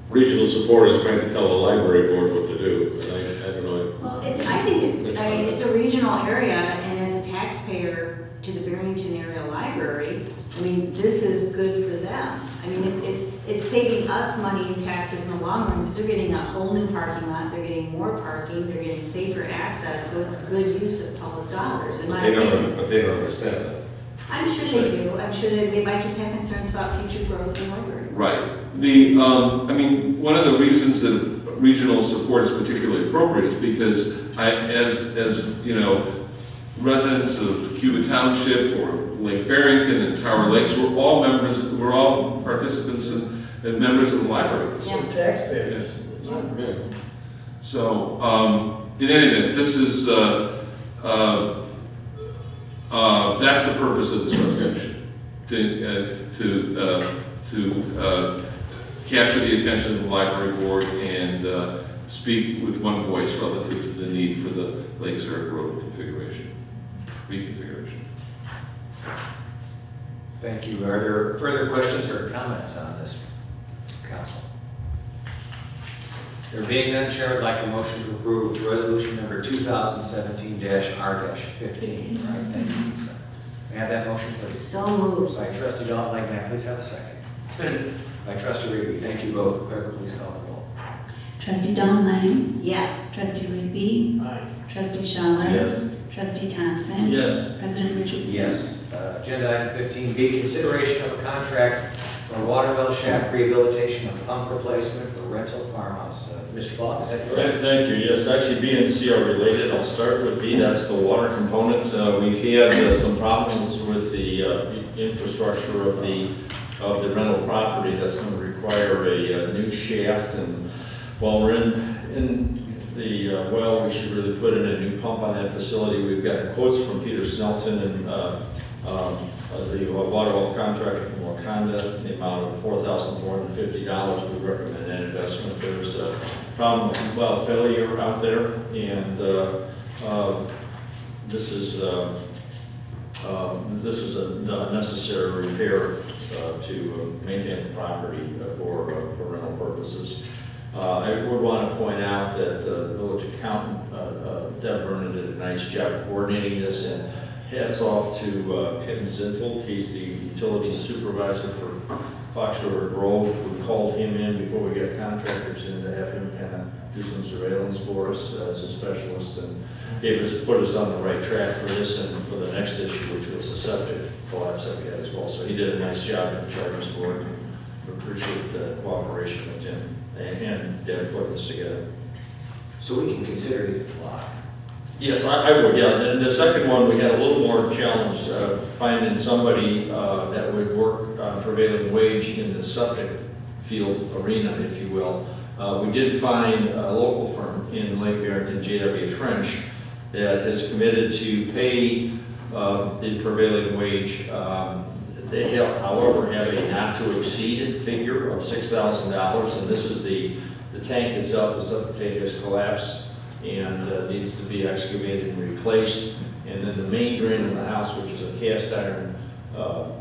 regional support is trying to tell the library board what to do, and I don't know. Well, I think it's a regional area, and as a taxpayer to the Barrington Area Library, I mean, this is good for them. I mean, it's saving us money in taxes in the long run, because they're getting a whole new parking lot, they're getting more parking, they're getting safer access, so it's good use of public dollars, in my opinion. But they don't understand that. I'm sure they do. I'm sure that they might just have concerns about future growth in the library. Right. I mean, one of the reasons that regional support is particularly appropriate is because as you know, residents of Cuba Township or Lake Barrington and Tower Lakes, we're all participants and members of the library. Yeah. Taxpayers. Yeah. So, in any event, this is, that's the purpose of this resolution, to capture the attention of the library board and speak with one voice relative to the need for the Lake Zurich Road reconfiguration. Thank you. Are there further questions or comments on this, council? There being none, Chair would like a motion to approve resolution number 2017-R-15. Right, thank you, Lisa. May I have that motion, please? So moved. By Trustee Dalton, may I please have a second? By Trustee Rigby, thank you both. Clerk, please call the roll. Trustee Dong-Lang. Yes. Trustee Rigby. Aye. Trustee Schaller. Yes. Trustee Thompson. Yes. President Richardson. Yes. Agenda item 15B, consideration of a contract for water well shaft rehabilitation and pump replacement for rental farmhouse. Mr. Ball, is that correct? Thank you. Yes, actually B and C are related. I'll start with B, that's the water component. We've had some problems with the infrastructure of the rental property. That's going to require a new shaft, and while we're in the well, we should really put in a new pump on that facility. We've got quotes from Peter Snelton and the water well contractor from Wakanda, the amount of $4,450. We recommend that investment. There's a problem with well failure out there, and this is a necessary repair to maintain the property for rental purposes. I would want to point out that the village accountant, Deb Vernon, did a nice job coordinating this, and hats off to Kevin Zinfeld. He's the utilities supervisor for Fox River Grove. We called him in before we got contractors in to have him kind of do some surveillance for us as a specialist, and put us on the right track for this and for the next issue, which was the septic collapse that we had as well. So he did a nice job at the Charters Board. We appreciate the cooperation with him and Deb putting this together. So we can consider these a block. Yes, I would, yeah. And the second one, we had a little more challenge finding somebody that would work on prevailing wage in the septic field arena, if you will. We did find a local firm in Lake Barrington, J.W. Trench, that has committed to pay the prevailing wage. They, however, have a not-to-exceed figure of $6,000, and this is the tank itself. The septic tank has collapsed and needs to be excavated and replaced. And then the main drain in the house, which is a cast iron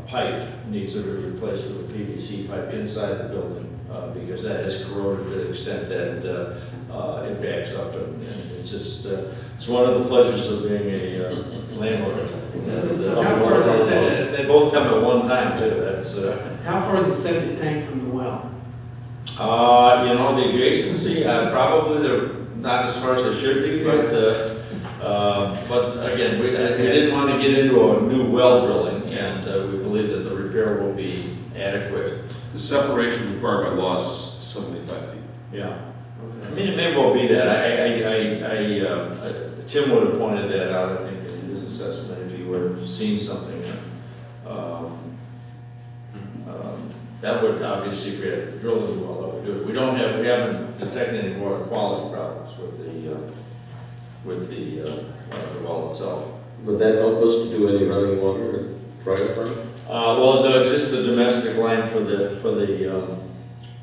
pipe, needs to be replaced with a PVC pipe inside the building. because that has corroded to the extent that it backs up, and it's just, it's one of the pleasures of being a landlord. How far is the septic? They both come at one time, too, that's, How far is the septic tank from the well? you know, the adjacency, probably they're not as far as they should be, but again, we didn't want to get into a new well drilling, and we believe that the repair will be adequate. The separation required by law is 75 feet. Yeah. I mean, it may well be that. Tim would have pointed that out, I think, in his assessment, if he would have seen something. That would obviously, if we had drilled the well, that would do it. We haven't detected any water quality problems with the well itself. Would that help us to do any running water and fire department? Well, no, it's just the domestic line for the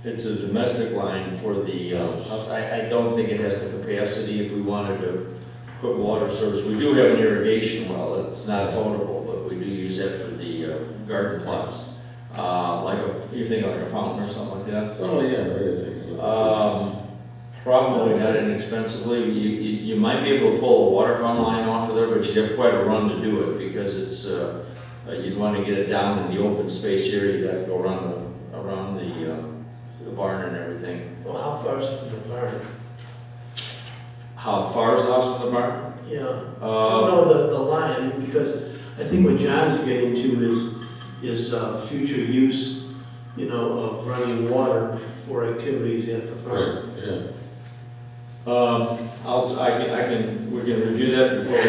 it's a domestic line for the house. I don't think it has the capacity if we wanted to put water service. We do have an irrigation well. It's not potable, but we do use that for the garden plots. You think like a fountain or something like that? Oh, yeah, Probably not inexpensively. You might be able to pull a water fountain line off of there, but you'd have quite a run to do it because it's, you'd want to get it down in the open space here. You'd have to go around the barn and everything. Well, how far is it from the barn? How far is the house from the barn? Yeah. No, the line, because I think what John's getting to is future use, you know, of running water for activities at the farm. Right, yeah. We can review that before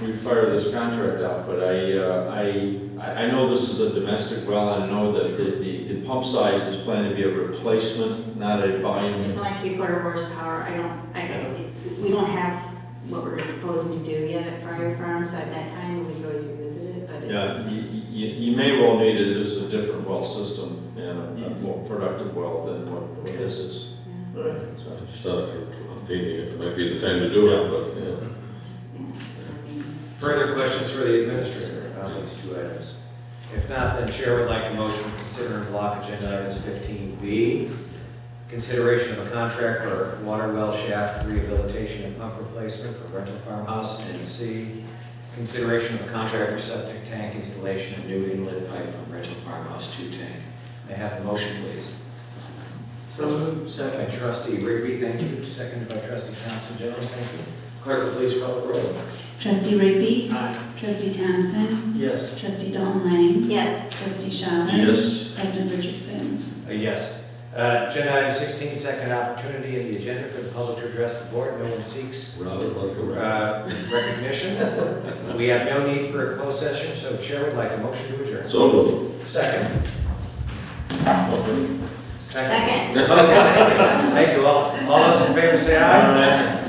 we fire this contract out, but I know this is a domestic well, and I know that the pump size is planned to be a replacement, not a volume. It's only 3/4 horsepower. We don't have what we're proposing to do yet at Friar Farm, so at that time, we could always revisit it, but it's. Yeah, you may well need it as a different well system and a more productive well than what this is. All right. So, I just thought for updating it might be the time to do it, but, yeah. Further questions for the administrator on these two items? If not, then Chair would like a motion to consider in block agenda items 15B, consideration of a contract for water well shaft rehabilitation and pump replacement for rental farmhouse, and C, consideration of a contract for septic tank installation and new inlet pipe from rental farmhouse to tank. May I have the motion, please? Second by Trustee Rigby, thank you. Seconded by Trustee Thompson. Gentlemen, thank you. Clerk, please call the roll. Trustee Rigby? Aye. Trustee Thompson? Yes. Trustee Dalton Lane? Yes. Trustee Schauber? Yes. President Richardson? Yes. Agenda item 16, second opportunity in the agenda for the public to address the board. No one seeks Robert, welcome. recognition. We have no need for a closed session, so Chair would like a motion to adjourn. So moved. Second. Second. Okay, thank you all. All those in favor say aye.